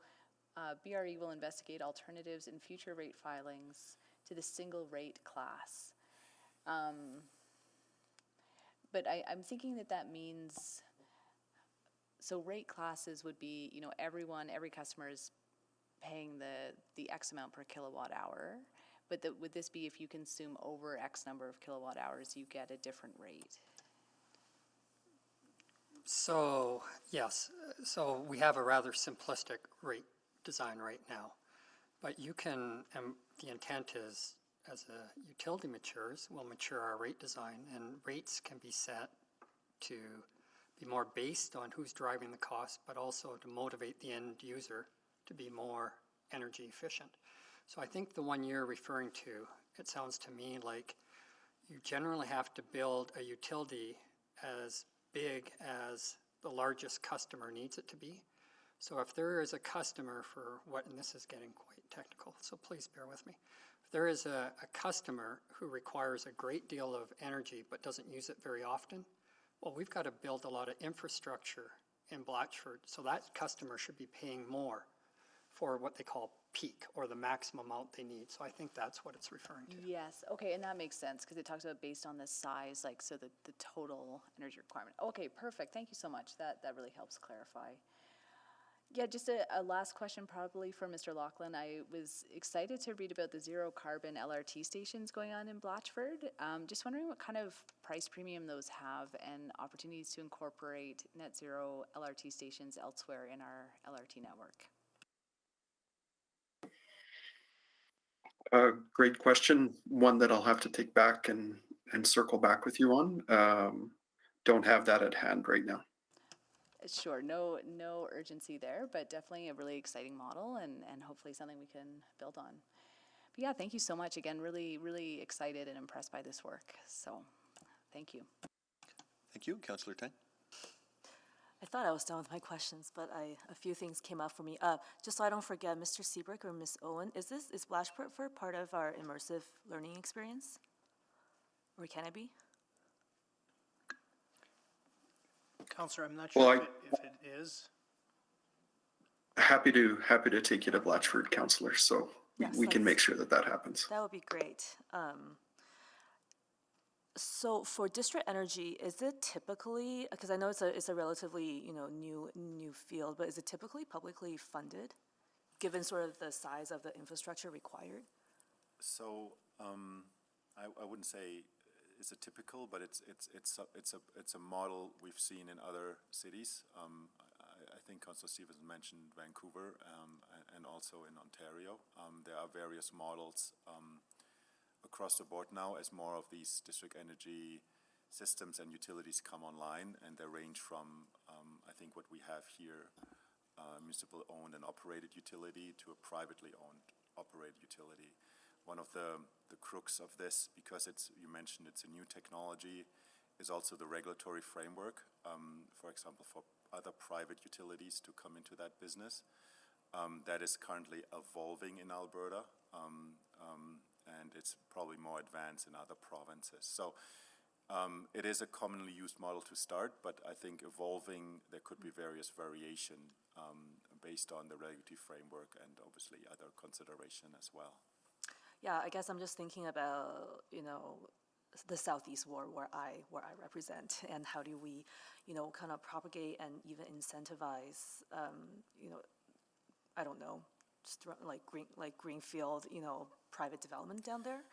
BRE will investigate alternatives in future rate filings to the single rate class. But I'm thinking that means, so rate classes would be, every customer is paying the X amount per kilowatt hour, but would this be if you consume over X number of kilowatt hours, you get a different rate? So, yes, so we have a rather simplistic rate design right now, but you can, and the intent is, as a utility matures, we'll mature our rate design, and rates can be set to be more based on who's driving the cost, but also to motivate the end user to be more energy efficient. So I think the one you're referring to, it sounds to me like you generally have to build a utility as big as the largest customer needs it to be. So if there is a customer and this is getting quite technical, so please bear with me. If there is a customer who requires a great deal of energy but doesn't use it very often, well, we've got to build a lot of infrastructure in Blatchford, so that customer should be paying more for what they call peak, or the maximum amount they need. So I think that's what it's referring to. Yes, okay, and that makes sense, because it talks about based on the size, like, so the total energy requirement. Okay, perfect, thank you so much. That really helps clarify. Yeah, just a last question probably for Mr. Laughlin. I was excited to read about the zero carbon LRT stations going on in Blatchford. Just wondering what kind of price premium those have and opportunities to incorporate net zero LRT stations elsewhere in our LRT network. Great question. One that I'll have to take back and circle back with you on. Don't have that at hand right now. Sure, no urgency there, but definitely a really exciting model and hopefully something we can build on. But yeah, thank you so much. Again, really, really excited and impressed by this work. So thank you. Thank you. Councillor Tang. I thought I was done with my questions, but a few things came up for me. Just so I don't forget, Mr. Seabrook or Ms. Owen, is Blatchford part of our immersive learning experience? Or can it be? Councillor, I'm not sure if it is. Happy to take you to Blatchford, Councillor. So Yes, we can let's- make sure that that happens. That would be great. So for district energy, is it typically, because I know it's a relatively, new field, but is it typically publicly funded, given sort of the size of the infrastructure required? So I wouldn't say it's a typical, but it's a model we've seen in other cities. I think Councillor Stevens mentioned Vancouver and also in Ontario. There are various models across the board now as more of these district energy systems and utilities come online, and they range from, I think what we have here, municipal owned and operated utility to a privately owned operated utility. One of the crux of this, because you mentioned it's a new technology, is also the regulatory framework, for example, for other private utilities to come into that business. That is currently evolving in Alberta, and it's probably more advanced in other provinces. So it is a commonly used model to start, but I think evolving, there could be various variation based on the regulatory framework and obviously other consideration as well. Yeah, I guess I'm just thinking about, the Southeast ward where I represent, and how do we, kind of propagate and even incentivize, I don't know, just like greenfield, private development down there.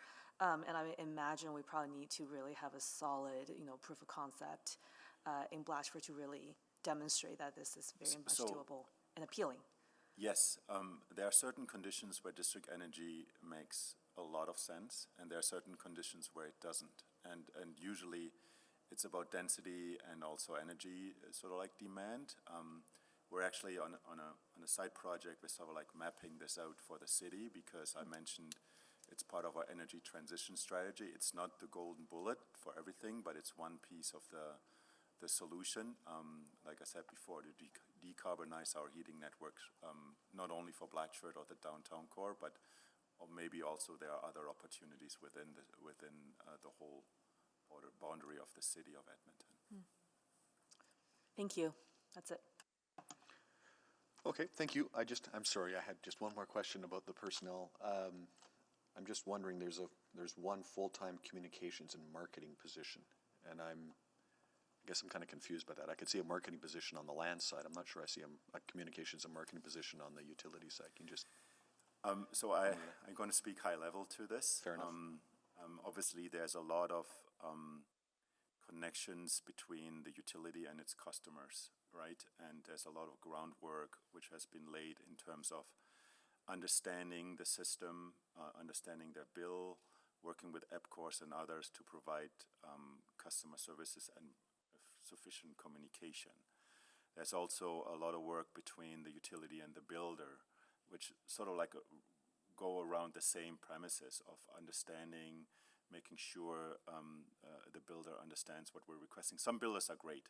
And I imagine we probably need to really have a solid, proof of concept in Blatchford to really demonstrate that this is very much doable and appealing. Yes, there are certain conditions where district energy makes a lot of sense, and there are certain conditions where it doesn't. And usually it's about density and also energy, sort of like demand. We're actually on a side project, we're sort of like mapping this out for the city, because I mentioned it's part of our energy transition strategy. It's not the golden bullet for everything, but it's one piece of the solution. Like I said before, to decarbonize our heating networks, not only for Blatchford or the downtown core, but maybe also there are other opportunities within the whole boundary of the city of Edmonton. Thank you. That's it. Okay, thank you. I'm sorry, I had just one more question about the personnel. I'm just wondering, there's one full-time communications and marketing position, and I guess I'm kind of confused by that. I could see a marketing position on the land side. I'm not sure I see a communications and marketing position on the utility side. Can you just... So I'm going to speak high level to this. Fair enough. Obviously, there's a lot of connections between the utility and its customers, right? And there's a lot of groundwork which has been laid in terms of understanding the system, understanding their bill, working with EPCORS and others to provide customer services and sufficient communication. There's also a lot of work between the utility and the builder, which sort of like go around the same premises of understanding, making sure the builder understands what we're requesting. Some builders are great.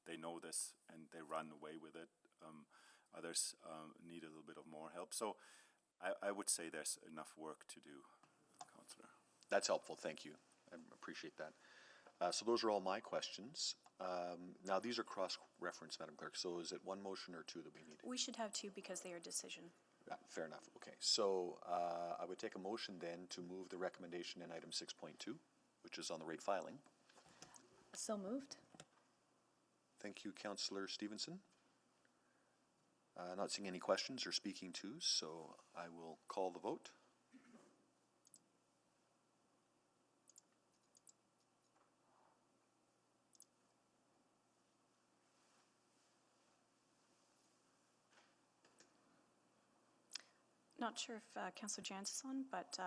They know this and they run away with it. Others need a little bit of more help. So I would say there's enough work to do, Councillor. That's helpful, thank you. I appreciate that. So those are all my questions. Now, these are cross-referenced, Madam Clerk, so is it one motion or two that we need? We should have two because they are decision. Yeah, fair enough, okay. So I would take a motion then to move the recommendation in item 6.2, which is on the rate filing. So moved. Thank you, Councillor Stevenson. Not seeing any questions or speaking to, so I will call the vote. Not sure if Councillor Jans is on, but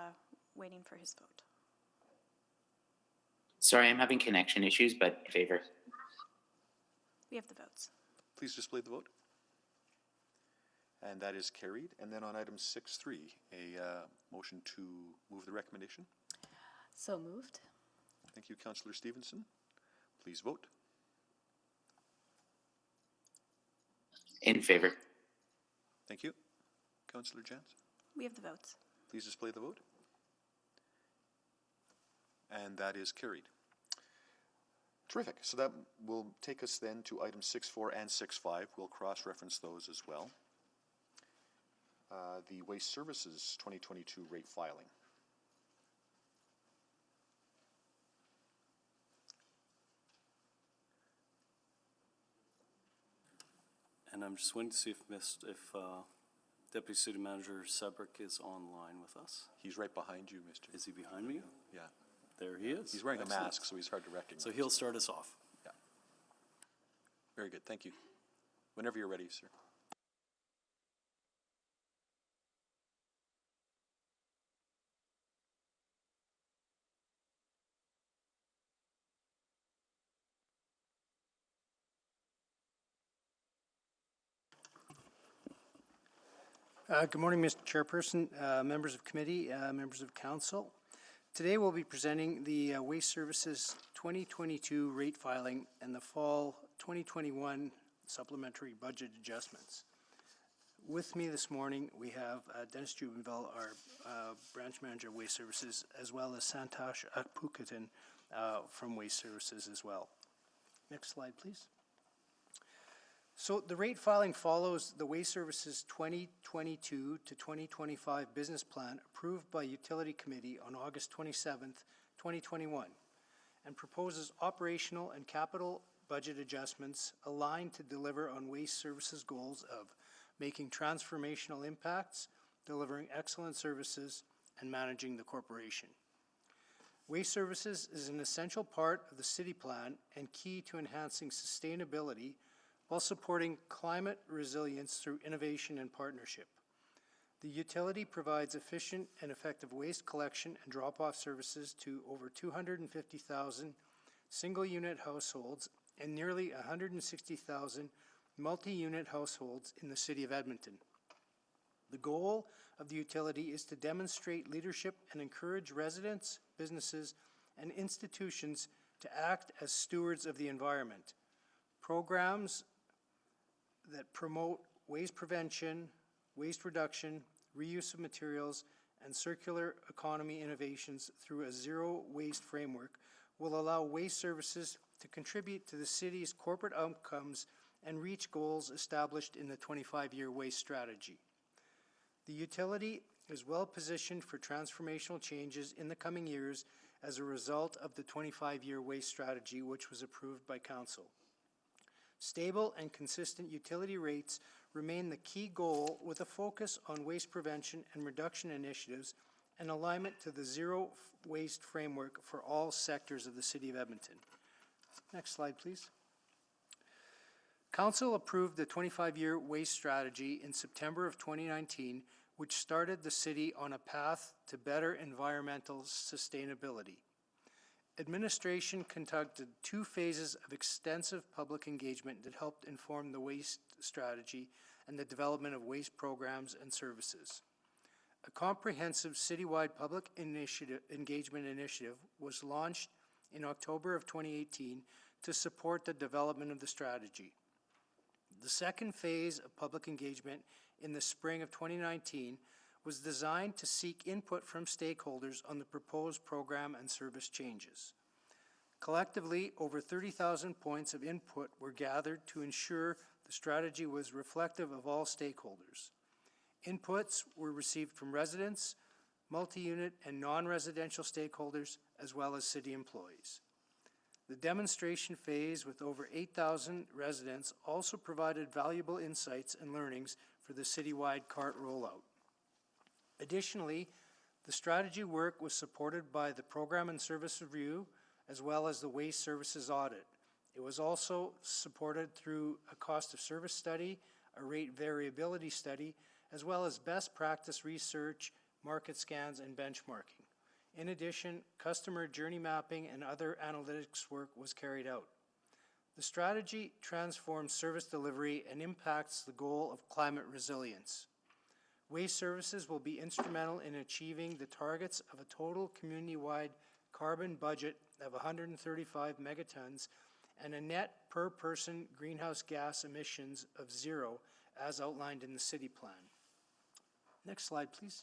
waiting for his vote. Sorry, I'm having connection issues, but in favor. We have the votes. Please display the vote. And that is carried. And then on item 6.3, a motion to move the recommendation. So moved. Thank you, Councillor Stevenson. Please vote. In favor. Thank you. Councillor Jans. We have the votes. Please display the vote. And that is carried. Terrific. So that will take us then to items 6.4 and 6.5. We'll cross-reference those as well. The Waste Services 2022 rate filing. And I'm just waiting to see if Deputy City Manager Sebrick is online with us. He's right behind you, Mr. Is he behind me? Yeah. There he is. He's wearing Excellent. a mask, so he's hard to recognize. So he'll start us off. Yeah. Very good. Thank you. Whenever you're ready, sir. Good morning, Mr. Chairperson, members of committee, members of council. Today we'll be presenting the Waste Services 2022 rate filing and the fall 2021 supplementary budget adjustments. With me this morning, we have Dennis Jubenville, our branch manager of Waste Services, as well as Santosh Akpukatan from Waste Services as well. Next slide, please. So the rate filing follows the Waste Services 2022 to 2025 business plan approved by Utility Committee on August 27th, 2021, and proposes operational and capital budget adjustments aligned to deliver on Waste Services goals of making transformational impacts, delivering excellent services, and managing the corporation. Waste Services is an essential part of the city plan and key to enhancing sustainability while supporting climate resilience through innovation and partnership. The utility provides efficient and effective waste collection and drop-off services to over 250,000 single-unit households and nearly 160,000 multi-unit households in the City of Edmonton. The goal of the utility is to demonstrate leadership and encourage residents, businesses, and institutions to act as stewards of the environment. Programs that promote waste prevention, waste reduction, reuse of materials, and circular economy innovations through a zero waste framework will allow Waste Services to contribute to the city's corporate outcomes and reach goals established in the 25-year waste strategy. The utility is well positioned for transformational changes in the coming years as a result of the 25-year waste strategy, which was approved by Council. Stable and consistent utility rates remain the key goal, with a focus on waste prevention and reduction initiatives and alignment to the zero waste framework for all sectors of the City of Edmonton. Next slide, please. Council approved the 25-year waste strategy in September of 2019, which started the city on a path to better environmental sustainability. Administration conducted 2 phases of extensive public engagement that helped inform the waste strategy and the development of waste programs and services. A comprehensive citywide public engagement initiative was launched in October of 2018 to support the development of the strategy. The second phase of public engagement in the spring of 2019 was designed to seek input from stakeholders on the proposed program and service changes. Collectively, over 30,000 points of input were gathered to ensure the strategy was reflective of all stakeholders. Inputs were received from residents, multi-unit and non-residential stakeholders, as well as city employees. The demonstration phase, with over 8,000 residents, also provided valuable insights and learnings for the citywide cart rollout. Additionally, the strategy work was supported by the Program and Service Review, as well as the Waste Services Audit. It was also supported through a cost of service study, a rate variability study, as well as best practice research, market scans, and benchmarking. In addition, customer journey mapping and other analytics work was carried out. The strategy transforms service delivery and impacts the goal of climate resilience. Waste Services will be instrumental in achieving the targets of a total community-wide carbon budget of 135 megatons and a net per person greenhouse gas emissions of 0, as outlined in the city plan. Next slide, please.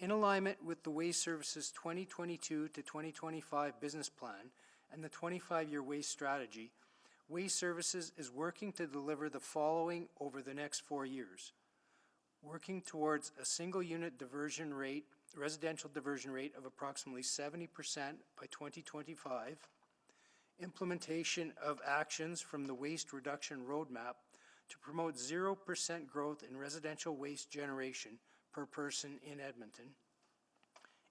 In alignment with the Waste Services 2022 to 2025 business plan and the 25-year waste strategy, Waste Services is working to deliver the following over the next 4 years. Working towards a single unit diversion rate, residential diversion rate of approximately 70% by 2025, implementation of actions from the Waste Reduction Roadmap to promote 0% growth in residential waste generation per person in Edmonton,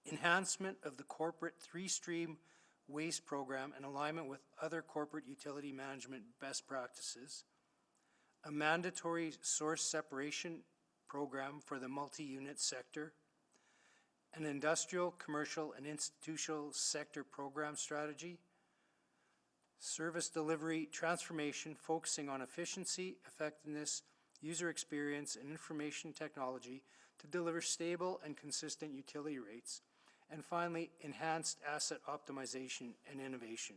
enhancement of the corporate three-stream waste program in alignment with other corporate utility management best practices, a mandatory source separation program for the multi-unit sector, an industrial, commercial, and institutional sector program strategy, service delivery transformation focusing on efficiency, effectiveness, user experience, and information technology to deliver stable and consistent utility rates, and finally, enhanced asset optimization and innovation.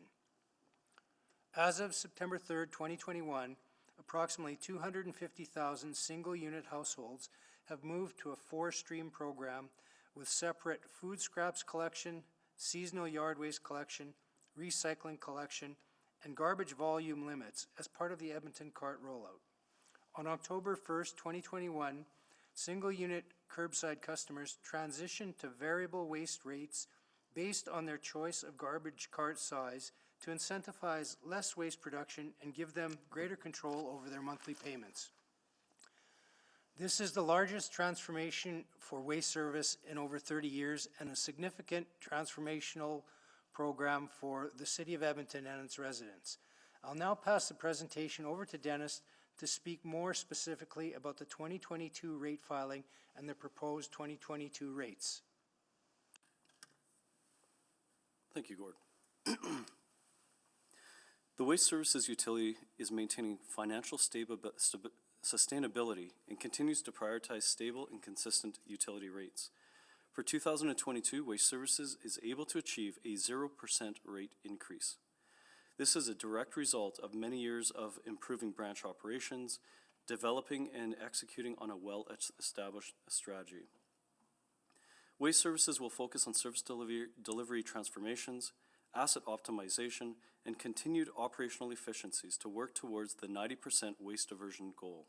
As of September 3rd, 2021, approximately 250,000 single-unit households have moved to a 4-stream program with separate food scraps collection, seasonal yard waste collection, recycling collection, and garbage volume limits as part of the Edmonton Cart rollout. On October 1st, 2021, single-unit curbside customers transitioned to variable waste rates based on their choice of garbage cart size to incentivize less waste production and give them greater control over their monthly payments. This is the largest transformation for Waste Service in over 30 years and a significant transformational program for the City of Edmonton and its residents. I'll now pass the presentation over to Dennis to speak more specifically about the 2022 rate filing and the proposed 2022 rates. Thank you, Gord. The Waste Services utility is maintaining financial sustainability and continues to prioritize stable and consistent utility rates. For 2022, Waste Services is able to achieve a 0% rate increase. This is a direct result of many years of improving branch operations, developing and executing on a well-established strategy. Waste Services will focus on service delivery transformations, asset optimization, and continued operational efficiencies to work towards the 90% waste diversion goal.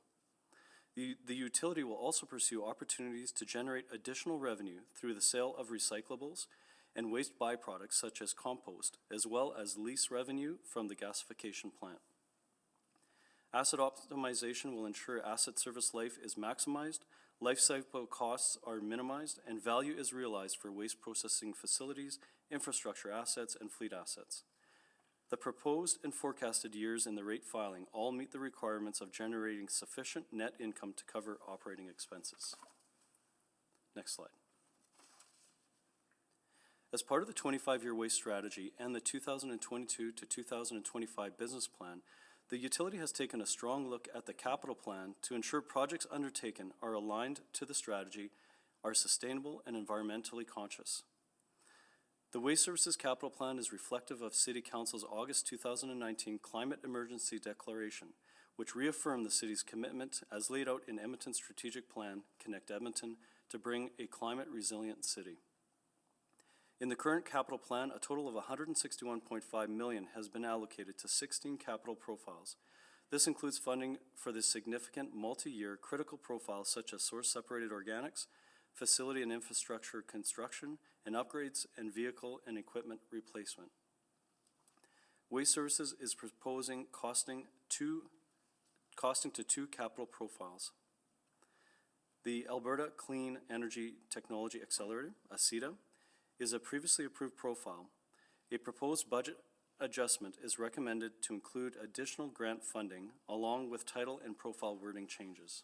The utility will also pursue opportunities to generate additional revenue through the sale of recyclables and waste byproducts such as compost, as well as lease revenue from the gasification plant. Asset optimization will ensure asset service life is maximized, life cycle costs are minimized, and value is realized for waste processing facilities, infrastructure assets, and fleet assets. The proposed and forecasted years in the rate filing all meet the requirements of generating sufficient net income to cover operating expenses. Next slide. As part of the 25-year waste strategy and the 2022 to 2025 business plan, the utility has taken a strong look at the capital plan to ensure projects undertaken are aligned to the strategy, are sustainable and environmentally conscious. The Waste Services Capital Plan is reflective of City Council's August 2019 Climate Emergency Declaration, which reaffirmed the city's commitment as laid out in Edmonton's strategic plan, Connect Edmonton, to bring a climate-resilient city. In the current capital plan, a total of $161.5 million has been allocated to 16 capital profiles. This includes funding for the significant multi-year critical profiles such as source-separated organics, facility and infrastructure construction, and upgrades and vehicle and equipment replacement. Waste Services is proposing costing to two capital profiles. The Alberta Clean Energy Technology Accelerator, ACETA, is a previously approved profile. A proposed budget adjustment is recommended to include additional grant funding along with title and profile wording changes.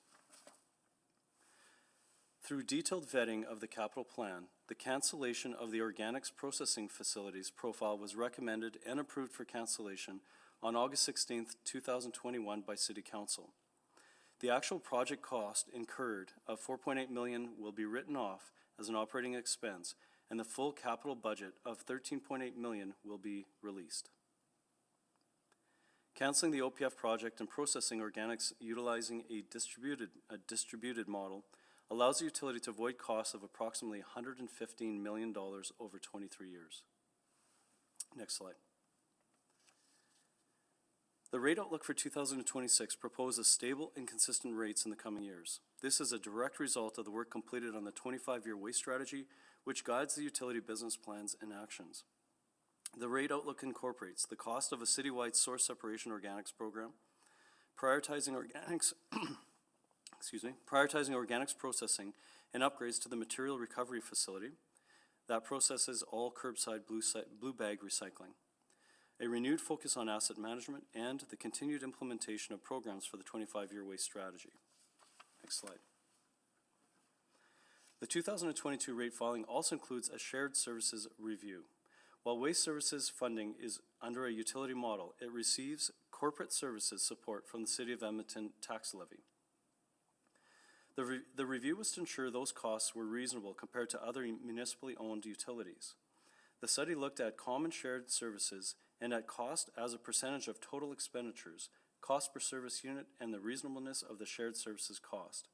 Through detailed vetting of the capital plan, the cancellation of the organics processing facilities profile was recommended and approved for cancellation on August 16, 2021 by City Council. The actual project cost incurred of $4.8 million will be written off as an operating expense, and the full capital budget of $13.8 million will be released. Canceling the OPF project and processing organics utilizing a distributed model allows the utility to avoid costs of approximately $115 million over 23 years. Next slide. The rate outlook for 2026 proposes stable and consistent rates in the coming years. This is a direct result of the work completed on the 25-year waste strategy, which guides the utility business plans and actions. The rate outlook incorporates the cost of a citywide source separation organics program, prioritizing organics, prioritizing organics processing and upgrades to the material recovery facility that processes all curbside blue bag recycling, a renewed focus on asset management, and the continued implementation of programs for the 25-year waste strategy. Next slide. The 2022 rate filing also includes a shared services review. While waste services funding is under a utility model, it receives corporate services support from the City of Edmonton tax levy. The review was to ensure those costs were reasonable compared to other municipally owned utilities. The study looked at common shared services and at cost as a percentage of total expenditures, cost per service unit, and the reasonableness of the shared services cost.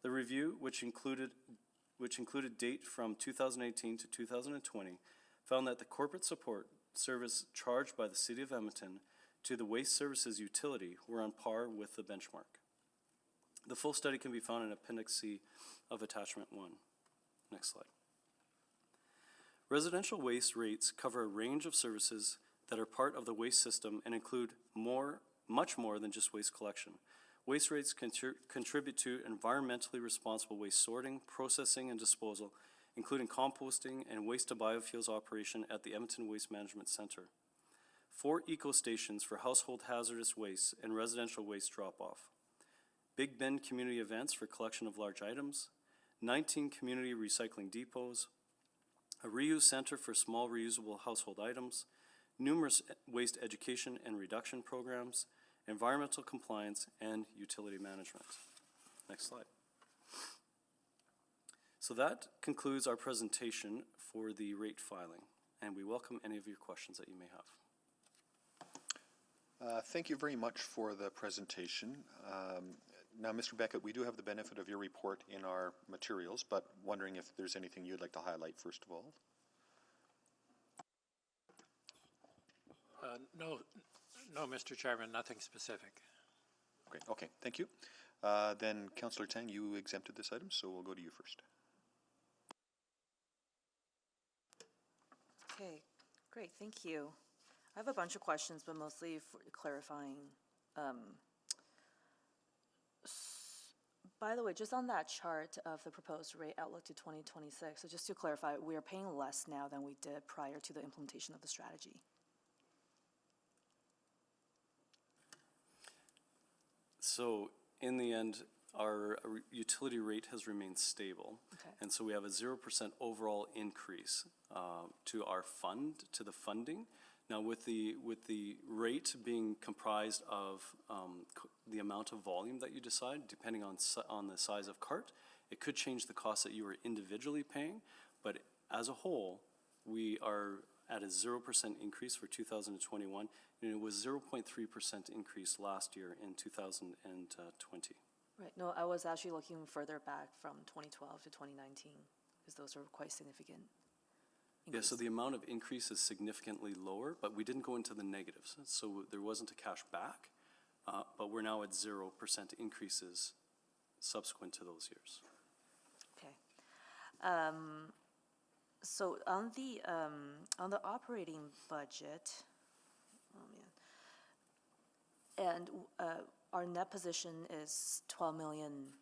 The review, which included date from 2018 to 2020, found that the corporate support service charged by the City of Edmonton to the waste services utility were on par with the benchmark. The full study can be found in Appendix C of Attachment 1. Next slide. Residential waste rates cover a range of services that are part of the waste system and include much more than just waste collection. Waste rates contribute to environmentally responsible waste sorting, processing, and disposal, including composting and waste-to-biofuels operation at the Edmonton Waste Management Center. 4 eco-stations for household hazardous waste and residential waste drop-off. Big Bend community events for collection of large items. 19 community recycling depots. A reuse center for small reusable household items. Numerous waste education and reduction programs. Environmental compliance, and utility management. Next slide. So that concludes our presentation for the rate filing, and we welcome any of your questions that you may have. Thank you very much for the presentation. Now, Mr. Beckett, we do have the benefit of your report in our materials, but wondering if there's anything you'd like to highlight first of all. No, Mr. Chairman, nothing specific. Great, okay, thank you. Then Councillor Tang, you exempted this item, so we'll go to you first. Okay, great, thank you. I have a bunch of questions, but mostly for clarifying. By the way, just on that chart of the proposed rate outlook to 2026, so just to clarify, we are paying less now than we did prior to the implementation of the strategy. So in the end, our utility rate has remained stable. Okay. And so we have a 0% overall increase to our fund, to the funding. Now with the rate being comprised of the amount of volume that you decide, depending on the size of cart, it could change the cost that you are individually paying. But as a whole, we are at a 0% increase for 2021, and it was 0.3% increase last year in 2020. Right, no, I was actually looking further back from 2012 to 2019, because those are quite significant increases. Yeah, so the amount of increase is significantly lower, but we didn't go into the negatives. So there wasn't a cash back, but we're now at 0% increases subsequent to those years. Okay. So on the operating budget, and our net position is 12 million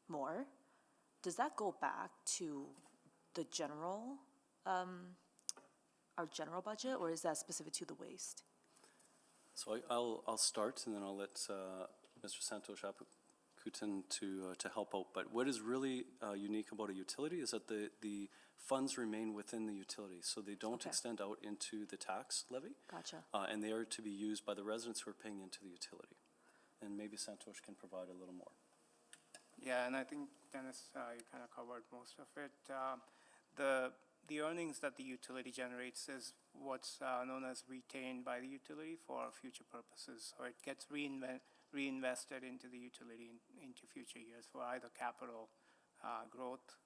more. Does that go back to the general, our general budget, or is that specific to the waste? So I'll start, and then I'll let Mr. Santosh Appukutan to help out. But what is really unique about a utility is that the funds remain within the utility, so they don't extend out into the tax levy. Gotcha. And they are to be used by the residents who are paying into the utility. And maybe Santosh can provide a little more. Yeah, and I think, Dennis, you kind of covered most of it. The earnings that the utility generates is what's known as retained by the utility for future purposes. So it gets reinvested into the utility into future years for either capital growth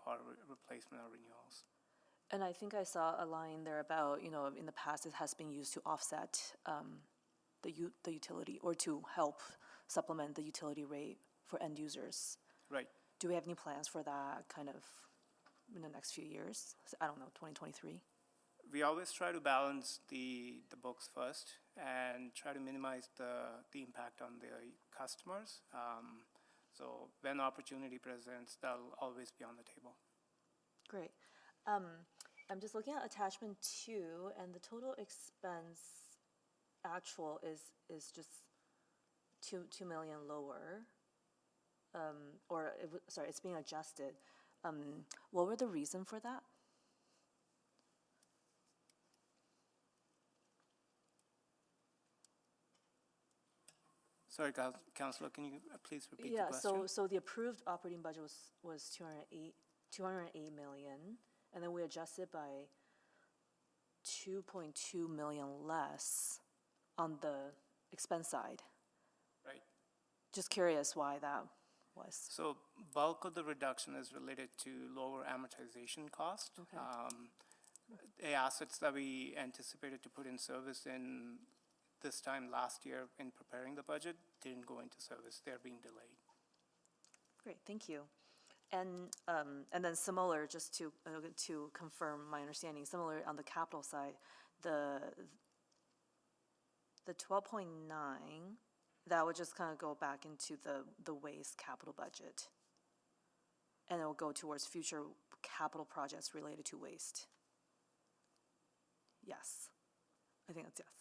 or replacement or renewals. And I think I saw a line there about, in the past it has been used to offset the utility or to help supplement the utility rate for end users. Right. Do we have any plans for that kind of in the next few years? I don't know, 2023? We always try to balance the books first and try to minimize the impact on the customers. So when opportunity presents, that'll always be on the table. Great. I'm just looking at attachment 2, and the total expense actual is just 2 million lower. It's being adjusted. What were the reason for that? Sorry, Councillor, can you please repeat the question? Yeah, so the approved operating budget was 208 million, and then we adjusted by 2.2 million less on the expense side. Right. Just curious why that was. So bulk of the reduction is related to lower amortization cost. Okay. The assets that we anticipated to put in service in this time last year in preparing the budget didn't go into service. They're being delayed. Great, thank you. And then similar, just to confirm my understanding, similar on the capital side, the 12.9, that would just kind of go back into the waste capital budget. And it will go towards future capital projects related to waste. Yes. I think that's yes.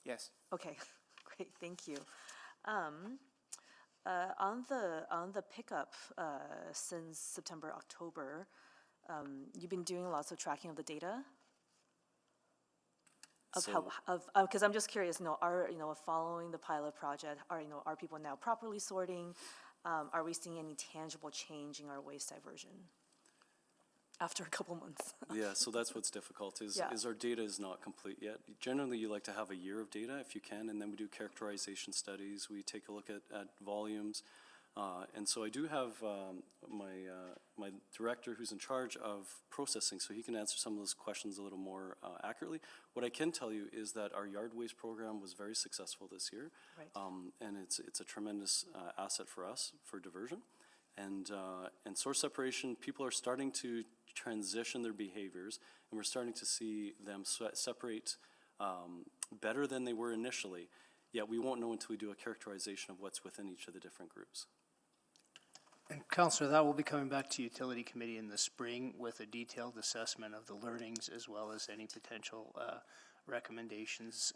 Yes. Okay, great, thank you. On the pickup, since September, October, you've been doing lots of tracking of the data? Because I'm just curious, following the pilot project, are people now properly sorting? Are we seeing any tangible change in our waste diversion after a couple months? Yeah, so that's what's difficult is our data is not complete yet. Generally, you like to have a year of data if you can, and then we do characterization studies. We take a look at volumes. And so I do have my director who's in charge of processing, so he can answer some of those questions a little more accurately. What I can tell you is that our yard waste program was very successful this year. Right. And it's a tremendous asset for us for diversion. And source separation, people are starting to transition their behaviors, and we're starting to see them separate better than they were initially. Yet we won't know until we do a characterization of what's within each of the different groups. And Councillor, that will be coming back to Utility Committee in the spring with a detailed assessment of the learnings as well as any potential recommendations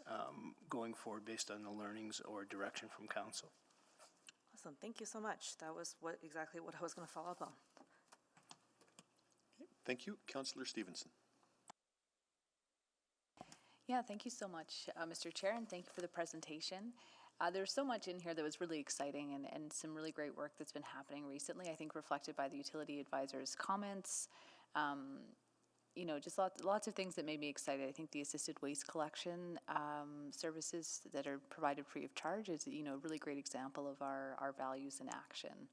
going forward based on the learnings or direction from Council. Awesome, thank you so much. That was exactly what I was going to follow up on. Thank you. Councillor Stevenson. Yeah, thank you so much, Mr. Chair, and thank you for the presentation. There's so much in here that was really exciting and some really great work that's been happening recently, I think reflected by the utility advisor's comments. Just lots of things that made me excited. I think the assisted waste collection services that are provided free of charge is, a really great example of our values in action.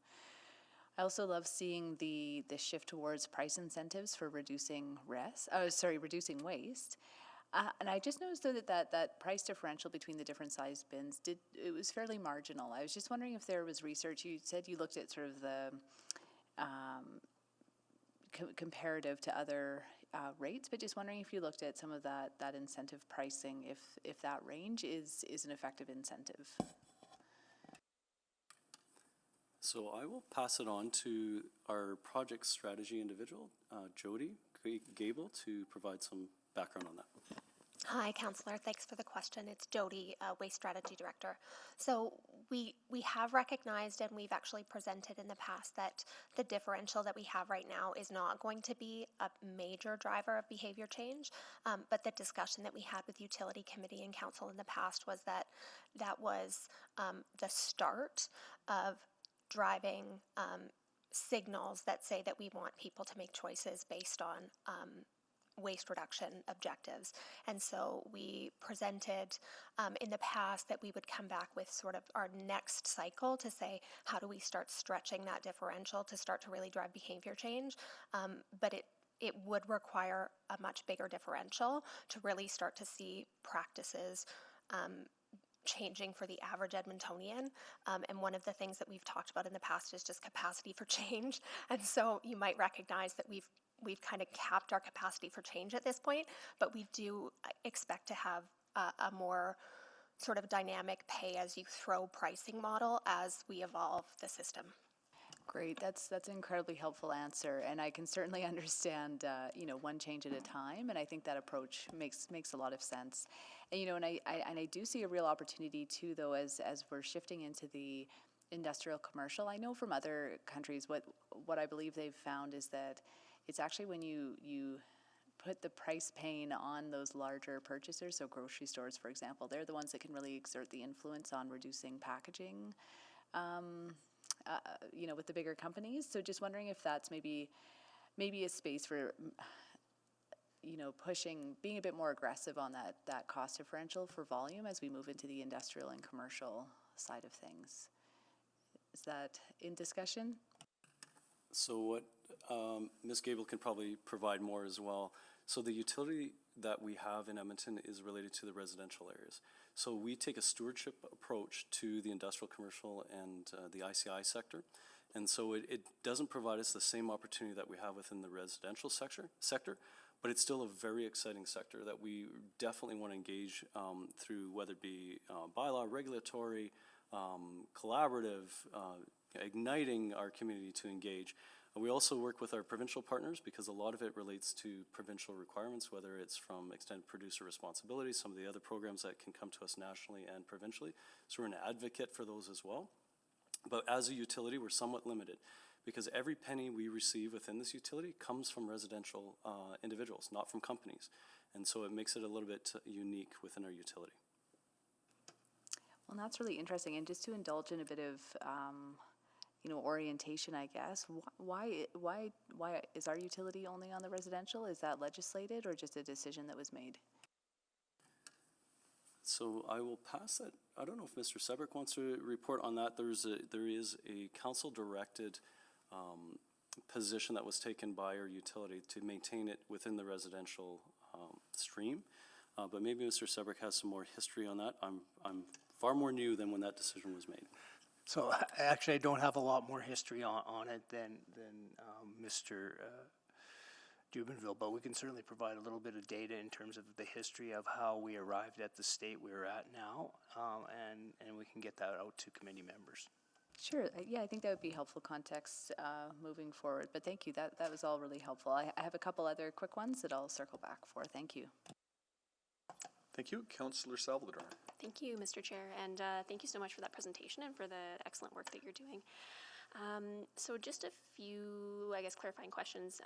I also love seeing the shift towards price incentives for reducing waste. And I just noticed though that price differential between the different size bins it was fairly marginal. I was just wondering if there was research. You said you looked at sort of the comparative to other rates, but just wondering if you looked at some of that incentive pricing, if that range is an effective incentive. So I will pass it on to our project strategy individual, Jody Gable, to provide some background on that. Hi, Councillor. Thanks for the question. It's Jody, Waste Strategy Director. So we have recognized and we've actually presented in the past that the differential that we have right now is not going to be a major driver of behavior change. But the discussion that we had with Utility Committee and Council in the past was that was the start of driving signals that say that we want people to make choices based on waste reduction objectives. And so we presented in the past that we would come back with sort of our next cycle to say, how do we start stretching that differential to start to really drive behavior change? But it would require a much bigger differential to really start to see practices changing for the average Edmontonian. And one of the things that we've talked about in the past is just capacity for change. And so you might recognize that we've kind of capped our capacity for change at this point, but we do expect to have a more sort of dynamic pay-as-you-throw pricing model as we evolve the system. Great, that's an incredibly helpful answer, and I can certainly understand, one change at a time, and I think that approach makes a lot of sense. And and I do see a real opportunity too, though, as we're shifting into the industrial commercial. I know from other countries what I believe they've found is that it's actually when you put the price pain on those larger purchasers, so grocery stores, for example, they're the ones that can really exert the influence on reducing packaging. With the bigger companies. So just wondering if that's maybe a space for, being a bit more aggressive on that cost differential for volume as we move into the industrial and commercial side of things. Is that in discussion? So what Ms. Gable can probably provide more as well. So the utility that we have in Edmonton is related to the residential areas. So we take a stewardship approach to the industrial, commercial, and the ICI sector. And so it doesn't provide us the same opportunity that we have within the residential sector, but it's still a very exciting sector that we definitely want to engage through, whether it be bylaw, regulatory, collaborative, igniting our community to engage. We also work with our provincial partners because a lot of it relates to provincial requirements, whether it's from extended producer responsibility, some of the other programs that can come to us nationally and provincially. So we're an advocate for those as well. But as a utility, we're somewhat limited because every penny we receive within this utility comes from residential individuals, not from companies. And so it makes it a little bit unique within our utility. Well, that's really interesting. And just to indulge in a bit of orientation, I guess. Why is our utility only on the residential? Is that legislated or just a decision that was made? So I will pass that. I don't know if Mr. Sebrick wants to report on that. There is a council-directed position that was taken by our utility to maintain it within the residential stream. But maybe Mr. Sebrick has some more history on that. I'm far more new than when that decision was made. So actually, I don't have a lot more history on it than Mr. Dubenville, but we can certainly provide a little bit of data in terms of the history of how we arrived at the state we're at now, and we can get that out to committee members. Sure. Yeah, I think that would be helpful context moving forward. But thank you. That was all really helpful. I have a couple other quick ones that I'll circle back for. Thank you. Thank you. Councillor Salvador. Thank you, Mr. Chair, and thank you so much for that presentation and for the excellent work that you're doing. So just a few, I guess, clarifying questions.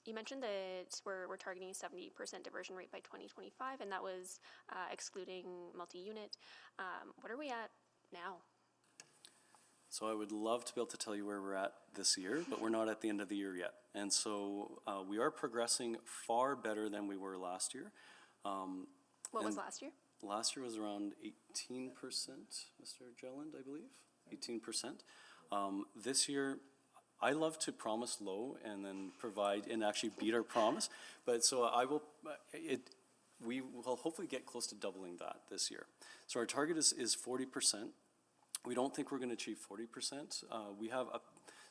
You mentioned that we're targeting a 70% diversion rate by 2025, and that was excluding multi-unit. What are we at now? So I would love to be able to tell you where we're at this year, but we're not at the end of the year yet. And so we are progressing far better than we were last year. What was last year? Last year was around 18%, Mr. Jelland, I believe, 18%. This year, I love to promise low and then provide and actually beat our promise. But so we will hopefully get close to doubling that this year. So our target is 40%. We don't think we're going to achieve 40%. We have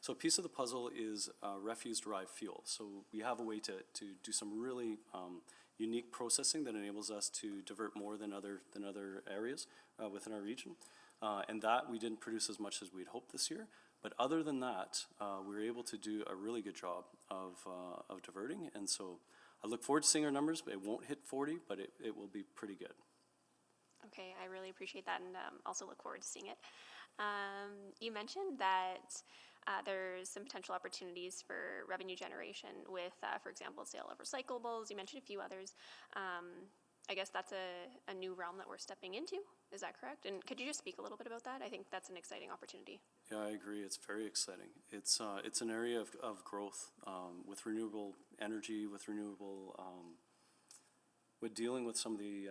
so a piece of the puzzle is refuse-derived fuel. So we have a way to do some really unique processing that enables us to divert more than other areas within our region. And that we didn't produce as much as we'd hoped this year. But other than that, we were able to do a really good job of diverting. And so I look forward to seeing our numbers. It won't hit 40, but it will be pretty good. Okay, I really appreciate that and also look forward to seeing it. You mentioned that there's some potential opportunities for revenue generation with, for example, sale of recyclables. You mentioned a few others. I guess that's a new realm that we're stepping into. Is that correct? And could you just speak a little bit about that? I think that's an exciting opportunity. Yeah, I agree. It's very exciting. It's an area of growth with renewable energy, with renewable, with dealing with some of the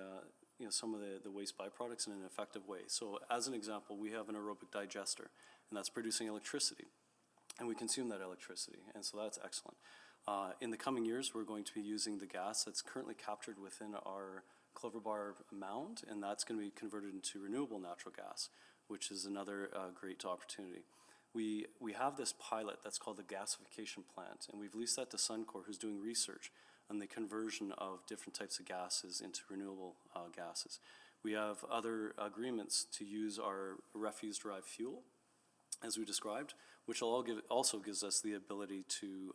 some of the waste byproducts in an effective way. So, as an example, we have an aerobic digester, and that's producing electricity, and we consume that electricity, and so that's excellent. In the coming years, we're going to be using the gas that's currently captured within our Clover Bar mound, and that's going to be converted into renewable natural gas, which is another great opportunity. We have this pilot that's called the gasification plant, and we've leased that to Suncor, who's doing research on the conversion of different types of gases into renewable gases. We have other agreements to use our refuse-derived fuel, as we described, which also gives us the ability to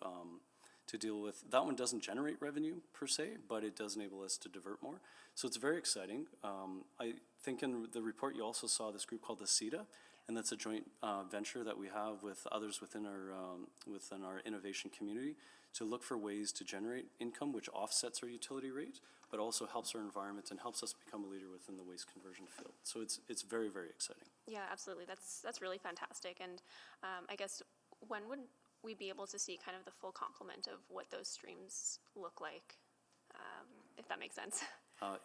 deal with. That one doesn't generate revenue per se, but it does enable us to divert more. So it's very exciting. I think in the report you also saw this group called the CETA, and that's a joint venture that we have with others within our innovation community to look for ways to generate income which offsets our utility rate, but also helps our environment and helps us become a leader within the waste conversion field. So it's very, very exciting. Yeah, absolutely. That's really fantastic. And I guess when would we be able to see kind of the full complement of what those streams look like, if that makes sense?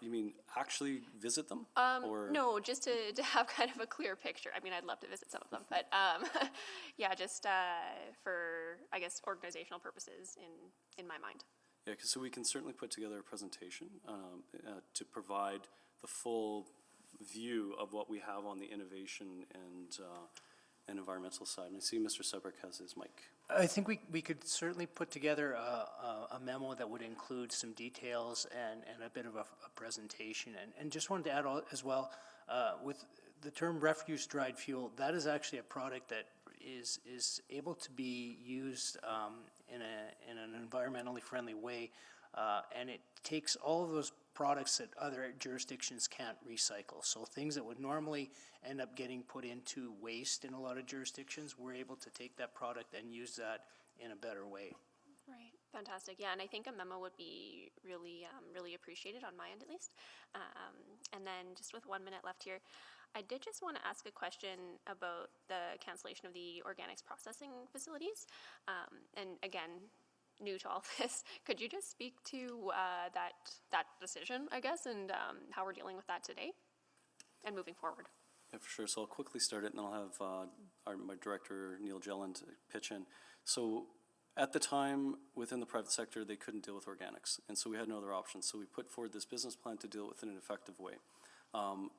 You mean actually visit them? No, just to have kind of a clear picture. I mean, I'd love to visit some of them, but yeah, just for, I guess, organizational purposes in my mind. Yeah, so we can certainly put together a presentation to provide the full view of what we have on the innovation and environmental side. And I see Mr. Sebrick has his mic. I think we could certainly put together a memo that would include some details and a bit of a presentation. And just wanted to add as well, with the term refuse-dried fuel, that is actually a product that is able to be used in an environmentally friendly way, and it takes all of those products that other jurisdictions can't recycle. So things that would normally end up getting put into waste in a lot of jurisdictions, we're able to take that product and use that in a better way. Right. Fantastic. Yeah, and I think a memo would be really, really appreciated on my end at least. And then just with 1 minute left here, I did just want to ask a question about the cancellation of the organics processing facilities. And again, new to all this, could you just speak to that decision, I guess, and how we're dealing with that today and moving forward? Yeah, for sure. So I'll quickly start it, and then I'll have my director, Neil Jelland, pitch in. So at the time, within the private sector, they couldn't deal with organics, and so we had no other option. So we put forward this business plan to deal with it in an effective way.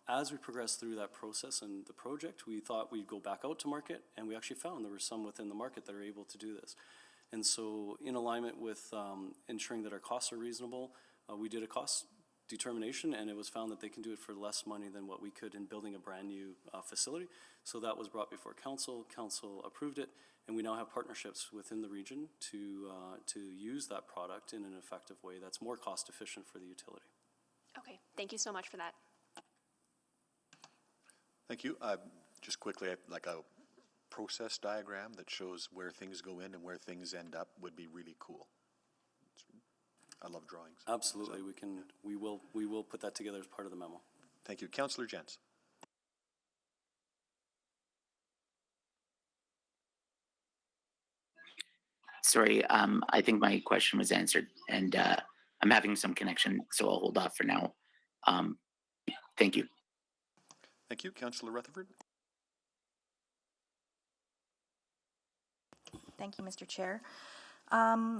As we progressed through that process and the project, we thought we'd go back out to market, and we actually found there were some within the market that are able to do this. And so in alignment with ensuring that our costs are reasonable, we did a cost determination, and it was found that they can do it for less money than what we could in building a brand new facility. So that was brought before council. Council approved it, and we now have partnerships within the region to use that product in an effective way that's more cost efficient for the utility. Okay, thank you so much for that. Thank you. Just quickly, like a process diagram that shows where things go in and where things end up would be really cool. I love drawings. Absolutely, so we will put that together as part of the memo. Thank you. Councillor Jens. Sorry, I think my question was answered, and I'm having some connection, so I'll hold off for now. Thank you. Thank you. Councillor Rutherford. Thank you, Mr. Chair.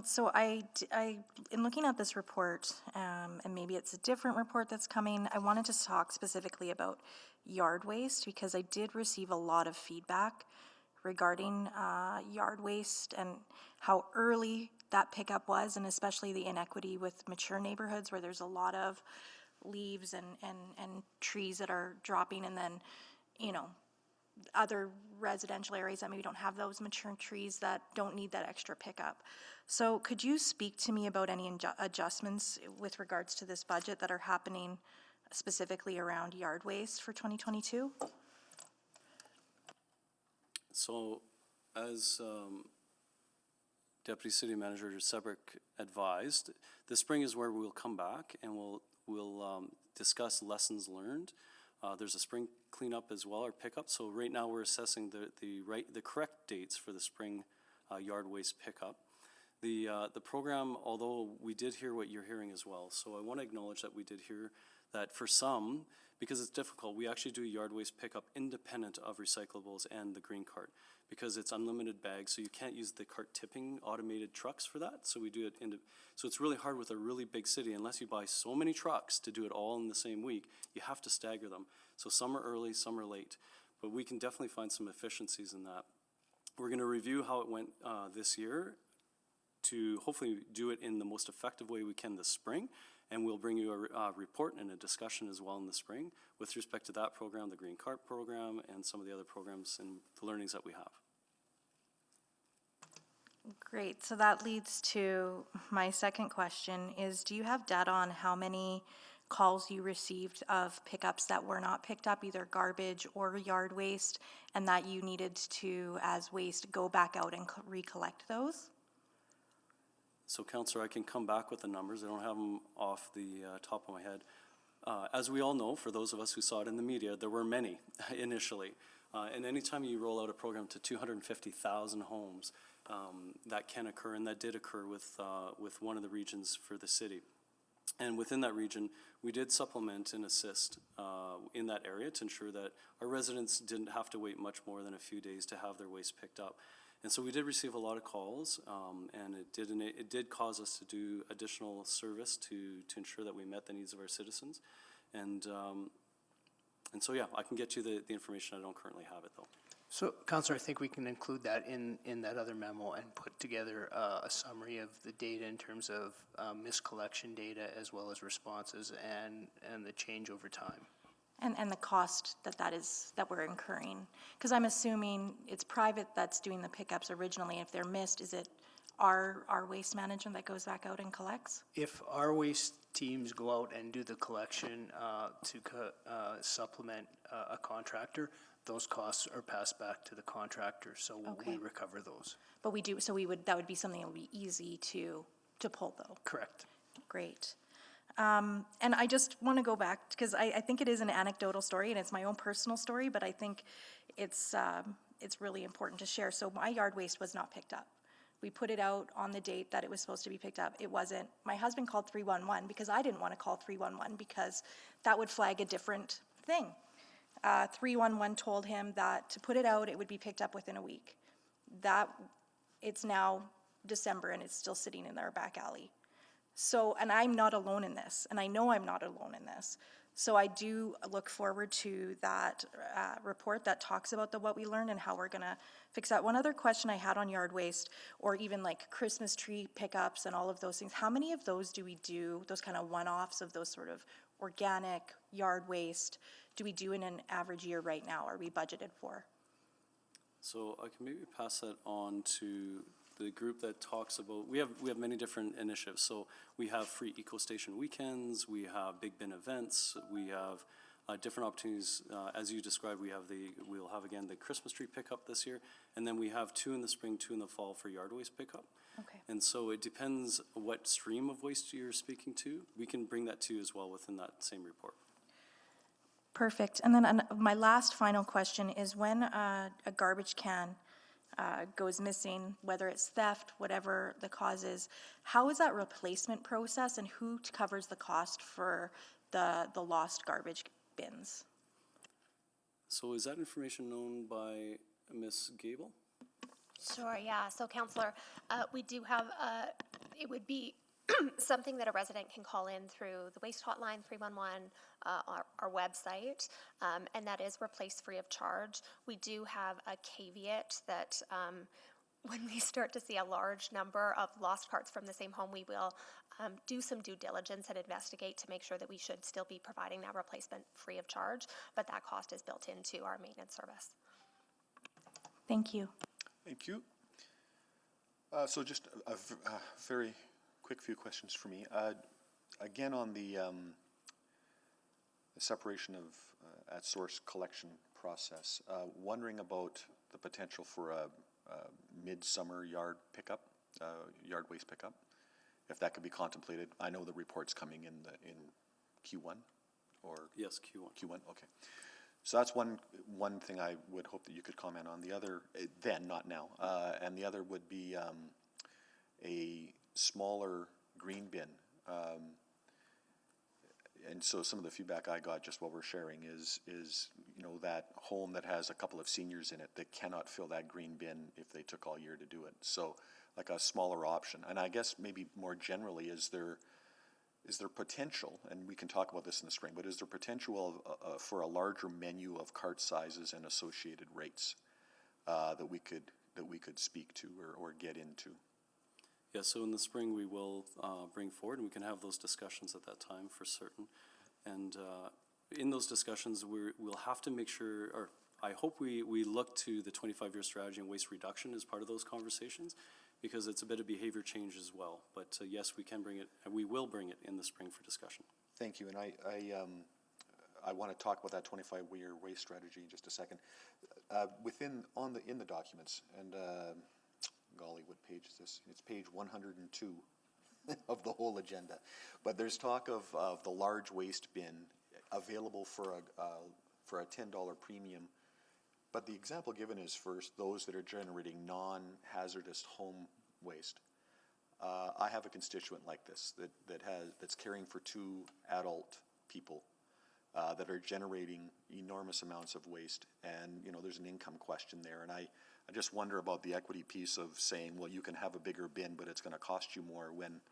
So in looking at this report, and maybe it's a different report that's coming, I wanted to talk specifically about yard waste because I did receive a lot of feedback regarding yard waste and how early that pickup was, and especially the inequity with mature neighborhoods where there's a lot of leaves and trees that are dropping, and then, you know, other residential areas that maybe don't have those mature trees that don't need that extra pickup. So could you speak to me about any adjustments with regards to this budget that are happening specifically around yard waste for 2022? So as Deputy City Manager Sebrick advised, this spring is where we'll come back and we'll discuss lessons learned There's a spring cleanup as well, or pickup. So right now we're assessing the correct dates for the spring yard waste pickup. The program, although we did hear what you're hearing as well, so I want to acknowledge that we did hear that for some, because it's difficult, we actually do yard waste pickup independent of recyclables and the green cart, because it's unlimited bags, so you can't use the cart tipping automated trucks for that. So we do it so it's really hard with a really big city, unless you buy so many trucks to do it all in the same week, you have to stagger them. So some are early, some are late, but we can definitely find some efficiencies in that. We're going to review how it went this year to hopefully do it in the most effective way we can this spring, and we'll bring you a report and a discussion as well in the spring with respect to that program, the Green Cart program, and some of the other programs and the learnings that we have. Great, so that leads to my second question is, do you have data on how many calls you received of pickups that were not picked up, either garbage or yard waste, and that you needed to, as waste, go back out and recollect those? So, Councillor, I can come back with the numbers. I don't have them off the top of my head. As we all know, for those of us who saw it in the media, there were many initially. And anytime you roll out a program to 250,000 homes, that can occur, and that did occur with one of the regions for the city. And within that region, we did supplement and assist in that area to ensure that our residents didn't have to wait much more than a few days to have their waste picked up. And so we did receive a lot of calls, and it did cause us to do additional service to ensure that we met the needs of our citizens. And so, yeah, I can get you the information. I don't currently have it, though. So, Councillor, I think we can include that in that other memo and put together a summary of the data in terms of miscollection data as well as responses and the change over time. And the cost that we're incurring. Because I'm assuming it's private that's doing the pickups originally. If they're missed, is it our waste management that goes back out and collects? If our waste teams go out and do the collection to supplement a contractor, those costs are passed back to the contractor, so we recover those. But we do, so that would be something that would be easy to pull, though? Correct. Great. And I just want to go back, because I think it is an anecdotal story, and it's my own personal story, but I think it's really important to share. So my yard waste was not picked up. We put it out on the date that it was supposed to be picked up. It wasn't. My husband called 311 because I didn't want to call 311 because that would flag a different thing. 311 told him that to put it out, it would be picked up within a week. It's now December and it's still sitting in our back alley. So, and I'm not alone in this, and I know I'm not alone in this. So I do look forward to that report that talks about what we learned and how we're gonna fix that. One other question I had on yard waste, or even like Christmas tree pickups and all of those things, how many of those do we do, those kind of one-offs of those sort of organic yard waste, do we do in an average year right now? Are we budgeted for? So I can maybe pass that on to the group that talks about, we have many different initiatives. So we have free EcoStation weekends, we have big bin events, we have different opportunities. As you described, we'll have again the Christmas tree pickup this year, and then we have 2 in the spring, 2 in the fall for yard waste pickup. Okay. And so it depends what stream of waste you're speaking to. We can bring that to you as well within that same report. Perfect. And then my last final question is, when a garbage can goes missing, whether it's theft, whatever the cause is, how is that replacement process, and who covers the cost for the lost garbage bins? So is that information known by Ms. Gable? Sure, yeah. So, Councillor, we do have, it would be something that a resident can call in through the waste hotline 311, our website, and that is replaced free of charge. We do have a caveat that when we start to see a large number of lost carts from the same home, we will do some due diligence and investigate to make sure that we should still be providing that replacement free of charge, but that cost is built into our maintenance service. Thank you. Thank you. So just a very quick few questions for me. Again, on the separation of at-source collection process, wondering about the potential for a midsummer yard pickup, yard waste pickup, if that could be contemplated. I know the report's coming in Q1. or? Yes, Q1. Q1, okay. So that's one thing I would hope that you could comment on. The other, then, not now, and the other would be a smaller green bin. And so some of the feedback I got just while we're sharing is that home that has a couple of seniors in it that cannot fill that green bin if they took all year to do it. So like a smaller option. And I guess maybe more generally, is there potential, and we can talk about this in the spring, but is there potential for a larger menu of cart sizes and associated rates that we could speak to or get into? Yeah, so in the spring, we will bring forward, and we can have those discussions at that time for certain. And in those discussions, we'll have to make sure, or I hope we look to the 25-year strategy and waste reduction as part of those conversations, because it's a bit of behavior change as well. But yes, we can bring it, and we will bring it in the spring for discussion. Thank you, and I want to talk about that 25-year waste strategy in just a second. In the documents, and golly, what page is this? It's page 102 of the whole agenda. But there's talk of the large waste bin available for a $10 premium. But the example given is for those that are generating non-hazardous home waste. I have a constituent like this that's caring for 2 adult people that are generating enormous amounts of waste, and there's an income question there. And I just wonder about the equity piece of saying, well, you can have a bigger bin, but it's going to cost you more, when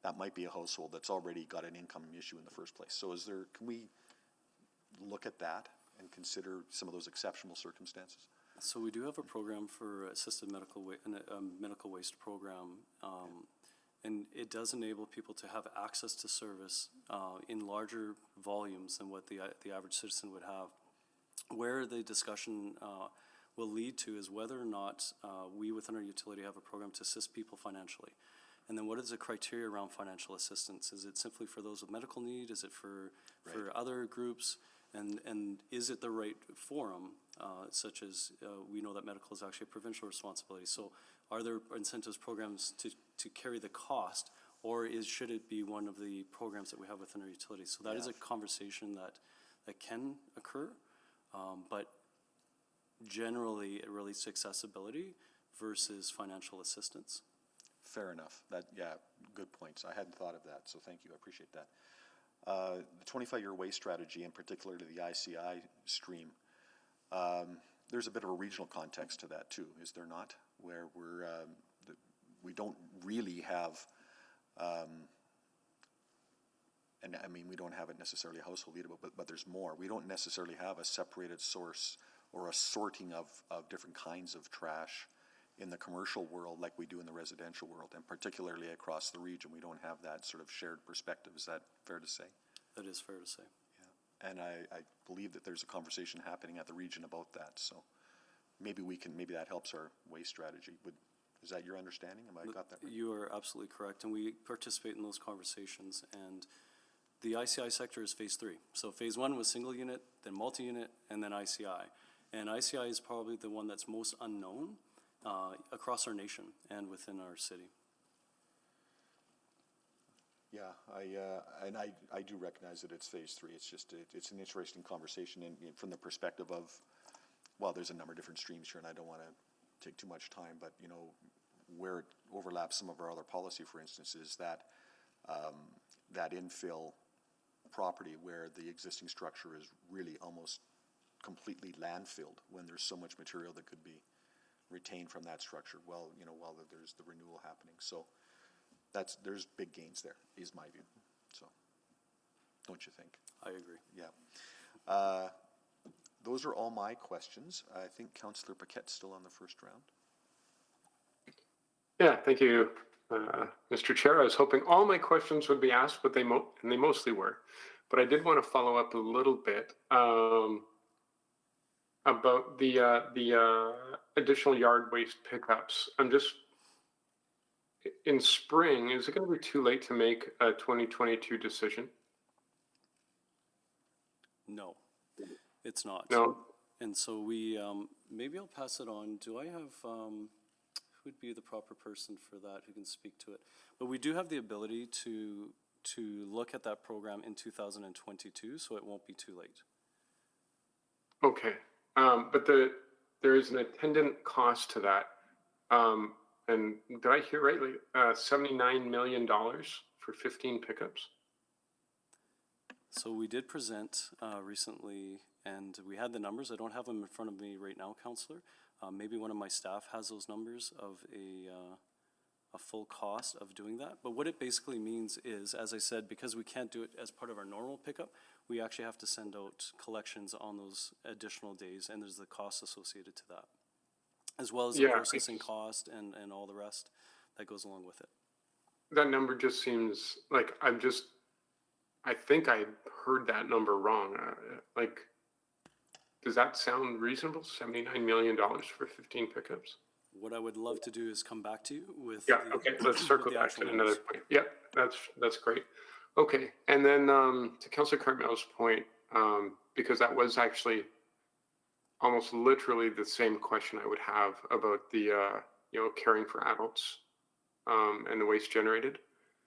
that might be a household that's already got an income issue in the first place. So can we look at that and consider some of those exceptional circumstances? So we do have a program for assisted medical waste program, and it does enable people to have access to service in larger volumes than what the average citizen would have. Where the discussion will lead to is whether or not we within our utility have a program to assist people financially. And then what is the criteria around financial assistance? Is it simply for those with medical need? Is it for other groups? And is it the right forum, such as we know that medical is actually a provincial responsibility. So are there incentives programs to carry the cost, or should it be one of the programs that we have within our utility? So that is a conversation that can occur, but generally it relates to accessibility versus financial assistance. Fair enough. Good points. I hadn't thought of that, so thank you. I appreciate that. The 25-year waste strategy, in particular to the ICI stream, there's a bit of a regional context to that too, is there not? Where we don't really have, and I mean, we don't have it necessarily household either, but there's more. We don't necessarily have a separated source or a sorting of different kinds of trash in the commercial world like we do in the residential world, and particularly across the region. We don't have that sort of shared perspective. Is that fair to say? That is fair to say. Yeah, and I believe that there's a conversation happening at the region about that, so maybe that helps our waste strategy. Is that your understanding? Have I got that right? You are absolutely correct, and we participate in those conversations, and the ICI sector is phase 3. So phase 1 was single unit, then multi-unit, and then ICI. And ICI is probably the one that's most unknown across our nation and within our city. Yeah, I do recognize that it's phase 3. It's just it's an interesting conversation, and from the perspective of, well, there's a number of different streams here, and I don't want to take too much time, but where it overlaps some of our other policy, for instance, is that that infill property where the existing structure is really almost completely landfilled when there's so much material that could be retained from that structure. Well, while there's the renewal happening, so there's big gains there, is my view. So, don't you think? I agree. Yeah. Those are all my questions. I think Councillor Paquette's still on the first round. Yeah, thank you, Mr. Chair. I was hoping all my questions would be asked, but they mostly were. But I did want to follow up a little bit about the additional yard waste pickups. I'm just, in spring, is it going to be too late to make a 2022 decision? No, it's not. No. And so we, maybe I'll pass it on. Do I have, who would be the proper person for that who can speak to it? But we do have the ability to to look at that program in 2022, so it won't be too late. Okay, but there is an attendant cost to that. And did I hear rightly? $79 million for 15 pickups? So we did present recently, and we had the numbers. I don't have them in front of me right now, Councillor. Maybe one of my staff has those numbers of a full cost of doing that. But what it basically means is, as I said, because we can't do it as part of our normal pickup, we actually have to send out collections on those additional days, and there's the cost associated to that, as well as the processing cost and all the rest that goes along with it. That number just seems like I think I heard that number wrong. Like, does that sound reasonable? $79 million for 15 pickups? What I would love to do is come back to you with. Yeah, okay, let's circle back to another point. Yep, that's great. Okay, and then to Councillor Cartmell's point, because that was actually almost literally the same question I would have about the, caring for adults and the waste generated.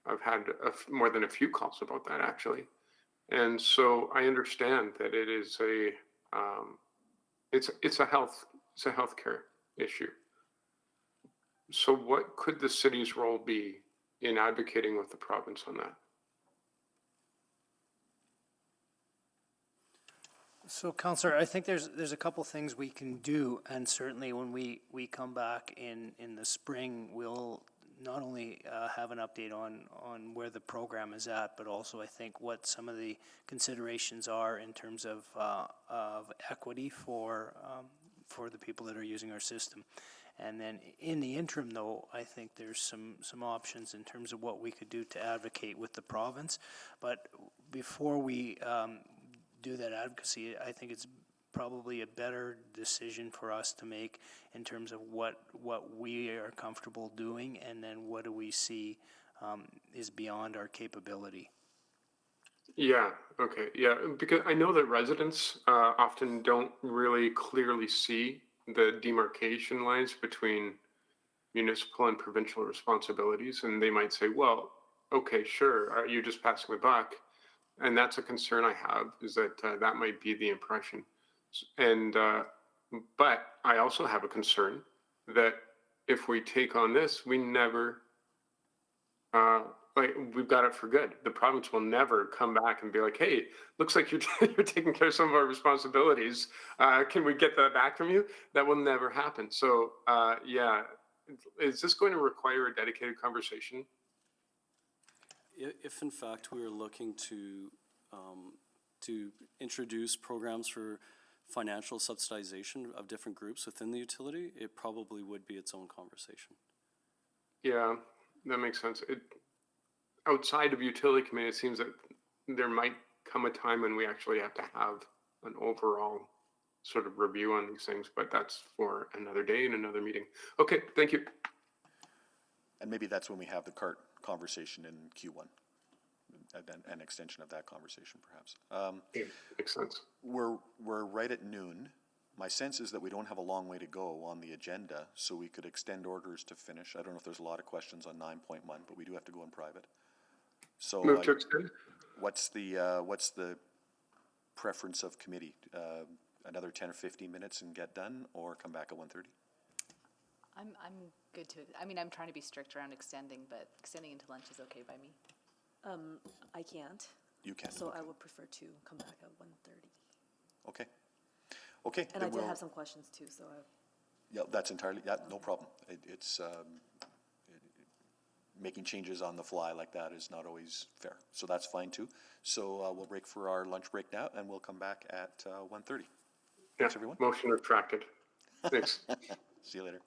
I've had more than a few calls about that, actually. And so I understand that it is it's a healthcare issue. So what could the city's role be in advocating with the province on that? So, Councillor, I think there's a couple things we can do, and certainly when we come back in the spring, we'll not only have an update on where the program is at, but also I think what some of the considerations are in terms of equity for the people that are using our system. And then in the interim, though, I think there's some options in terms of what we could do to advocate with the province. But before we do that advocacy, I think it's probably a better decision for us to make in terms of what we are comfortable doing, and then what do we see is beyond our capability. Yeah, okay, yeah, because I know that residents often don't really clearly see the demarcation lines between municipal and provincial responsibilities, and they might say, well, okay, sure, you're just passing the buck. And that's a concern I have, is that that might be the impression. And but I also have a concern that if we take on this, we never we've got it for good. The province will never come back and be like, hey, looks like you're taking care of some of our responsibilities. Can we get that back from you? That will never happen. So yeah, is this going to require a dedicated conversation? If in fact we are looking to introduce programs for financial subsidization of different groups within the utility, it probably would be its own conversation. Yeah, that makes sense. Outside of utility committee, it seems that there might come a time when we actually have to have an overall sort of review on these things, but that's for another day in another meeting. Okay, thank you. And maybe that's when we have the CART conversation in Q1, an extension of that conversation, perhaps. Yeah, makes sense. We're right at noon. My sense is that we don't have a long way to go on the agenda, so we could extend orders to finish. I don't know if there's a lot of questions on 9.1, but we do have to go in private. So move to extend. What's the preference of committee? Another 10 or 15 minutes and get done, or come back at 1:30? I'm good to, I mean, I'm trying to be strict around extending, but extending into lunch is okay by me. I can't. You can. So I would prefer to come back at 1:30. Okay. Okay. And I did have some questions too, so. Yeah, that's entirely, yeah, no problem. It's making changes on the fly like that is not always fair. So that's fine too. So we'll break for our lunch break now, and we'll come back at 1:30. Thanks, everyone. Motion retracted. Thanks. See you later.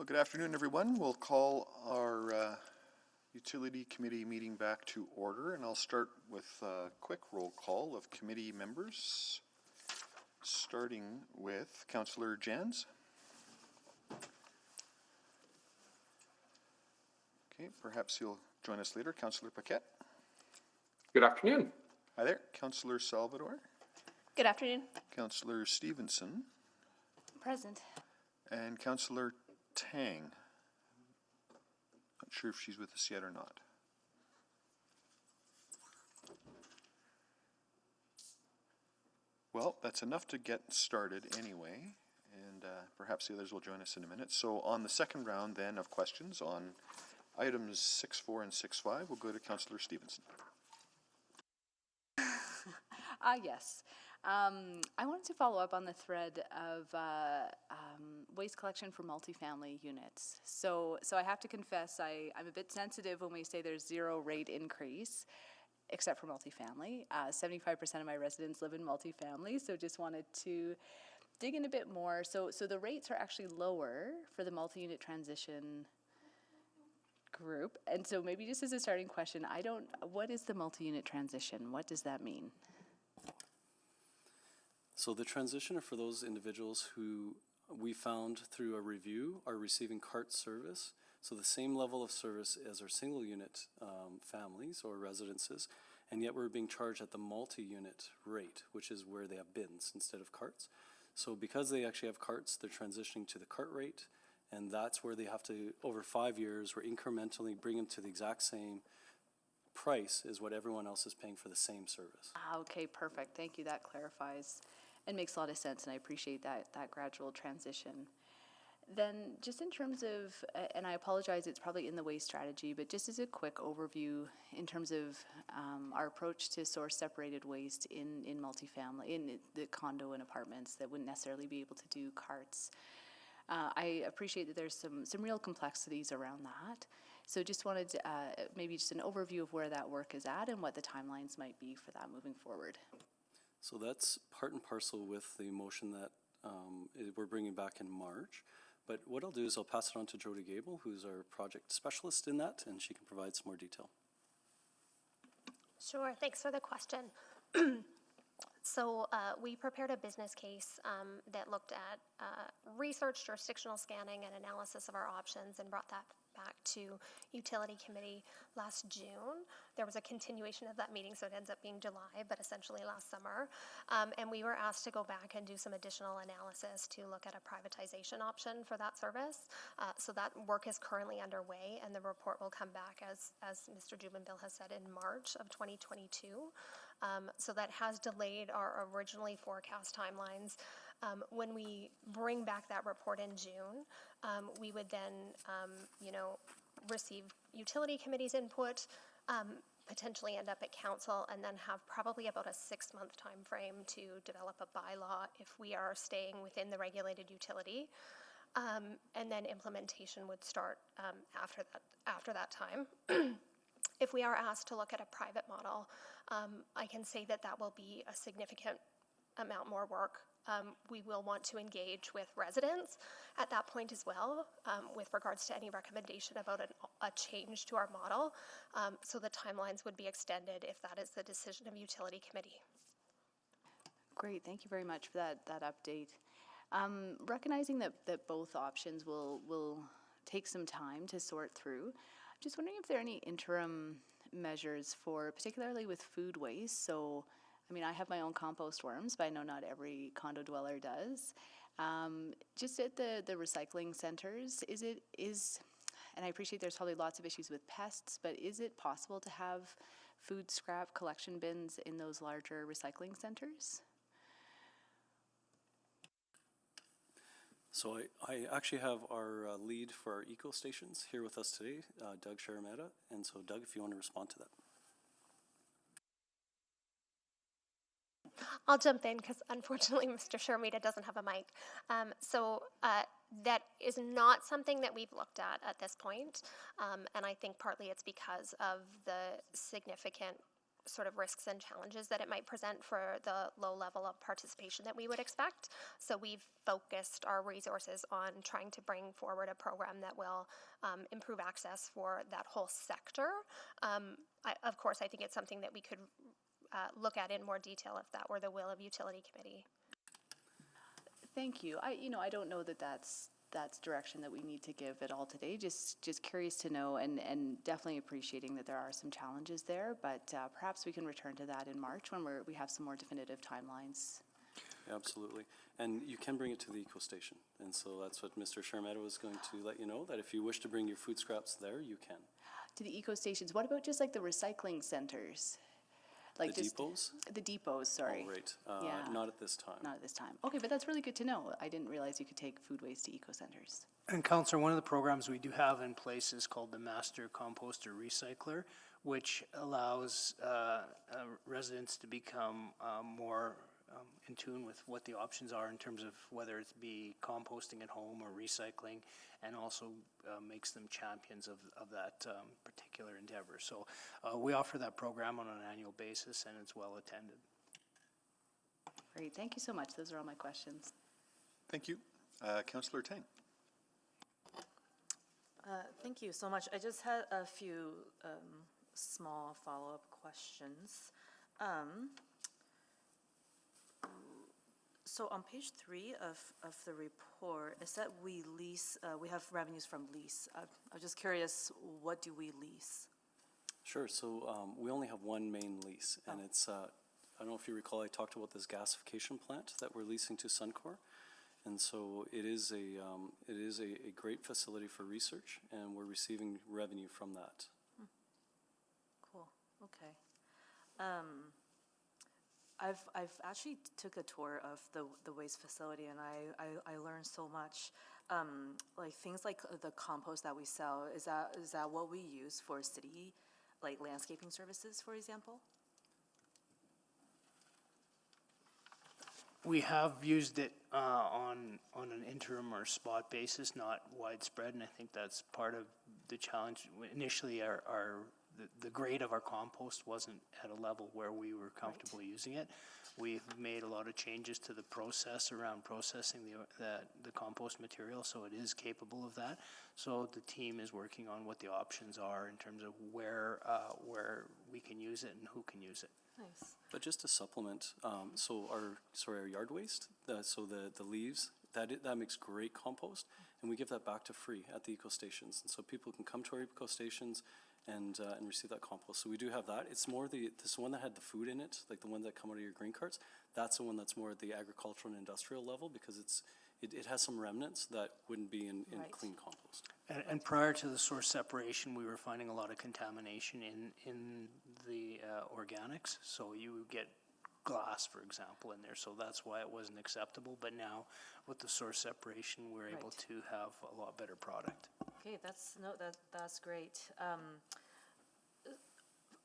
Well, good afternoon, everyone. We'll call our Utility Committee meeting back to order, and I'll start with a quick roll call of committee members, starting with Councillor Jans. Okay, perhaps you'll join us later. Councillor Paquette. Good afternoon. Hi there. Councillor Salvador. Good afternoon. Councillor Stevenson. Present. And Councillor Tang. Not sure if she's with us yet or not. Well, that's enough to get started anyway, and perhaps the others will join us in a minute. So on the second round then of questions on items 6.4 and 6.5, we'll go to Councillor Stevenson. Yes. I wanted to follow up on the thread of waste collection for multifamily units. So I have to confess, I'm a bit sensitive when we say there's zero rate increase, except for multifamily. 75% of my residents live in multifamily, so just wanted to dig in a bit more. So the rates are actually lower for the multi-unit transition group. And so maybe just as a starting question, what is the multi-unit transition? What does that mean? So the transition are for those individuals who we found through a review are receiving CART service, so the same level of service as our single unit families or residences, and yet we're being charged at the multi-unit rate, which is where they have bins instead of carts. So because they actually have carts, they're transitioning to the cart rate, and that's where they have to, over 5 years, we're incrementally bring them to the exact same price as what everyone else is paying for the same service. Okay, perfect. Thank you. That clarifies and makes a lot of sense, and I appreciate that gradual transition. Then just in terms of, and I apologize, it's probably in the waste strategy, but just as a quick overview in terms of our approach to source separated waste in multifamily, in the condo and apartments that wouldn't necessarily be able to do carts. I appreciate that there's some real complexities around that. So just wanted to, maybe just an overview of where that work is at and what the timelines might be for that moving forward. So that's part and parcel with the motion that we're bringing back in March. But what I'll do is I'll pass it on to Jody Gable, who's our project specialist in that, and she can provide some more detail. Sure, thanks for the question. So we prepared a business case that looked at research, jurisdictional scanning, and analysis of our options and brought that back to Utility Committee last June. There was a continuation of that meeting, so it ends up being July, but essentially last summer. And we were asked to go back and do some additional analysis to look at a privatization option for that service. So that work is currently underway, and the report will come back, as Mr. Jubenville has said, in March of 2022. So that has delayed our originally forecast timelines. When we bring back that report in June, we would then, receive Utility Committee's input, potentially end up at council, and then have probably about a 6-month time frame to develop a bylaw if we are staying within the regulated utility. And then implementation would start after that time. If we are asked to look at a private model, I can say that will be a significant amount more work. We will want to engage with residents at that point as well, with regards to any recommendation about a change to our model. So the timelines would be extended if that is the decision of Utility Committee. Great, thank you very much for that update. Recognizing that both options will take some time to sort through, just wondering if there are any interim measures for, particularly with food waste. So, I mean, I have my own compost worms, but I know not every condo dweller does. Just at the recycling centers, and I appreciate there's probably lots of issues with pests, but is it possible to have food scrap collection bins in those larger recycling centers? So I actually have our lead for our eco stations here with us today, Doug Sharametta. And so Doug, if you want to respond to that. I'll jump in because unfortunately Mr. Sharametta doesn't have a mic. So that is not something that we've looked at this point. And I think partly it's because of the significant sort of risks and challenges that it might present for the low level of participation that we would expect. So we've focused our resources on trying to bring forward a program that will improve access for that whole sector. Of course, I think it's something that we could look at in more detail if that were the will of Utility Committee. Thank you. I don't know that that's direction that we need to give at all today. Just curious to know, and definitely appreciating that there are some challenges there, but perhaps we can return to that in March when we have some more definitive timelines. Absolutely. And you can bring it to the eco station. And so that's what Mr. Sharmeta was going to let you know, that if you wish to bring your food scraps there, you can. To the eco stations. What about just like the recycling centers? Like The depots? The depots, sorry. Oh, right. Yeah. Not at this time. Not at this time. Okay, but that's really good to know. I didn't realize you could take food waste to eco centers. And Councillor, one of the programs we do have in place is called the Master Composter Recycler, which allows residents to become more in tune with what the options are in terms of whether it be composting at home or recycling, and also makes them champions of that particular endeavor. So we offer that program on an annual basis, and it's well attended. Great, thank you so much. Those are all my questions. Thank you. Councillor Tang. Thank you so much. I just had a few small follow-up questions. So on page 3 of the report, it said we lease, we have revenues from lease. I'm just curious, what do we lease? Sure. So we only have one main lease, and it's, I don't know if you recall, I talked about this gasification plant that we're leasing to Suncor. And so it is a great facility for research, and we're receiving revenue from that. Cool, okay. I've actually took a tour of the waste facility, and I learned so much. Like things like the compost that we sell, is that what we use for city, like landscaping services, for example? We have used it on an interim or spot basis, not widespread, and I think that's part of the challenge. Initially, the grade of our compost wasn't at a level where we were comfortable using it. We've made a lot of changes to the process around processing the compost material, so it is capable of that. So the team is working on what the options are in terms of where we can use it and who can use it. Nice. But just to supplement, so our yard waste, so the leaves, that makes great compost, and we give that back to free at the eco stations. And so people can come to our eco stations and receive that compost. So we do have that. It's more this one that had the food in it, like the one that come out of your grain carts. That's the one that's more at the agricultural and industrial level, because it has some remnants that wouldn't be in clean compost. And prior to the source separation, we were finding a lot of contamination in the organics. So you get glass, for example, in there. So that's why it wasn't acceptable. But now with the source separation, we're able to have a lot better product. Okay, that's great.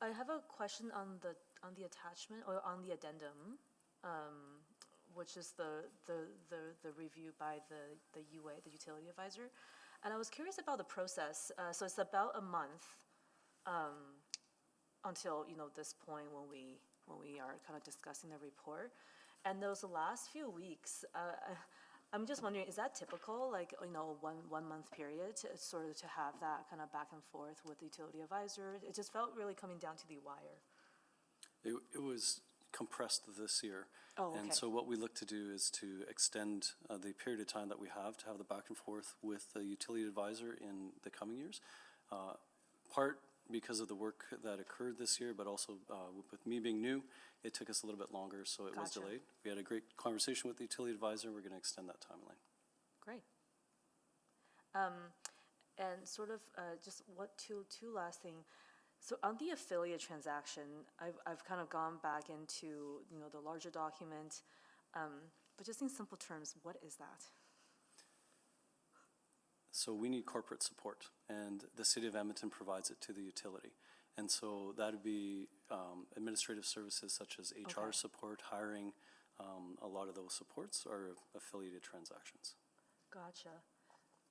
I have a question on the attachment or on the addendum, which is the review by the UA, the utility advisor, and I was curious about the process. So it's about a month until this point when we are kind of discussing the report, and those last few weeks. I'm just wondering, is that typical, like, 1 month period to sort of to have that kind of back and forth with the utility advisor? It just felt really coming down to the wire. It was compressed this year. Oh, okay. And so what we look to do is to extend the period of time that we have to have the back and forth with the utility advisor in the coming years. Part because of the work that occurred this year, but also with me being new, it took us a little bit longer, so it was delayed. We had a great conversation with the utility advisor. We're going to extend that timeline. Great. And sort of just two last thing. So on the affiliate transaction, I've kind of gone back into the larger document, but just in simple terms, what is that? So we need corporate support, and the City of Edmonton provides it to the utility. And so that would be administrative services such as HR support, hiring. A lot of those supports are affiliated transactions. Gotcha.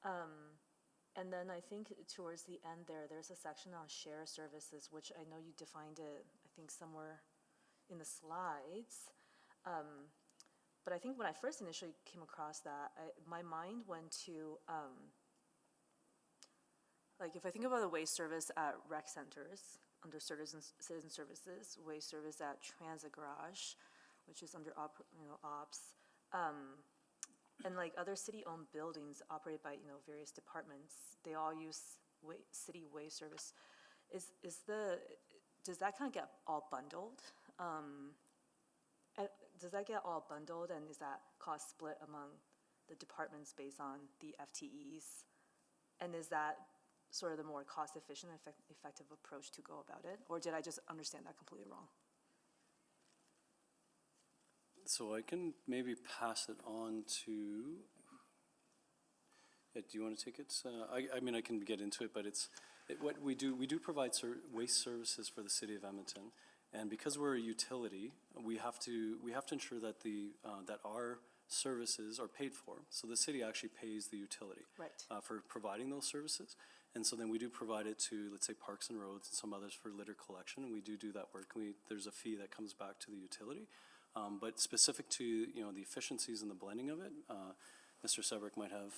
And then I think towards the end there's a section on share services, which I know you defined it, I think somewhere in the slides. But I think when I first initially came across that, my mind went to, like if I think about the waste service at rec centers, under citizen services, waste service at transit garage, which is under ops, and like other city-owned buildings operated by various departments, they all use city waste service. Does that kind of get all bundled? Does that get all bundled, and is that cost split among the departments based on the FTEs? And is that sort of the more cost-efficient, effective approach to go about it? Or did I just understand that completely wrong? So I can maybe pass it on to, do you want to take it? I mean, I can get into it, but what we do provide waste services for the city of Edmonton. And because we're a utility, we have to ensure that that our services are paid for. So the city actually pays the utility for providing those services. And so then we do provide it to, let's say, Parks and Roads and some others for litter collection. And we do that work. There's a fee that comes back to the utility. But specific to the efficiencies and the blending of it, Mr. Sebrick might have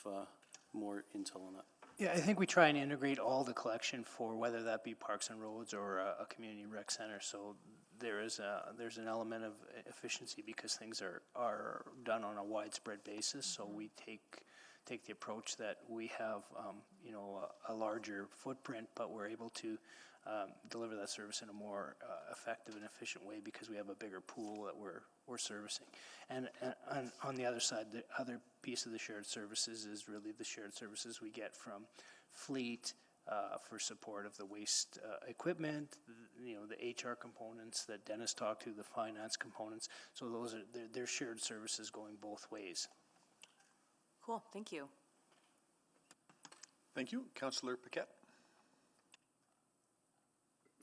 more intel on that. Yeah, I think we try and integrate all the collection for whether that be Parks and Roads or a community rec center. So there's an element of efficiency because things are done on a widespread basis. So we take the approach that we have a larger footprint, but we're able to deliver that service in a more effective and efficient way because we have a bigger pool that we're servicing. And on the other side, the other piece of the shared services is really the shared services we get from fleet for support of the waste equipment, the HR components that Dennis talked to, the finance components. So they're shared services going both ways. Cool, thank you. Thank you. Councillor Paquette.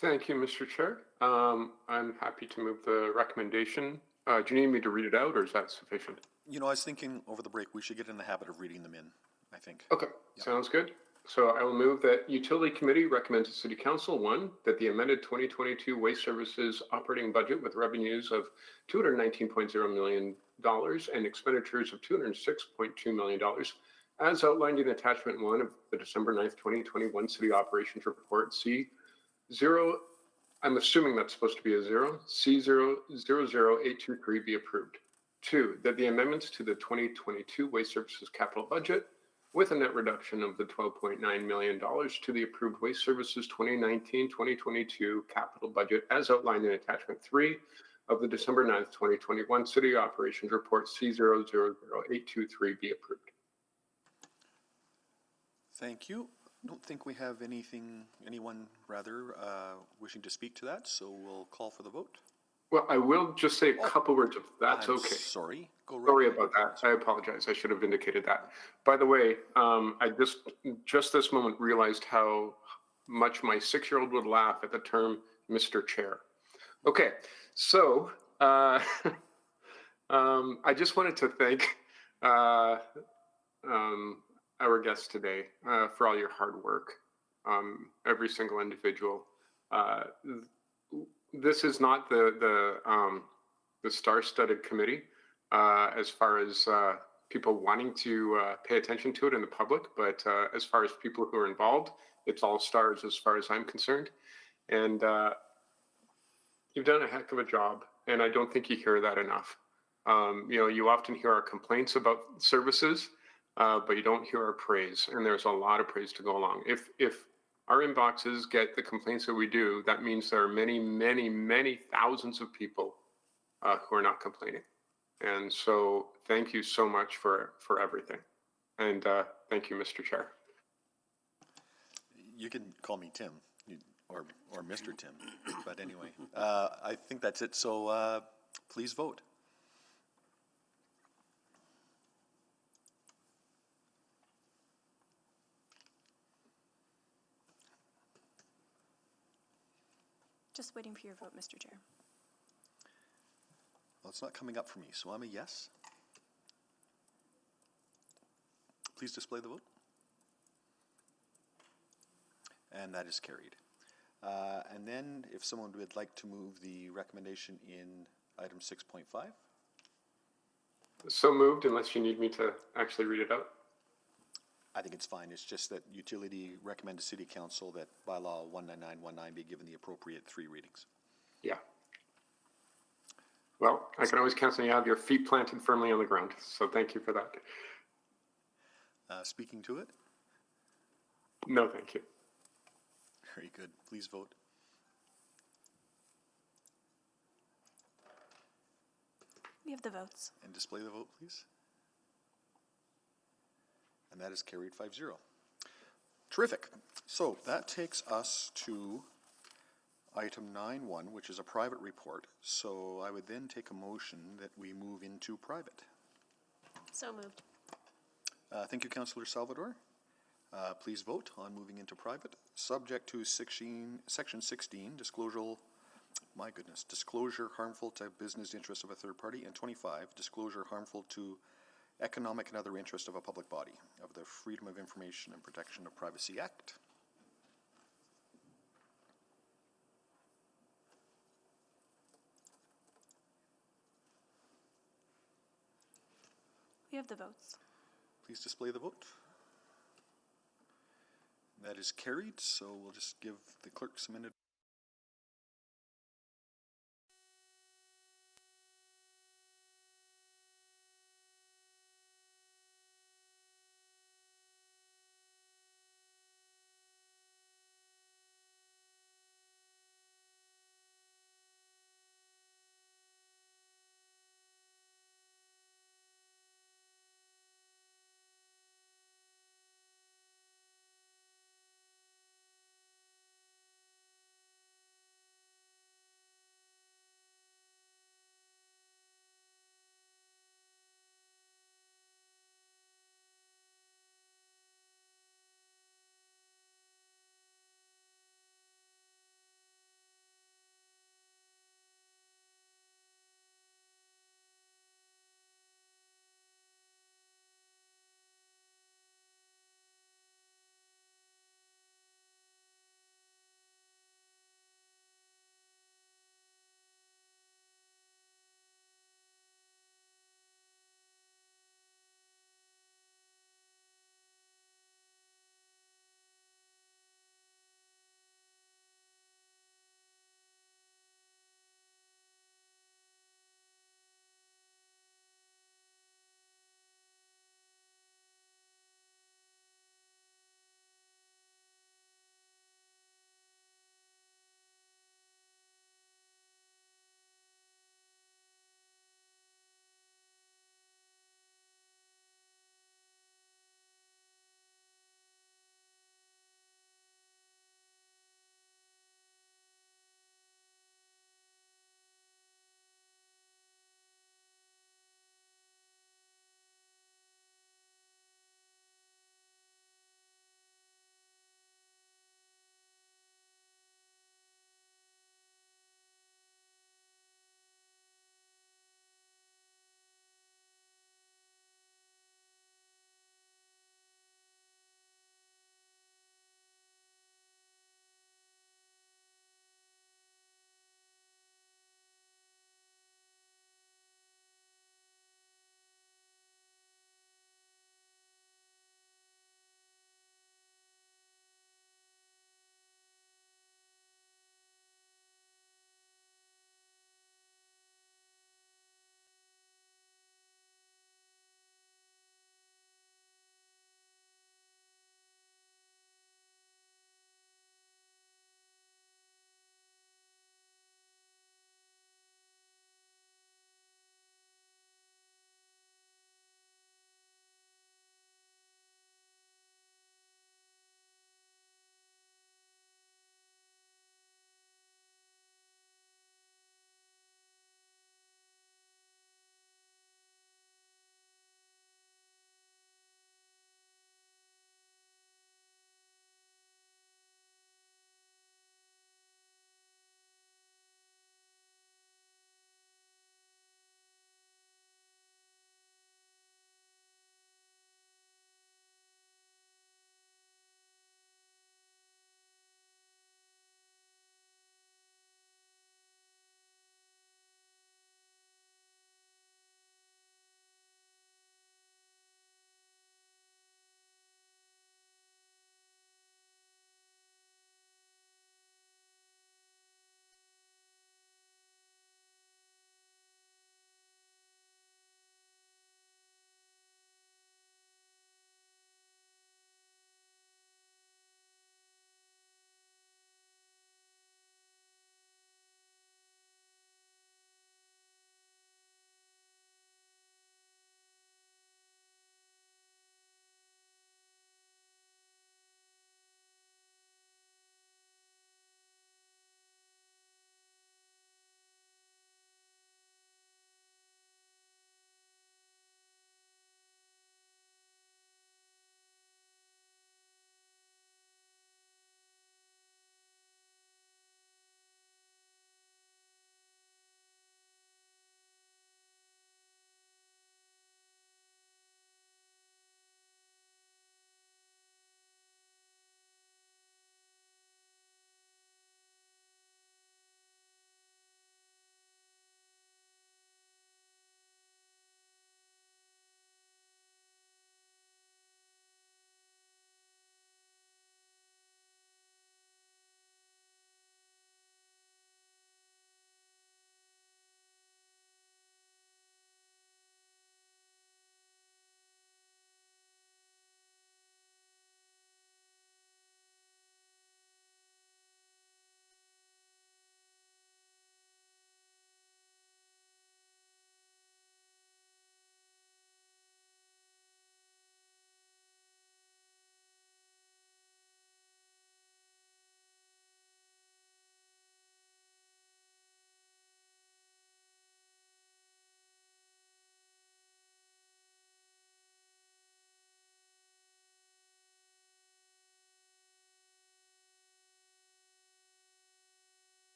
Thank you, Mr. Chair. I'm happy to move the recommendation. Do you need me to read it out, or is that sufficient? I was thinking over the break, we should get in the habit of reading them in, I think. Okay, sounds good. So I will move that Utility Committee recommends to City Council, 1, that the amended 2022 Waste Services operating budget with revenues of $219.0 million and expenditures of $206.2 million, as outlined in Attachment 1 of the December 9th, 2021 City Operations Report, C0, I'm assuming that's supposed to be a 0, C000823 be approved. 2, that the amendments to the 2022 Waste Services capital budget with a net reduction of the $12.9 million to the approved Waste Services 2019-2022 capital budget as outlined in Attachment 3 of the December 9th, 2021 City Operations Report C000823 be approved. Thank you. I don't think we have anyone wishing to speak to that, so we'll call for the vote. Well, I will just say a couple words if that's okay. Sorry. Sorry about that. I apologize. I should have indicated that. By the way, I just this moment realized how much my 6-year-old would laugh at the term Mr. Chair. Okay, so I just wanted to thank our guests today for all your hard work, every single individual. This is not the star-studded committee as far as people wanting to pay attention to it in the public, but as far as people who are involved, it's all stars as far as I'm concerned. And you've done a heck of a job, and I don't think you hear that enough. You often hear our complaints about services, but you don't hear our praise, and there's a lot of praise to go along. If our inboxes get the complaints that we do, that means there are many, many, many thousands of people who are not complaining. And so thank you so much for everything. And thank you, Mr. Chair. You can call me Tim or Mr. Tim, but anyway, I think that's it. So please vote. Just waiting for your vote, Mr. Chair. Well, it's not coming up for me, so I'm a yes. Please display the vote. And that is carried. And then if someone would like to move the recommendation in item 6.5, So moved, unless you need me to actually read it out. I think it's fine. It's just that utility recommend to city council that bylaw 19919 be given the appropriate 3 readings. Yeah. Well, I can always count on you have your feet planted firmly on the ground, so thank you for that. Speaking to it? No, thank you. Very good. Please vote. We have the votes. And display the vote, please. And that is carried 5-0. Terrific. So that takes us to item 9.1, which is a private report. So I would then take a motion that we move into private. So moved. Thank you, Councillor Salvador. Please vote on moving into private, subject to section 16, disclosure harmful to business interest of a third party, and 25, disclosure harmful to economic and other interest of a public body of the Freedom of Information and Protection of Privacy Act. We have the votes. Please display the vote. That is carried, so we'll just give the clerks a minute.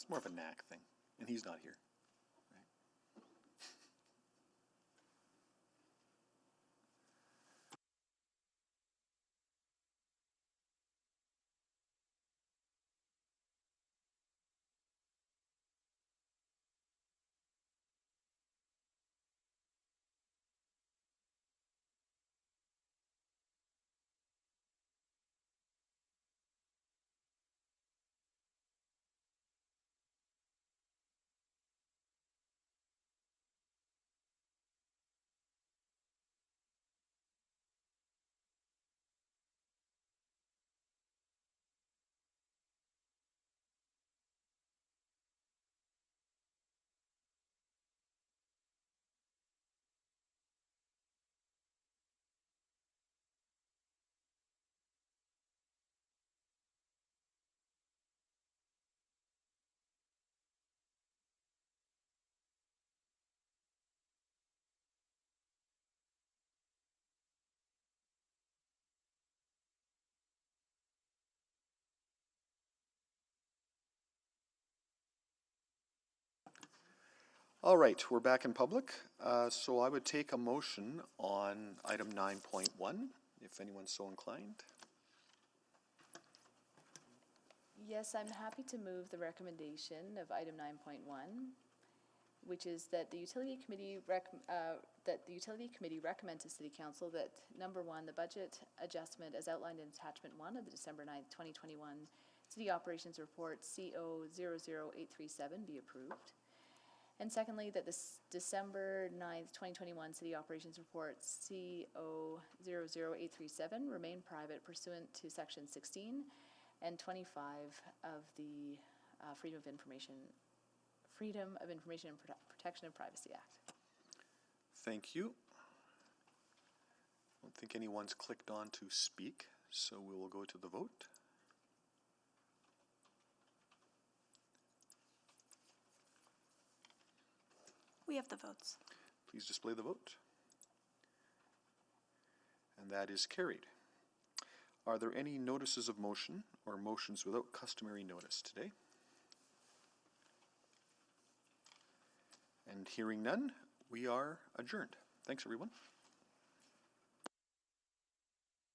It's more of a knack thing, and he's not here. All right, we're back in public. So I would take a motion on item 9.1, if anyone's so inclined. Yes, I'm happy to move the recommendation of item 9.1, which is that the utility committee recommend to City Council that, number one, the budget adjustment as outlined in attachment 1 of the December 9th, 2021 City Operations Report CO00837 be approved. And secondly, that this December 9th, 2021 City Operations Report CO00837 remain private pursuant to Section 16 and 25 of the Freedom of Information and Protection of Privacy Act. Thank you. I don't think anyone's clicked on to speak, so we will go to the vote. We have the votes. Please display the vote. And that is carried. Are there any notices of motion or motions without customary notice today? And hearing none, we are adjourned. Thanks, everyone.